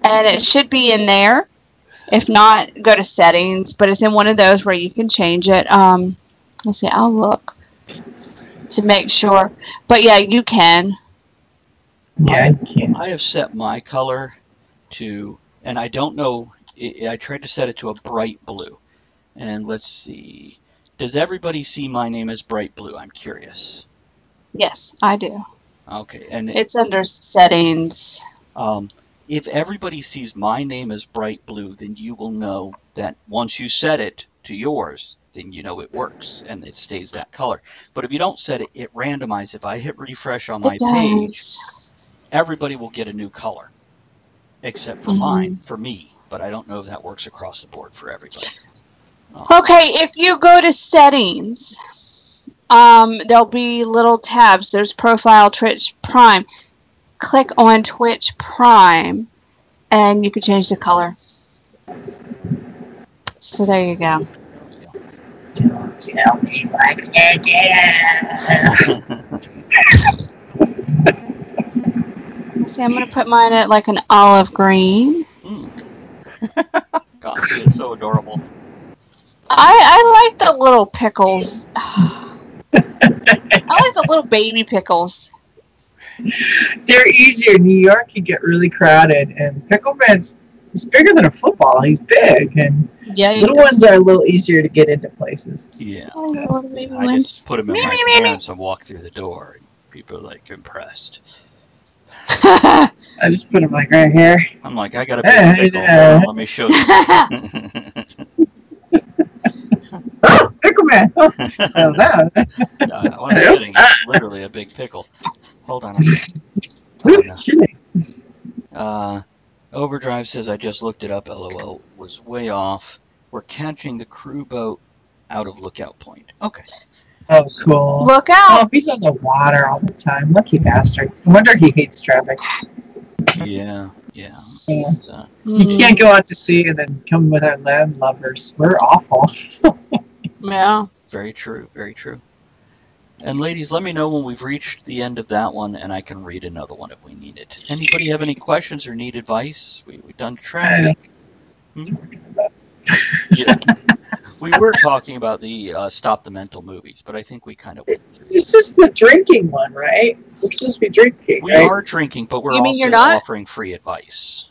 and it should be in there. If not, go to settings, but it's in one of those where you can change it. Let's see, I'll look to make sure. But yeah, you can. Yeah, you can. I have set my color to, and I don't know, I tried to set it to a bright blue. And let's see, does everybody see my name as bright blue? I'm curious. Yes, I do. Okay, and It's under settings. if everybody sees my name as bright blue, then you will know that once you set it to yours, then you know it works and it stays that color. But if you don't set it, it randomizes. If I hit refresh on my page, everybody will get a new color, except for mine, for me. But I don't know if that works across the board for everybody. Okay, if you go to settings, there'll be little tabs. There's Profile, Twitch Prime. Click on Twitch Prime, and you can change the color. So there you go. Don't tell me what to do. see, I'm going to put mine at like an olive green. God, she is so adorable. I like the little pickles. I like the little baby pickles. They're easier. New York can get really crowded, and Pickleman's he's bigger than a football. He's big, and Yeah, little ones are a little easier to get into places. Yeah. Oh, the little baby I ones. just put them in Me, my me, me, me. pants and walk through the door, and people are like impressed. I just put them like right here. I'm like, I got a big pickle. Hold on, let me show you. Oh, Pickleman! Oh, so that. I wasn't kidding. It's literally a big pickle. Hold on. Chilly. Overdrive says, I just looked it up. LOL. Was way off. We're catching the crew boat out of Lookout Point. Okay. Oh, cool. Look Oh, out! he's on the water all the time. Lucky bastard. I wonder he hates traffic. Yeah. Yeah. Uh, You can't go out to sea and then come with our landlubbers. We're awful. Yeah. very true. Very true. And ladies, let me know when we've reached the end of that one, and I can read another one if we need it. Anybody have any questions or need advice? We've done traffic. Yeah. We were talking about the Stop the Mental movies, but I think we kind of went through it. This is the drinking one, right? We're supposed to be drinking, We right? are drinking, but we're You mean also you're not? offering free advice.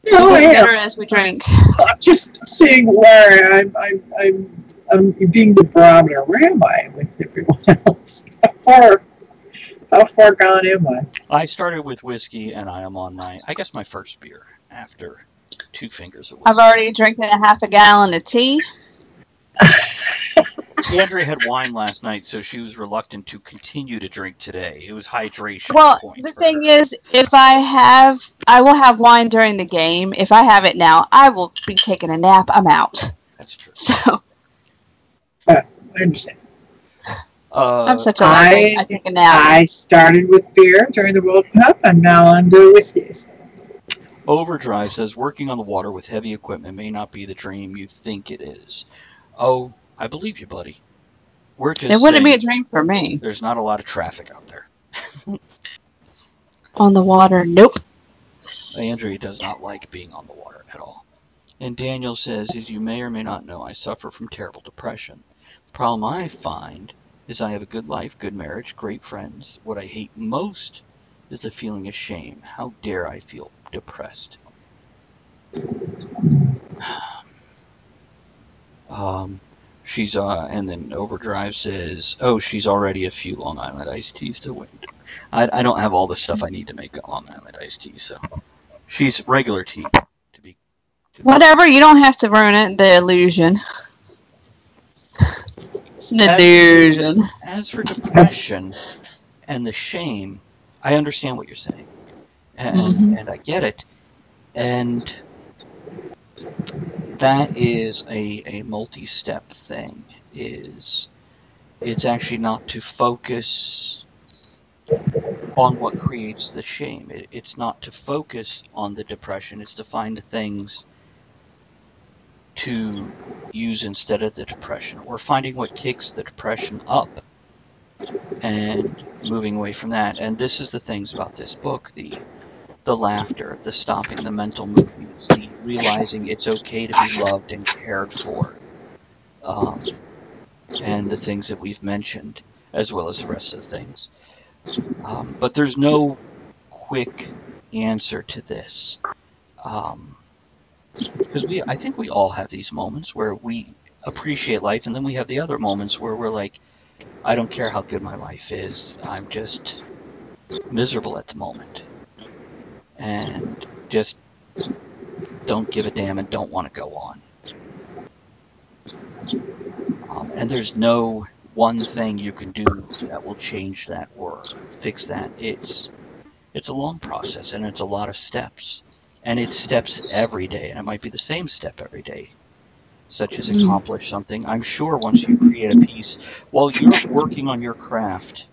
No, It gets I am. better as we drink. I'm just seeing where I'm being the barometer. Where am I with everyone else? How far gone am I? I started with whiskey, and I am on my first beer after 2 fingers of whiskey. I've already drinking a half a gallon of tea. Andrea had wine last night, so she was reluctant to continue to drink today. It was hydration. Well, point the for thing her. is, I will have wine during the game. If I have it now, I will be taking a nap. I'm out. That's true. So I understand. I'm such a lightweight. I take a nap. I started with beer during the World Cup. I'm now on to whiskeys. Overdrive says, working on the water with heavy equipment may not be the dream you think it is. Oh, I believe you, buddy. We're just It wouldn't be a saying drink for me. there's not a lot of traffic out there. On the water, nope. Andrea does not like being on the water at all. And Daniel says, as you may or may not know, I suffer from terrible depression. The problem I find is I have a good life, good marriage, great friends. What I hate most is the feeling of shame. How dare I feel depressed? She's and then Overdrive says, oh, she's already a few Long Island iced teas to win. I don't have all the stuff I need to make a Long Island iced tea, so she's regular tea to be. Whatever, you don't have to ruin it. The illusion. It's an illusion. As for depression and the shame, I understand what you're saying, and I get it, and that is a multi-step thing. It's actually not to focus on what creates the shame. It's not to focus on the depression. It's to find the things to use instead of the depression, or finding what kicks the depression up and moving away from that. And this is the things about this book, the laughter, the stopping the mental movements, the realizing it's okay to be loved and cared for, and the things that we've mentioned, as well as the rest of the things. But there's no quick answer to this. Because I think we all have these moments where we appreciate life, and then we have the other moments where we're like, I don't care how good my life is, I'm just miserable at the moment, and just don't give a damn and don't want to go on. And there's no one thing you can do that will change that or fix that. It's a long process, and it's a lot of steps. And it's steps every day, and it might be the same step every day, such as accomplish something. I'm sure once you create a piece, while you're working on your craft,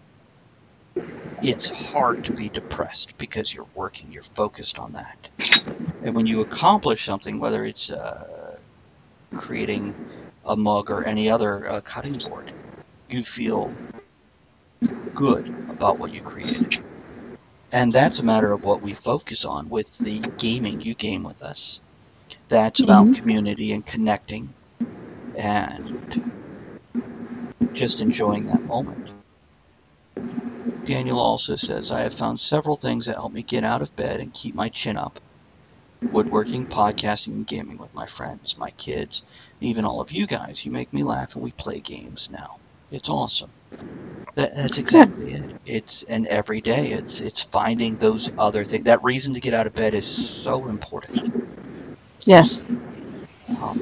it's hard to be depressed because you're working, you're focused on that. And when you accomplish something, whether it's creating a mug or any other cutting board, you feel good about what you created. And that's a matter of what we focus on with the gaming. You game with us. That's about community and connecting and just enjoying that moment. Daniel also says, I have found several things that help me get out of bed and keep my chin up. Woodworking, podcasting, and gaming with my friends, my kids, even all of you guys. You make me laugh and we play games now. It's awesome. That's exactly it. It's an every day. It's finding those other things. That reason to get out of bed is so important. Yes. Well,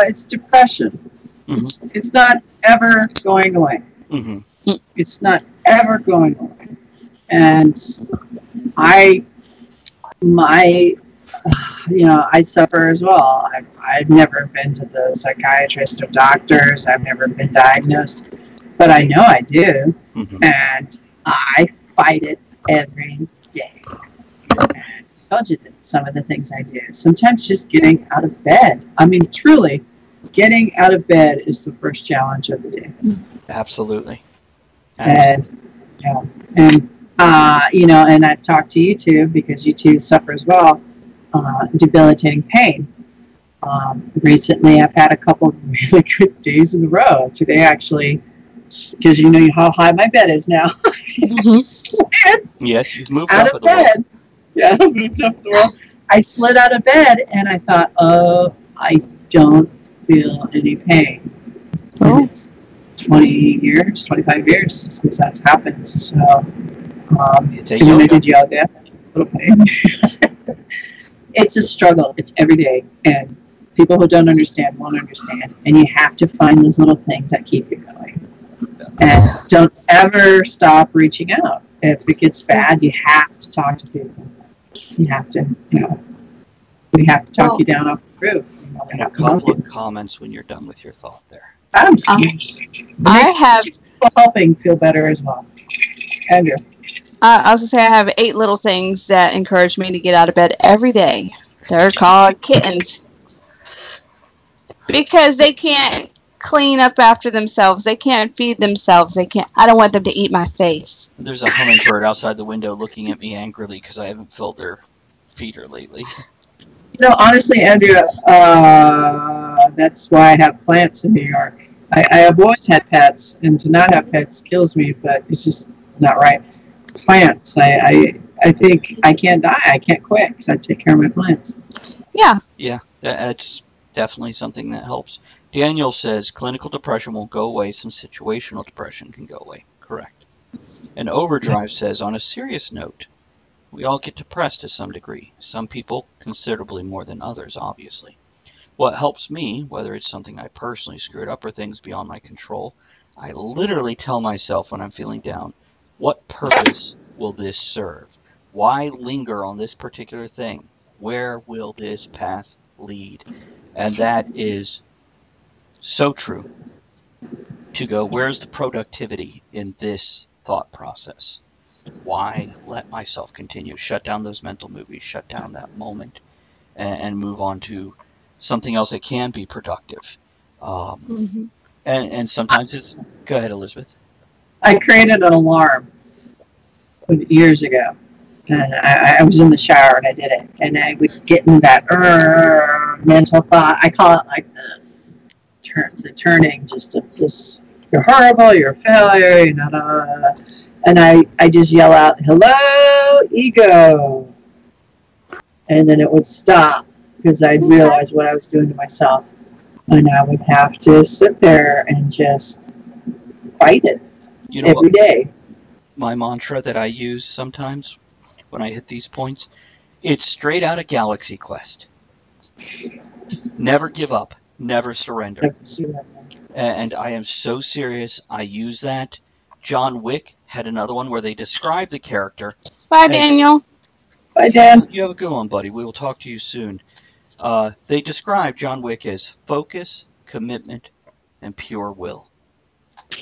it's depression. It's not ever going away. It's not ever going away. And I suffer as well. I've never been to the psychiatrist or doctors. I've never been diagnosed. But I know I do. And I fight it every day. And I told you that some of the things I do. Sometimes just getting out of bed. I mean, truly, getting out of bed is the first challenge of the day. Absolutely. And I've talked to you two because you two suffer as well, debilitating pain. Recently, I've had a couple of really good days in a row. Today, actually, because you know how high my bed is now. Yes, you've moved out up of bed. Yeah, I moved up the world. I slid out of bed and I thought, oh, I don't feel any pain. And it's 25 years since that's happened. So, it's a yoga. I did yoga. A little pain. It's a struggle. It's every day. And people who don't understand won't understand. And you have to find those little things that keep you going. And don't ever stop reaching out. If it gets bad, you have to talk to people. You have to, we have to talk you down off the roof. And a couple of comments when you're done with your thought there. I have helping feel better as well. Andrew. I was going to say I have 8 little things that encourage me to get out of bed every day. They're called kittens. Because they can't clean up after themselves. They can't feed themselves. I don't want them to eat my face. There's a hummingbird outside the window looking at me angrily because I haven't filled their feeder lately. No, honestly, Andrew, that's why I have plants in New York. I have always had pets, and to not have pets kills me, but it's just not right. Plants, I think I can't die. I can't quit because I take care of my plants. Yeah. Yeah, that's definitely something that helps. Daniel says clinical depression won't go away since situational depression can go away. Correct. And Overdrive says, on a serious note, we all get depressed to some degree. Some people considerably more than others, obviously. What helps me, whether it's something I personally screwed up or things beyond my control, I literally tell myself when I'm feeling down, what purpose will this serve? Why linger on this particular thing? Where will this path lead? And that is so true. To go, where's the productivity in this thought process? Why let myself continue? Shut down those mental movies, shut down that moment, and move on to something else that can be productive. And sometimes it's... Go ahead, Elizabeth. I created an alarm years ago. And I was in the shower and I did it. And I would get in that mental thought. I call it like the turning, just you're horrible, you're a failure, you're not. And I just yell out, hello, ego. And then it would stop because I'd realize what I was doing to myself. And I would have to sit there and just fight it every day. My mantra that I use sometimes when I hit these points, it's straight out of Galaxy Quest. Never give up, never surrender. And I am so serious. I use that. John Wick had another one where they describe the character. Bye, Daniel. Bye, Dan. You have a good one, buddy. We will talk to you soon. They describe John Wick as focus, commitment, and pure will.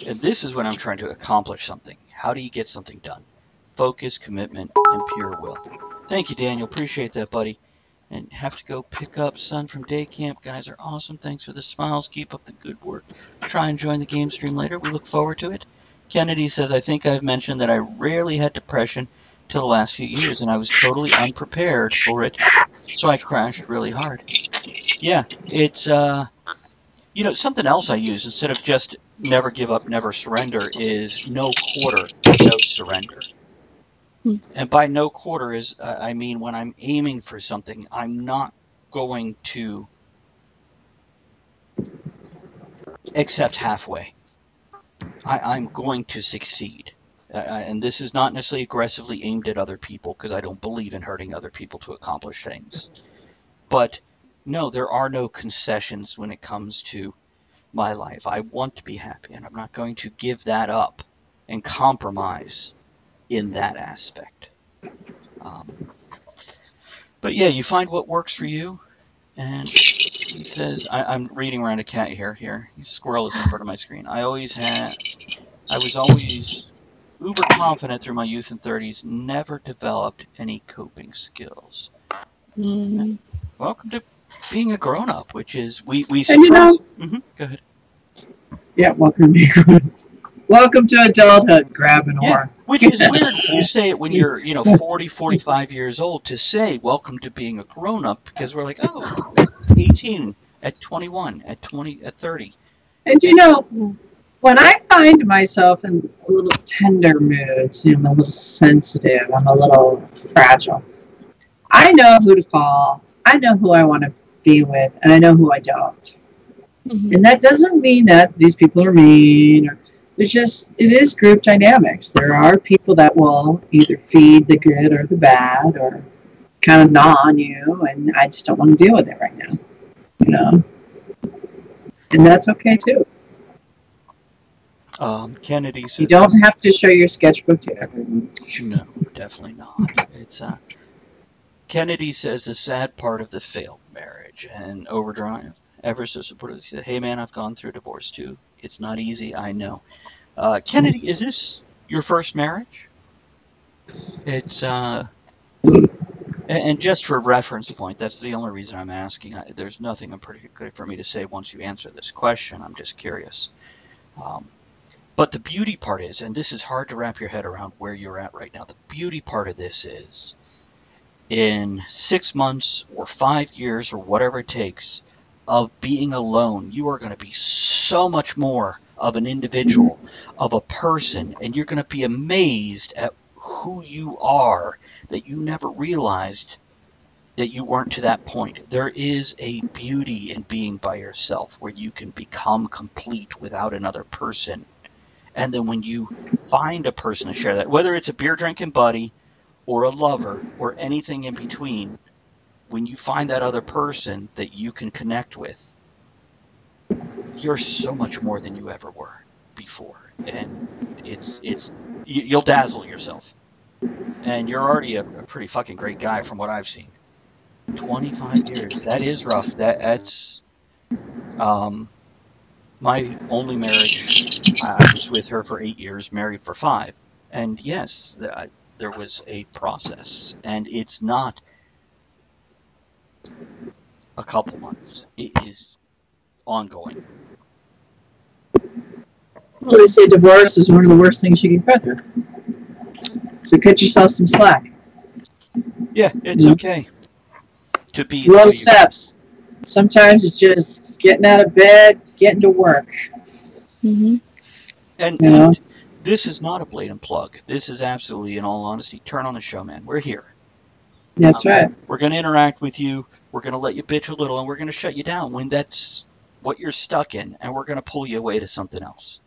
And this is when I'm trying to accomplish something. How do you get something done? Focus, commitment, and pure will. Thank you, Daniel. Appreciate that, buddy. And have to go pick up son from day camp. Guys are awesome. Thanks for the smiles. Keep up the good work. Try and join the game stream later. We look forward to it. Kennedy says, I think I've mentioned that I rarely had depression till the last few years, and I was totally unprepared for it, so I crashed really hard. Yeah, it's something else I use instead of just never give up, never surrender is no quarter, no surrender. And by no quarter is, I mean when I'm aiming for something, I'm not going to accept halfway. I'm going to succeed. And this is not necessarily aggressively aimed at other people because I don't believe in hurting other people to accomplish things. But no, there are no concessions when it comes to my life. I want to be happy, and I'm not going to give that up and compromise in that aspect. But yeah, you find what works for you. And he says, I'm reading around a cat here. Squirrel is in front of my screen. I was always uber confident through my youth and 30s, never developed any coping skills. Mm-hmm. Welcome to being a grown-up, which is, we And Go ahead. Yeah, welcome to adulthood, grab an oar. Which is weird. You say it when you're, 40, 45 years old to say welcome to being a grown-up because we're like, oh, at 18, at 21, at 20, at 30. And when I find myself in a little tender moods, I'm a little sensitive, I'm a little fragile, I know who to call, I know who I want to be with, and I know who I don't. Mm-hmm. And that doesn't mean that these people are mean, or it is group dynamics. There are people that will either feed the good or the bad, or kind of gnaw on you, and I just don't want to deal with it right now, and that's okay too. Kennedy says you don't have to show your sketchbook to everyone. No, definitely not. It's Kennedy says the sad part of the failed marriage, and Overdrive ever so supportive. He said, hey man, I've gone through divorce too. It's not easy, I know. Kennedy, is this your first marriage? It's and just for reference point, that's the only reason I'm asking. There's nothing in particular for me to say once you answer this question. I'm just curious. But the beauty part is, and this is hard to wrap your head around where you're at right now, the beauty part of this is, in 6 months or 5 years or whatever it takes of being alone, you are going to be so much more of an individual, of a person, and you're going to be amazed at who you are that you never realized that you weren't to that point. There is a beauty in being by yourself where you can become complete without another person. And then when you find a person to share that, whether it's a beer drinking buddy or a lover or anything in between, when you find that other person that you can connect with, you're so much more than you ever were before. And you'll dazzle yourself. And you're already a pretty fucking great guy from what I've seen. 25 years. That is rough. That's my only marriage. I was with her for 8 years, married for 5. And yes, there was a process. And it's not a couple months. It is ongoing. Well, they say divorce is one of the worst things you can go through. So cut yourself some slack. Yeah, it's okay. To be little steps. Sometimes it's just getting out of bed, getting to work. Mm-hmm. And this is not a blatant plug. This is absolutely, in all honesty, turn on the show, man. We're here. That's right. We're going to interact with you. We're going to let you bitch a little, and we're going to shut you down when that's what you're stuck in, and we're going to pull you away to something else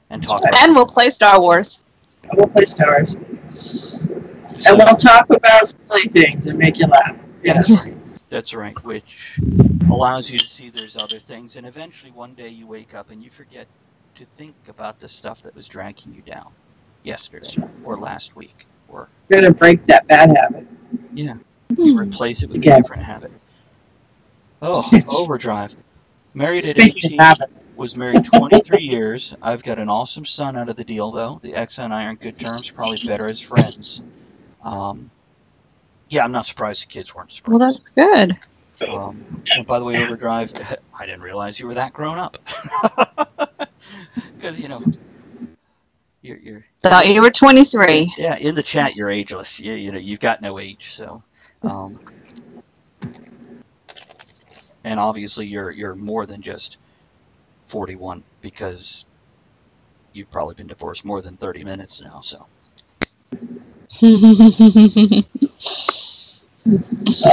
and talk. Right. And we'll play Star Wars. We'll play Star Wars. And we'll talk about silly things and make you laugh. Yeah. That's right, which allows you to see there's other things, and eventually one day you wake up and you forget to think about the stuff that was dragging you down yesterday or last week. Or you're going to break that bad habit. Yeah. Replace it with a different habit. Oh, Overdrive. Married at 18, was married 23 years. I've got an awesome son out of the deal, though. The ex and I are on good terms, probably better as friends. Yeah, I'm not surprised the kids weren't surprised. Well, that's good. And by the way, Overdrive, I didn't realize you were that grown up. Because, You're Thought you were 23. yeah, in the chat you're ageless. You know, you've got no age. So, and obviously you're more than just 41 because you've probably been divorced more than 30 minutes now. So.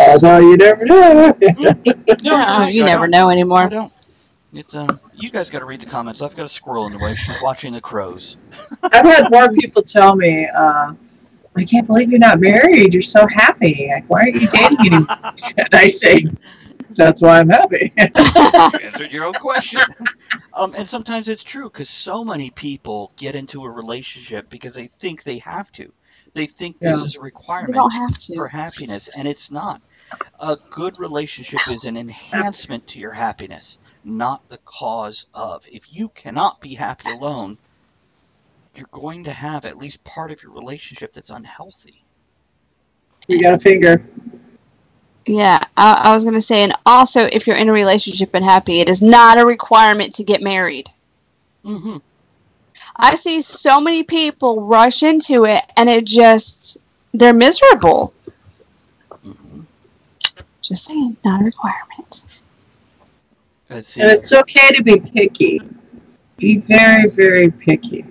Although you never know. No, you never know I anymore. don't. It's you guys got to read the comments. I've got a squirrel in the way. She's watching the crows. I've had more people tell me, I can't believe you're not married. You're so happy. Like, why aren't you dating anymore? And I say, that's why I'm happy. Answered your own question. And sometimes it's true because so many people get into a relationship because they think they have to. They think this is a You requirement don't have to. for happiness, and it's not. A good relationship is an enhancement to your happiness, not the cause of. If you cannot be happy alone, you're going to have at least part of your relationship that's unhealthy. You got a finger. Yeah, I was going to say, and also if you're in a relationship and happy, it is not a requirement to get married. Mm-hmm. I see so many people rush into it, and they're miserable. Mm-hmm. Just saying, not a requirement. Let's see. And it's okay to be picky. Be very, very picky.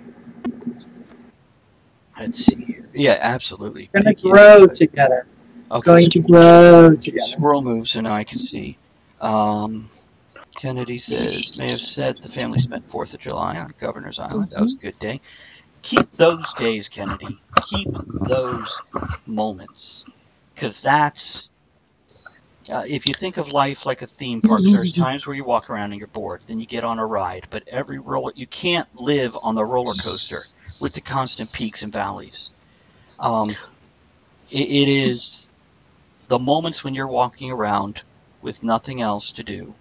Let's see here. Yeah, absolutely. We're going to Picky grow is good. together. Okay, Going to grow together. squirrel moves, so now I can see. Kennedy says, may have said the family spent 4th of July on Governor's Island. That was a good day. Keep those days, Kennedy. Keep those moments. Because that's, if you think of life like a theme park, there are times where you walk around and you're bored. Then you get on a ride. But you can't live on the roller coaster with the constant peaks and valleys. It is the moments when you're walking around with nothing else to do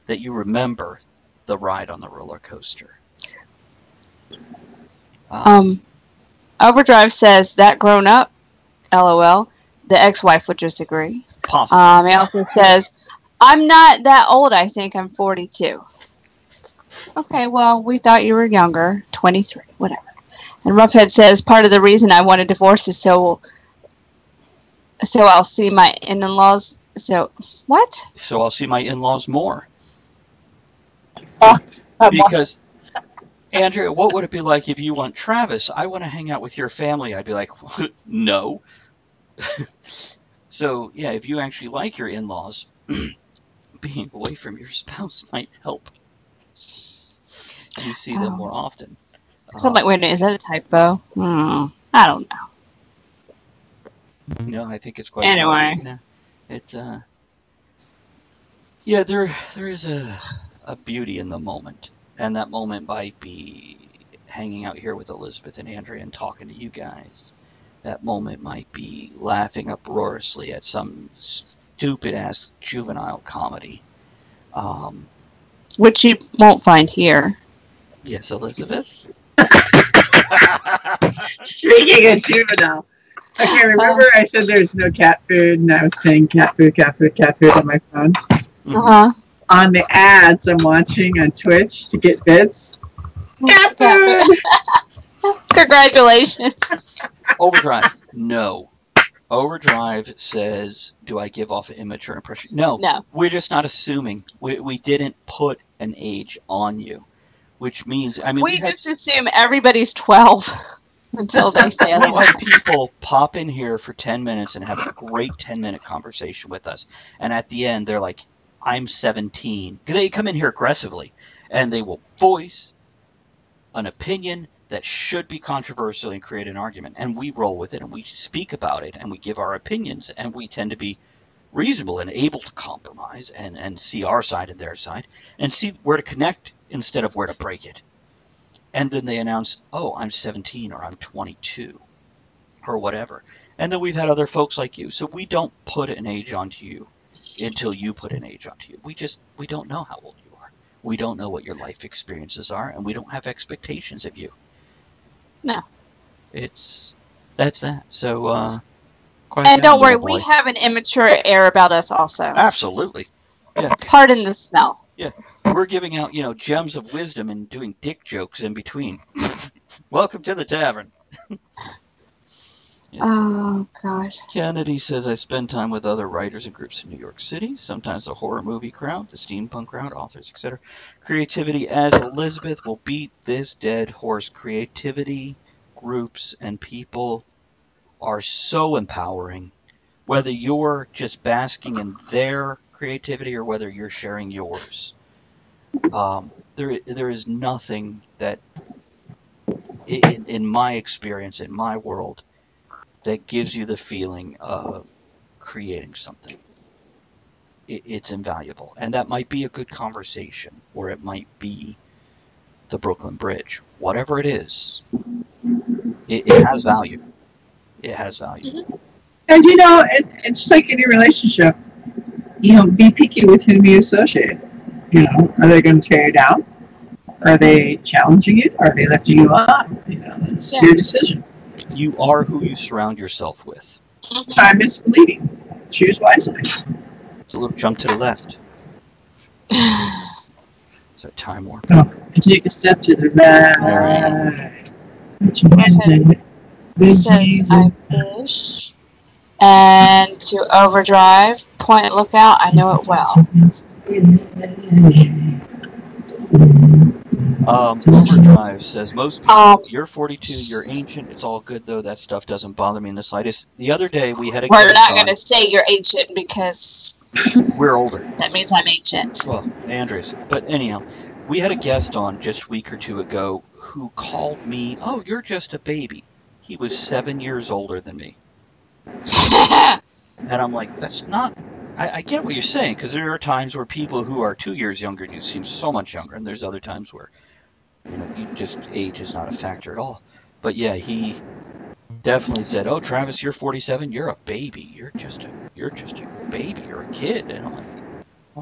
that you remember the ride on the roller coaster. Overdrive says that grown up, LOL. The ex-wife would just agree. Possibly. He also says, I'm not that old. I think I'm 42. Okay, well, we thought you were younger. 23, whatever. And Roughhead says, part of the reason I want a divorce is so I'll see my in-laws. So, what? So I'll see my in-laws more. Ah, Because, Andrea, what would it be like if you want Travis? I want to hang out with your family. I'd be like, no. So, yeah, if you actually like your in-laws, being away from your spouse might help you see them more often. So I'm like, wait a minute, is that a typo? I don't know. No, I think it's quite. Anyway. Yeah, it's yeah, there is a beauty in the moment, and that moment might be hanging out here with Elizabeth and Andrea and talking to you guys. That moment might be laughing uproariously at some stupid ass juvenile comedy. Which you won't find here. Yes, Elizabeth. Speaking of juvenile. Okay, remember I said there's no cat food, and I was saying cat food on my phone? Uh-huh. On the ads I'm watching on Twitch to get bits. Cat food! Congratulations. Overdrive. No. Overdrive says, do I give off an immature impression? No. No. We're just not assuming. We didn't put an age on you. Which means, I mean, We just assume everybody's 12 until they say we otherwise. had people pop in here for 10 minutes and have a great 10-minute conversation with us. And at the end, they're like, I'm 17. They come in here aggressively, and they will voice an opinion that should be controversial and create an argument. And we roll with it, and we speak about it, and we give our opinions, and we tend to be reasonable and able to compromise and see our side and their side and see where to connect instead of where to break it. And then they announce, oh, I'm 17 or I'm 22 or whatever. And then we've had other folks like you. So we don't put an age onto you until you put an age onto you. We don't know how old you are. We don't know what your life experiences are, and we don't have expectations of you. No. That's that. So, and don't worry, we have an immature air about us also. Absolutely. Yeah. Pardon the smell. Yeah. We're giving out, gems of wisdom and doing dick jokes in between. Welcome to the tavern. Yes. Oh, gosh. Kennedy says, I spend time with other writers and groups in New York City, sometimes the horror movie crowd, the steampunk crowd, authors, etc. Creativity, as Elizabeth will beat this dead horse. Creativity, groups, and people are so empowering. Whether you're just basking in their creativity or whether you're sharing yours. There is nothing that, in my experience, in my world, that gives you the feeling of creating something. It's invaluable. And that might be a good conversation, or it might be the Brooklyn Bridge. Whatever it is, it has value. It has value. And it's just like any relationship. Be picky with whom you associate. Are they going to tear you down? Are they challenging you? Are they lifting you up? It's your decision. You are who you surround yourself with. Time is fleeting. Choose wisely. It's a little jump to the left. So time warp. Take a step to the right. Says I fish. And to overdrive, point lookout, I know it well. Overdrive says, most people, you're 42, you're ancient, it's all good though, that stuff doesn't bother me in the slightest. The other day we had a We're not going to say you're ancient because we're older. That means I'm ancient. Well, Andres. But anyhow, we had a guest on just a week or two ago who called me, oh, you're just a baby. He was 7 years older than me. And I'm like, that's not... I get what you're saying, because there are times where people who are 2 years younger than you seem so much younger, and there's other times where age is not a factor at all. But yeah, he definitely said, oh, Travis, you're 47, you're a baby. You're just a baby, you're a kid. And I'm like,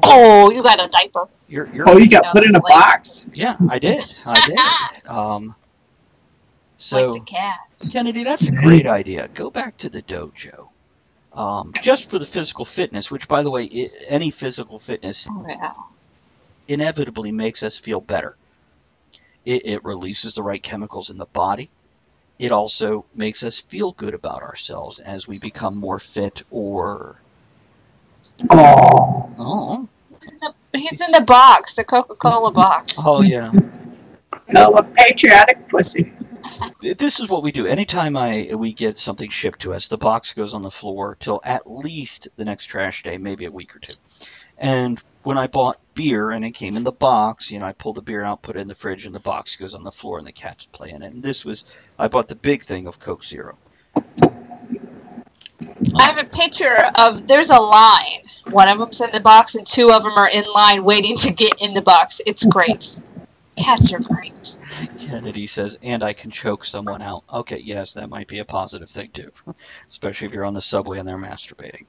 oh, you got a diaper. You got put in a box? Yeah, I did. So, like the cat. Kennedy, that's a great idea. Go back to the dojo. Just for the physical fitness, which, by the way, any physical fitness inevitably makes us feel better. It releases the right chemicals in the body. It also makes us feel good about ourselves as we become more fit or... Oh. He's in the box, the Coca-Cola box. Oh, yeah. No, a patriotic pussy. This is what we do. Anytime we get something shipped to us, the box goes on the floor till at least the next trash day, maybe a week or two. And when I bought beer and it came in the box, I pull the beer out, put it in the fridge, and the box goes on the floor and the cats play in it. And I bought the big thing of Coke Zero. I have a picture of, there's a line. One of them's in the box and two of them are in line waiting to get in the box. It's great. Cats are great. Kennedy says, and I can choke someone out. Okay, yes, that might be a positive thing too. Especially if you're on the subway and they're masturbating.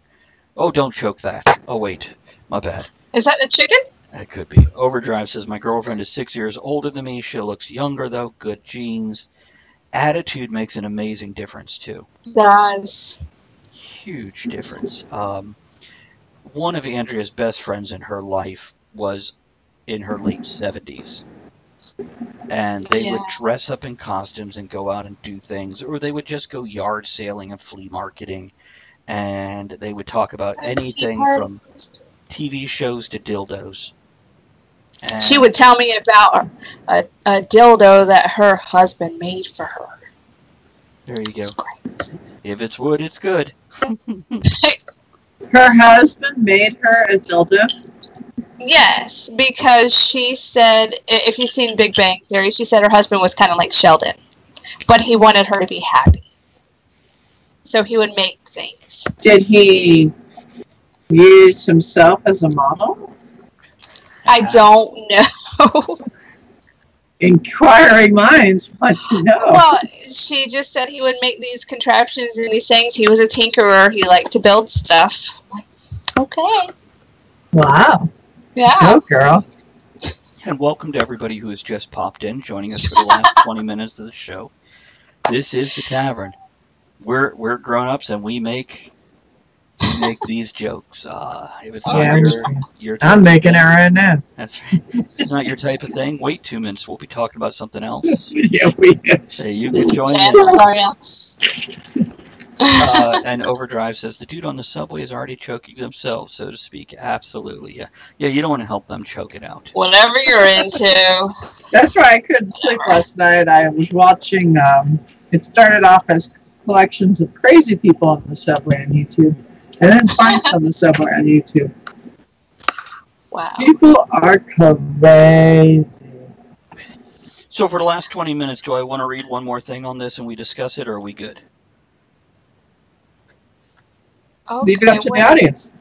Oh, don't choke that. Oh, wait. My bad. Is that the chicken? That could be. Overdrive says, my girlfriend is 6 years older than me. She looks younger, though. Good genes. Attitude makes an amazing difference, too. Does. Huge difference. One of Andrea's best friends in her life was in her late 70s. And they would dress up in costumes and go out and do things, or they would just go yard sailing and flea marketing, and they would talk about anything from TV shows to dildos. And she would tell me about a dildo that her husband made for her. There you go. It's great. If it's wood, it's good. Her husband made her a dildo? Yes, because she said, if you've seen Big Bang Theory, she said her husband was kind of like Sheldon, but he wanted her to be happy. So he would make things. Did he use himself as a model? I don't know. Inquiring minds want to know. Well, she just said he would make these contraptions and these things. He was a tinkerer. He liked to build stuff. I'm like, okay. Wow. Yeah. Go, girl. And welcome to everybody who has just popped in, joining us for the last 20 minutes of the show. This is the Tavern. We're grown-ups and we make You make these jokes. If it's Yeah, not your type I'm of making it thing, right now. that's right. If it's not your type of thing, wait 2 minutes. We'll be talking about something else. Yeah, we. Hey, you can join in. And Overdrive says the dude on the subway is already choking themselves, so to speak. Absolutely, yeah. Yeah, you don't want to help them choke it out. Whatever you're into. That's why I couldn't sleep last night. I was watching. It started off as collections of crazy people on the subway on YouTube, and then fights on the subway on YouTube. Wow. People are crazy. So for the last 20 minutes, do I want to read one more thing on this and we discuss it, or are we good? Okay, Leave it up to the audience.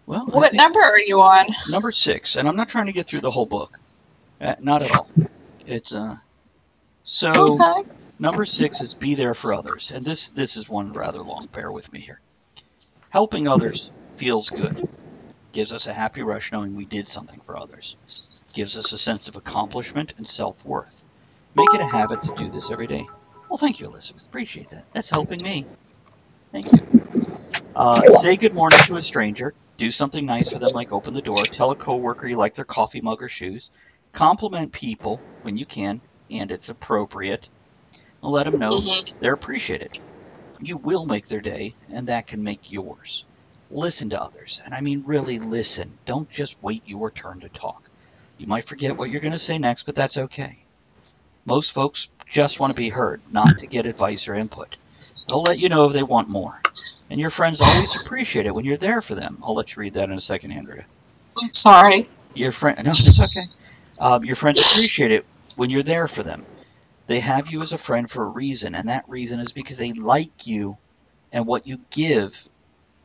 Well, what number are you on? Number 6, and I'm not trying to get through the whole book. Not at all. It's so Okay. number 6 is be there for others, and this is one rather long. Bear with me here. Helping others feels good. Gives us a happy rush knowing we did something for others. Gives us a sense of accomplishment and self-worth. Make it a habit to do this every day. Well, thank you, Elizabeth. Appreciate that. That's helping me. Thank you. Say good morning to a stranger. Do something nice for them, like open the door. Tell a coworker you like their coffee mug or shoes. Compliment people when you can, and it's appropriate. And let them know they're appreciated. You will make their day, and that can make yours. Listen to others, and I mean really listen. Don't just wait your turn to talk. You might forget what you're going to say next, but that's okay. Most folks just want to be heard, not to get advice or input. They'll let you know if they want more. And your friends always appreciate it when you're there for them. I'll let you read that in a second, Andrea. I'm sorry. No, it's okay. Your friends appreciate it when you're there for them. They have you as a friend for a reason, and that reason is because they like you and what you give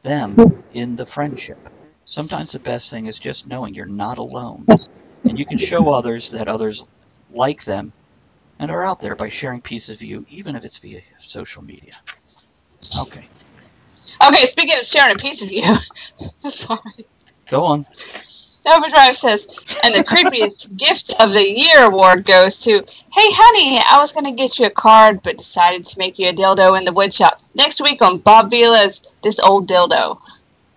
them in the friendship. Sometimes the best thing is just knowing you're not alone. And you can show others that others like them and are out there by sharing pieces of you, even if it's via social media. Okay. Okay, speaking of sharing a piece of you. Sorry. Go on. Overdrive says, and the creepiest gift of the year award goes to, hey honey, I was going to get you a card, but decided to make you a dildo in the wood shop. Next week on Bob Vila's This Old Dildo.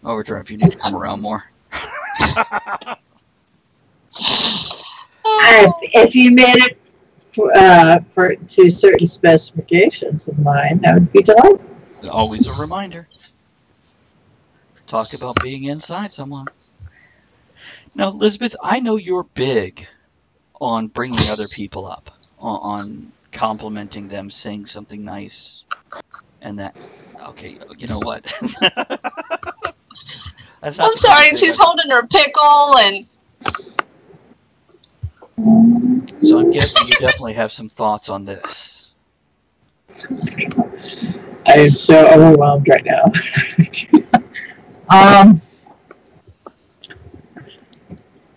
Overdrive, you need to come around more. If you made it to certain specifications of mine, that would be delightful. Always a reminder. Talk about being inside someone. Now, Elizabeth, I know you're big on bringing other people up, on complimenting them, saying something nice, and that. Okay, you know what? I'm sorry, she's holding her pickle and. So I'm guessing you definitely have some thoughts on this. I am so overwhelmed right now.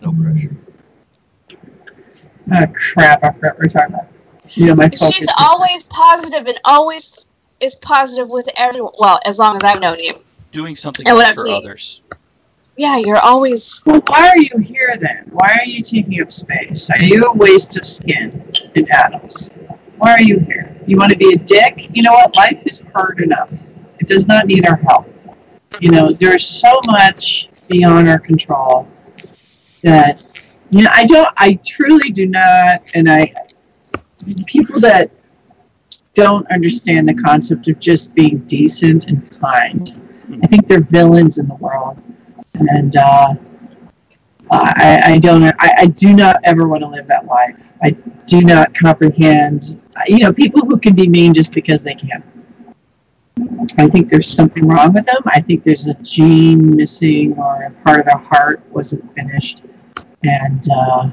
No pressure. Oh crap! I forgot what we're talking about. You know, my focus She's always positive and always is positive with everyone. Well, as long as I've known you. Doing something And for others. Yeah, you're always. Well, why are you here then? Why are you taking up space? Are you a waste of skin and atoms? Why are you here? You want to be a dick? You know what? Life is hard enough. It does not need our help. You know, there's so much beyond our control that, you know, I truly do not, and people that don't understand the concept of just being decent and kind, I think they're villains in the world. And I do not ever want to live that life. I do not comprehend, you know, people who can be mean just because they can. I think there's something wrong with them. I think there's a gene missing, or a part of their heart wasn't finished. And I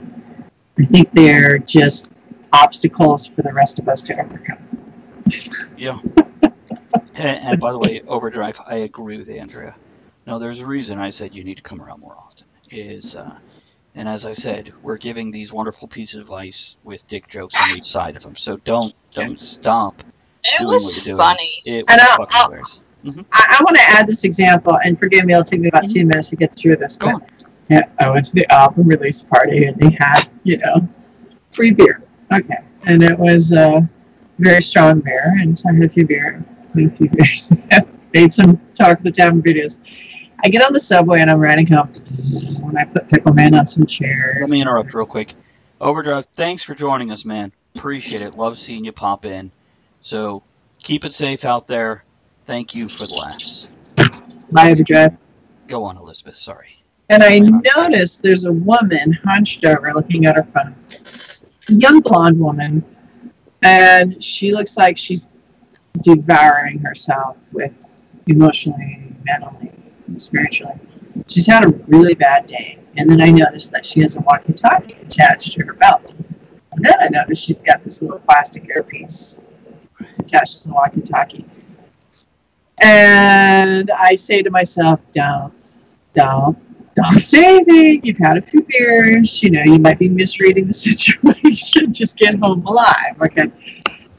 think they're just obstacles for the rest of us to overcome. Yeah. And by the way, Overdrive, I agree with Andrea. No, there's a reason I said you need to come around more often. And as I said, we're giving these wonderful pieces of advice with dick jokes on each side of them. So don't stop. It was funny. It was fucking hilarious. I want to add this example, and forgive me, it'll take me about 2 minutes to get through this. Go on. Yeah, I went to the album release party, and they had, you know, free beer. Okay. And it was a very strong beer, and so I had a few beers. made some Talk of the Tavern videos. I get on the subway and I'm riding home. When I put Pickle Man on some chairs. Let me interrupt real quick. Overdrive, thanks for joining us, man. Appreciate it. Love seeing you pop in. So keep it safe out there. Thank you for the laughs. Bye, Overdrive. Go on, Elizabeth. Sorry. And I noticed there's a woman hunched over looking at her phone. A young blonde woman. And she looks like she's devouring herself with emotionally, mentally, and spiritually. She's had a really bad day. And then I noticed that she has a walkie-talkie attached to her belt. And then I noticed she's got this little plastic earpiece attached to the walkie-talkie. And I say to myself, don't say anything. You've had a few beers. You know, you might be misreading the situation. Just get home alive. Okay.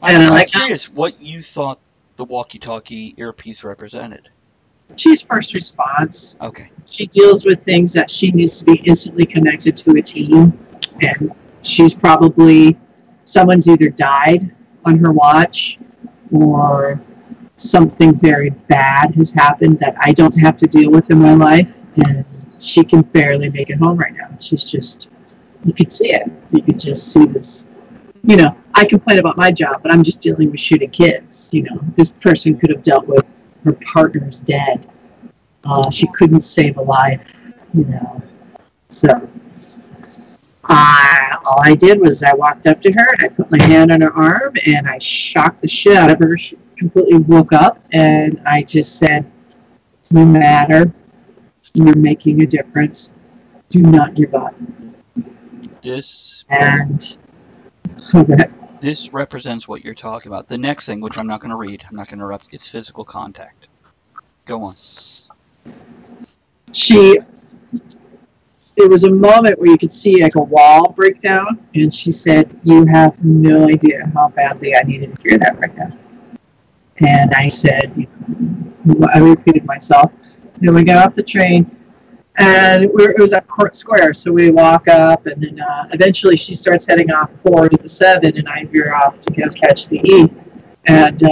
And I'm curious what you thought the walkie-talkie earpiece represented. She's first response. Okay. She deals with things that she needs to be instantly connected to a team. And she's probably, someone's either died on her watch or something very bad has happened that I don't have to deal with in my life. And she can barely make it home right now. She's just, you could see it. You could just see this. You know, I complain about my job, but I'm just dealing with shooting kids. You know, this person could have dealt with her partner's dead. She couldn't save a life, you know. So all I did was I walked up to her and I put my hand on her arm and I shocked the shit out of her. She completely woke up and I just said, no matter, you're making a difference. Do not give up. This represents what you're talking about. The next thing, which I'm not going to read, I'm not going to interrupt, it's physical contact. Go on. There was a moment where you could see like a wall break down, and she said, you have no idea how badly I needed to hear that right now. And I said, I repeated myself. Then we got off the train, and it was at Court Square, so we walk up, and then eventually she starts heading off 4 to the 7, and I veer off to go catch the E. And,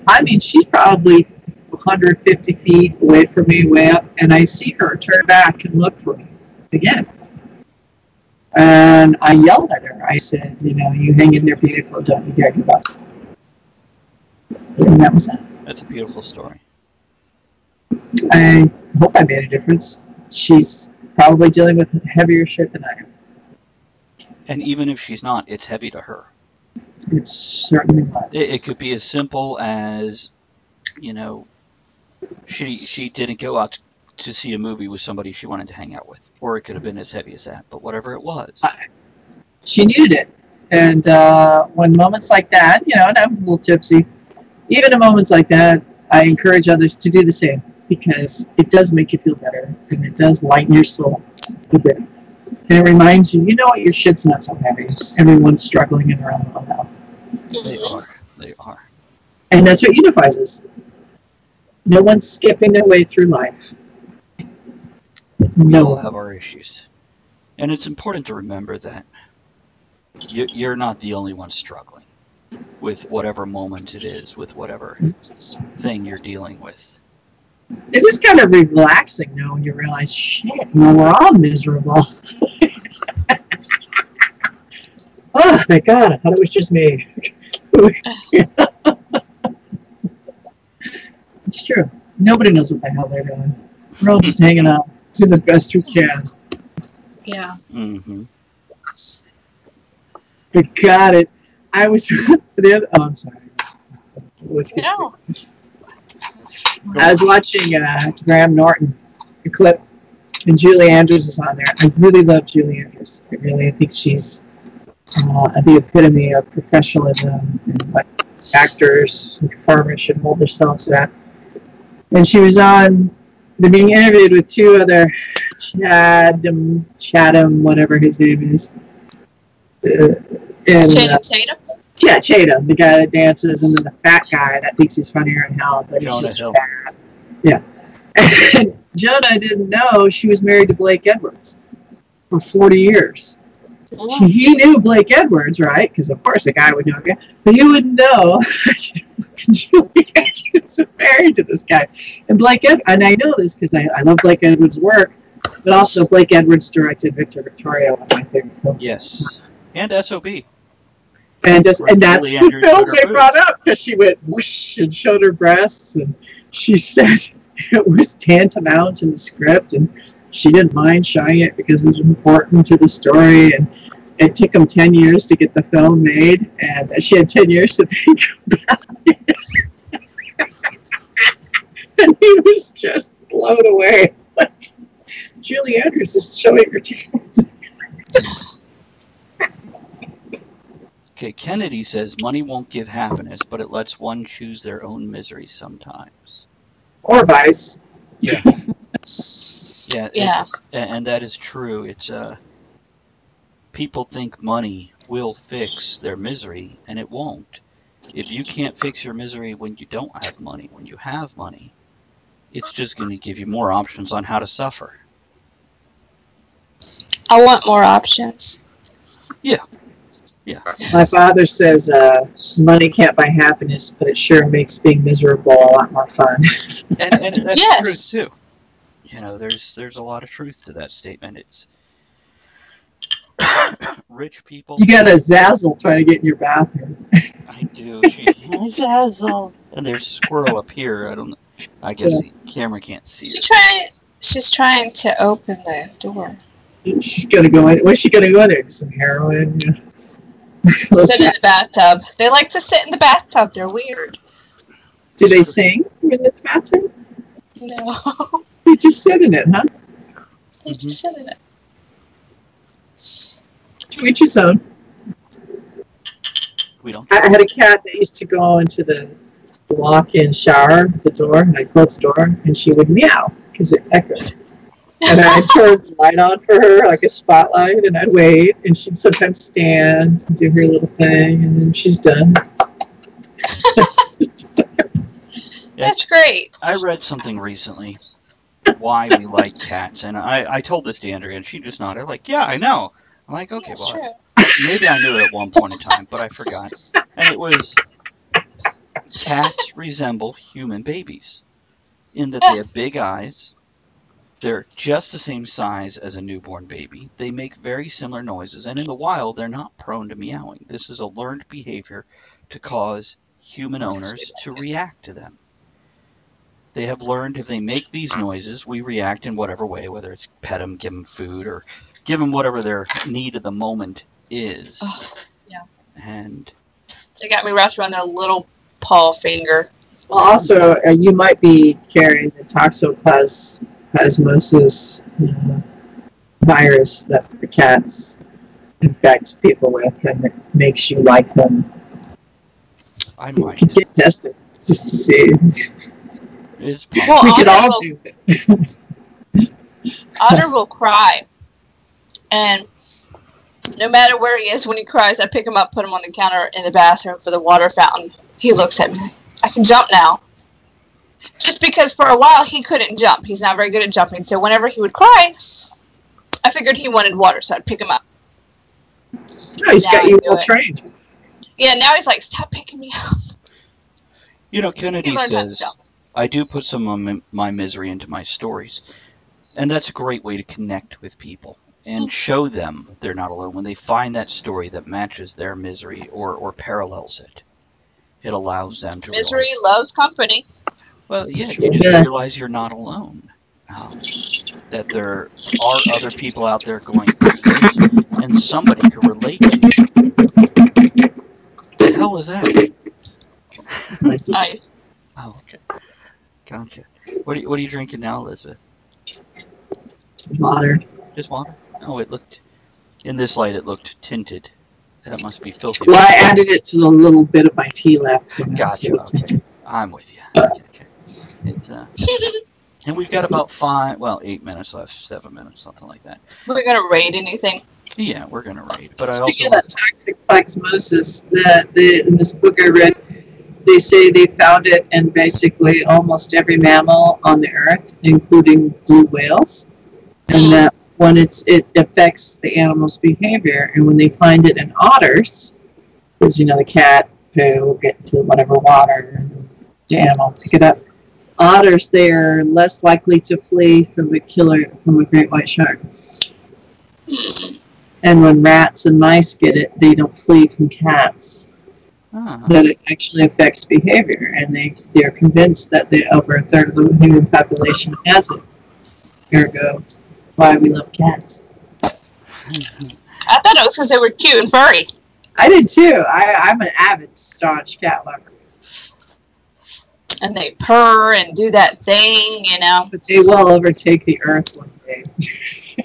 I mean, she's probably 150 feet away from me, way up, and I see her turn back and look for me again. And I yelled at her. I said, you know, you hang in there, beautiful, don't you dare give up. And that was that. That's a beautiful story. I hope I made a difference. She's probably dealing with heavier shit than I am. And even if she's not, it's heavy to her. It certainly was. It could be as simple as, you know, she didn't go out to see a movie with somebody she wanted to hang out with. Or it could have been as heavy as that. But whatever it was. She needed it. And when moments like that, you know, and I'm a little tipsy, even in moments like that, I encourage others to do the same. Because it does make you feel better. And it does lighten your soul a bit. And it reminds you, you know what, your shit's not so heavy. Everyone's struggling in their own little hell. They are. And that's what unifies us. No one's skipping their way through life. We all have our issues. And it's important to remember that you're not the only one struggling with whatever moment it is, with whatever thing you're dealing with. It is kind of relaxing, though, when you realize, shit, no, we're all miserable. Oh, thank God, I thought it was just me. It's true. Nobody knows what the hell they're doing. We're all just hanging out, do the best we can. Yeah. Mm-hmm. But got it. I was... I'm sorry. No. I was watching Graham Norton, a clip, and Julie Andrews is on there. I really love Julie Andrews. I think she's the epitome of professionalism and what actors and performers should hold themselves at. And she was on, they're being interviewed with 2 other, Chatham, whatever his name is. Channing Tatum? Yeah, Chatham, the guy that dances, and then the fat guy that thinks he's funnier in hell, but he's just fat. Yeah. And Jonah didn't know she was married to Blake Edwards for 40 years. He knew Blake Edwards, right? Because of course a guy would know, but he wouldn't know Julie Andrews was married to this guy. And and I know this because I love Blake Edwards' work, but also Blake Edwards directed Victor Victoria, one of my favorite films. Yes, and SOB. And that's the film they brought up because she went whoosh and showed her breasts, and she said it was tantamount in the script, and she didn't mind showing it because it was important to the story, and it took them 10 years to get the film made, and she had 10 years to think about it. And he was just blown away. Like, Julie Andrews is showing her tits. Okay, Kennedy says money won't give happiness, but it lets one choose their own misery sometimes. Or vice. Yeah. Yeah. And that is true. It's people think money will fix their misery, and it won't. If you can't fix your misery when you don't have money, when you have money, it's just going to give you more options on how to suffer. I want more options. Yeah. My father says money can't buy happiness, but it sure makes being miserable a lot more fun. And that's Yes. true, too. You know, there's a lot of truth to that statement. It's rich people. You got a Zazzle trying to get in your bathroom. I do. Zazzle. And there's a squirrel up here. I guess the camera can't see it. She's trying to open the door. She's gonna go in. What's she gonna go in there? Some heroin. Sit in the bathtub. They like to sit in the bathtub. They're weird. Do they sing in the bathtub? No. They just sit in it, huh? They just sit in it. To each his own. We don't. I had a cat that used to go into the walk-in shower, the door, and I'd close the door, and she would meow because it echoed. And I'd turn the light on for her, like a spotlight, and I'd wait, and she'd sometimes stand and do her little thing, and then she's done. That's great. I read something recently, why we like cats, and I told this to Andrea, and she just nodded, like, yeah, I know. I'm like, okay, That's well, true. maybe I knew it at one point in time, but I forgot. And it was, cats resemble human babies, in that they have big eyes. They're just the same size as a newborn baby. They make very similar noises, and in the wild, they're not prone to meowing. This is a learned behavior to cause human owners to react to them. They have learned if they make these noises, we react in whatever way, whether it's pet them, give them food, or give them whatever their need of the moment is. Oh, yeah. And They got me wrapped around their little paw finger. Well, also, you might be carrying the toxoplasmosis virus that the cats infect people with, and it makes you like them. I You might. can get tested just to see. It's Well, We could Otter all will- do it. Otter will cry, and no matter where he is when he cries, I pick him up, put him on the counter in the bathroom for the water fountain. He looks at me. I can jump now. Just because for a while he couldn't jump. He's not very good at jumping. So whenever he would cry, I figured he wanted water, so I'd pick him up. No, he's Now got I you do well it. trained. Yeah, now he's like, stop picking me up. You know, He Kennedy learned how to says, jump. I do put some of my misery into my stories. And that's a great way to connect with people and show them they're not alone. When they find that story that matches their misery or parallels it, it allows them to Misery realize, loves company. well, yeah, Sure. you just Yeah. realize you're not alone. That there are other people out there going through this, and somebody can relate to you. The hell is that? I Oh, okay. Gotcha. What are you drinking now, Elizabeth? Water. Just water? Oh, it looked, in this light, it looked tinted. That must be filthy. Well, I added it to the little bit of my tea left. So that's Gotcha, what's in okay. it. I'm with you. Okay. And we've got about 8 minutes left, 7 minutes, something like that. We're gonna raid anything. Yeah, we're going to read. But Speaking of that toxic plasmosis, in this book I read, they say they found it in basically almost every mammal on the earth, including blue whales. And that when it affects the animal's behavior. And when they find it in otters, because the cat poo will get into whatever water, the animal will pick it up. Otters, they're less likely to flee from a great white shark. And when rats and mice get it, they don't flee from cats. But it actually affects behavior, and they're convinced that over a third of the human population has it. Ergo, why we love cats. I thought it was because they were cute and furry. I did too. I'm an avid, staunch cat lover. And they purr and do that thing, But they will overtake the earth one day.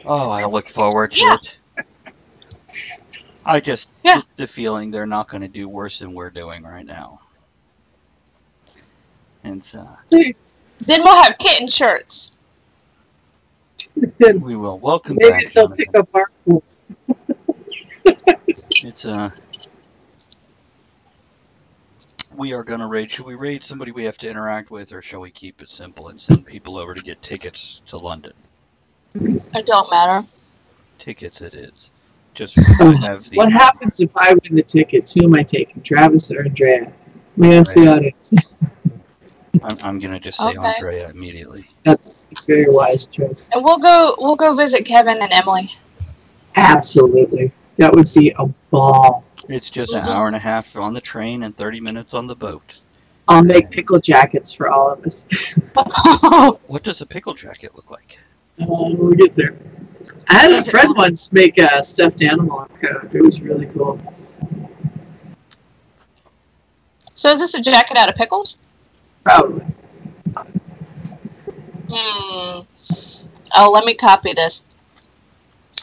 Oh, I look forward to it. I just get the feeling they're not going to do worse than we're doing right now. And then we'll have kitten shirts. We will. Welcome Maybe back, they'll Jonathan. pick up our pool. It's we are going to raid. Should we raid somebody we have to interact with, or shall we keep it simple and send people over to get tickets to London? It don't matter. Tickets it is. Just have the... What happens if I win the tickets? Who am I taking, Travis or Andrea? We ask the audience. I'm going to just say Andrea immediately. That's a very wise choice. And we'll go visit Kevin and Emily. Absolutely. That would be a ball. It's just an hour and a half on the train and 30 minutes on the boat. I'll make pickle jackets for all of us. What does a pickle jacket look like? We'll get there. I had a friend once make a stuffed animal coat. It was really cool. So is this a jacket out of pickles? Probably. Oh, let me copy this.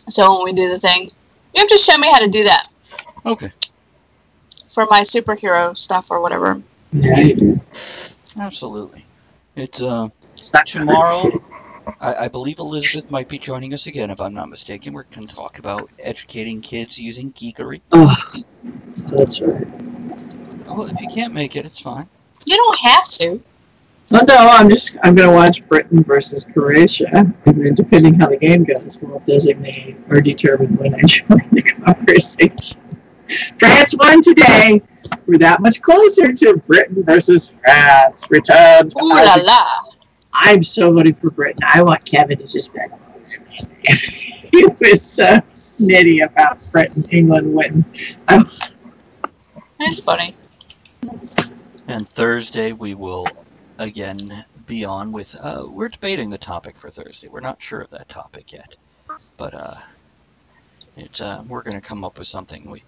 So when we do the thing, you have to show me how to do that. Okay. For my superhero stuff or whatever. Yeah, you do. Absolutely. It's tomorrow. I believe Elizabeth might be joining us again, if I'm not mistaken. We're going to talk about educating kids using Geekery. Oh, that's right. Oh, if you can't make it, it's fine. You don't have to. Oh, no, I'm going to watch Britain versus Croatia, and then depending how the game goes, we'll designate or determine when I join the conversation. France won today. We're that much closer to Britain versus France. Return to Ooh la la. I'm so voting for Britain. I want Kevin to just back. He was so snitty about Britain, England winning. That's funny. And Thursday we will again be on with. We're debating the topic for Thursday. We're not sure of that topic yet, but we're going to come up with something.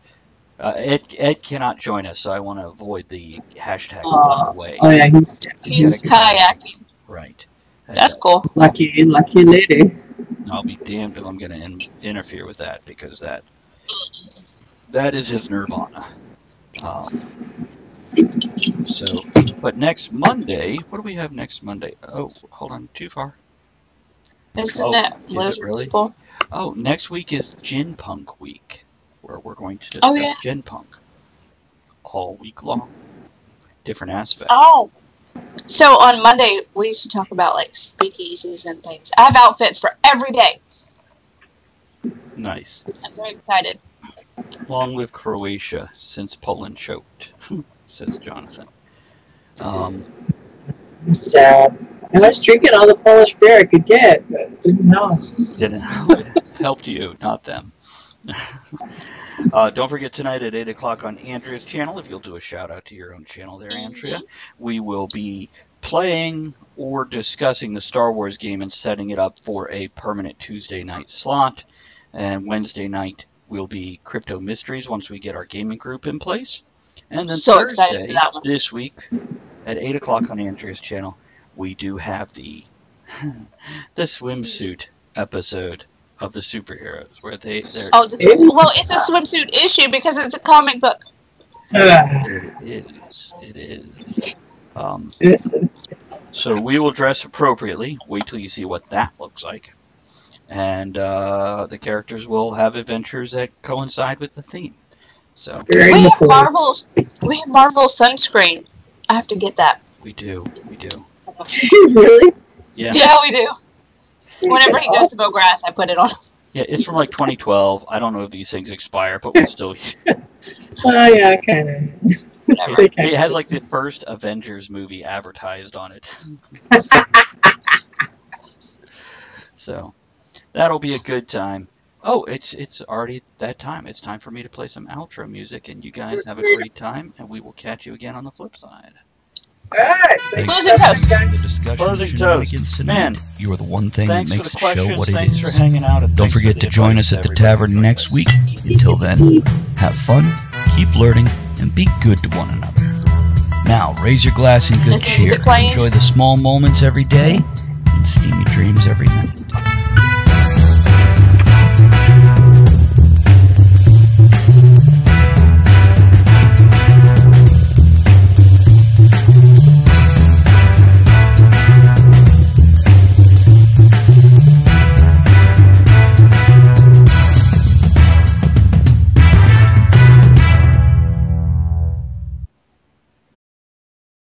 Ed cannot join us, so I want to avoid the hashtag on the way. Oh yeah, he's kayaking. Right. That's cool. Lucky lady. I'll be damned if I'm going to interfere with that, because that is his nirvana. But next Monday, what do we have next Monday? Oh, hold on, too far. Isn't it really? People? Oh, next week is Gin Punk week, where we're going to discuss Gin Punk all week long. Different aspects. Oh. So on Monday, we should talk about like speakeasies and things. I have outfits for every day. Nice. I'm very excited. Long live Croatia, since Poland choked, says Jonathan. Sad. I was drinking all the Polish beer I could get, but didn't know. Didn't know. It helped you, not them. Don't forget tonight at 8 o'clock on Andrea's channel, if you'll do a shout out to your own channel there, Andrea, we will be playing or discussing the Star Wars game and setting it up for a permanent Tuesday night slot. And Wednesday night will be Crypto Mysteries once we get our gaming group in place. And then so Thursday, excited for that one. This week at 8 o'clock on Andrea's channel, we do have the swimsuit episode of the superheroes, where they're well, it's a swimsuit issue because it's a comic book. It is. So we will dress appropriately. Wait till you see what that looks like. And the characters will have adventures that coincide with the theme. So we have Marvel sunscreen. I have to get that. We do. Really? Yeah. Yeah, we do. Whenever he goes to mow grass, I put it on. Yeah, it's from like 2012. I don't know if these things expire, but we're still here. Oh, yeah, kind of. It has like the first Avengers movie advertised on it. So that'll be a good time. Oh, it's already that time. It's time for me to play some outro music, and you guys have a great time, and we will catch you again on the flip side. All right. Closing toast. The discussion Closing shenanigans toast. tonight. Man, You are the one thing that Thanks makes for the the show questions. what it Thanks for is. hanging out. And Don't thanks for forget to the join advice, us at the everybody. tavern next week. Until then, have fun, keep learning, and be good to one another. Now, raise your glass in good Is the cheer. music playing? Enjoy the small moments every day and steamy dreams every night.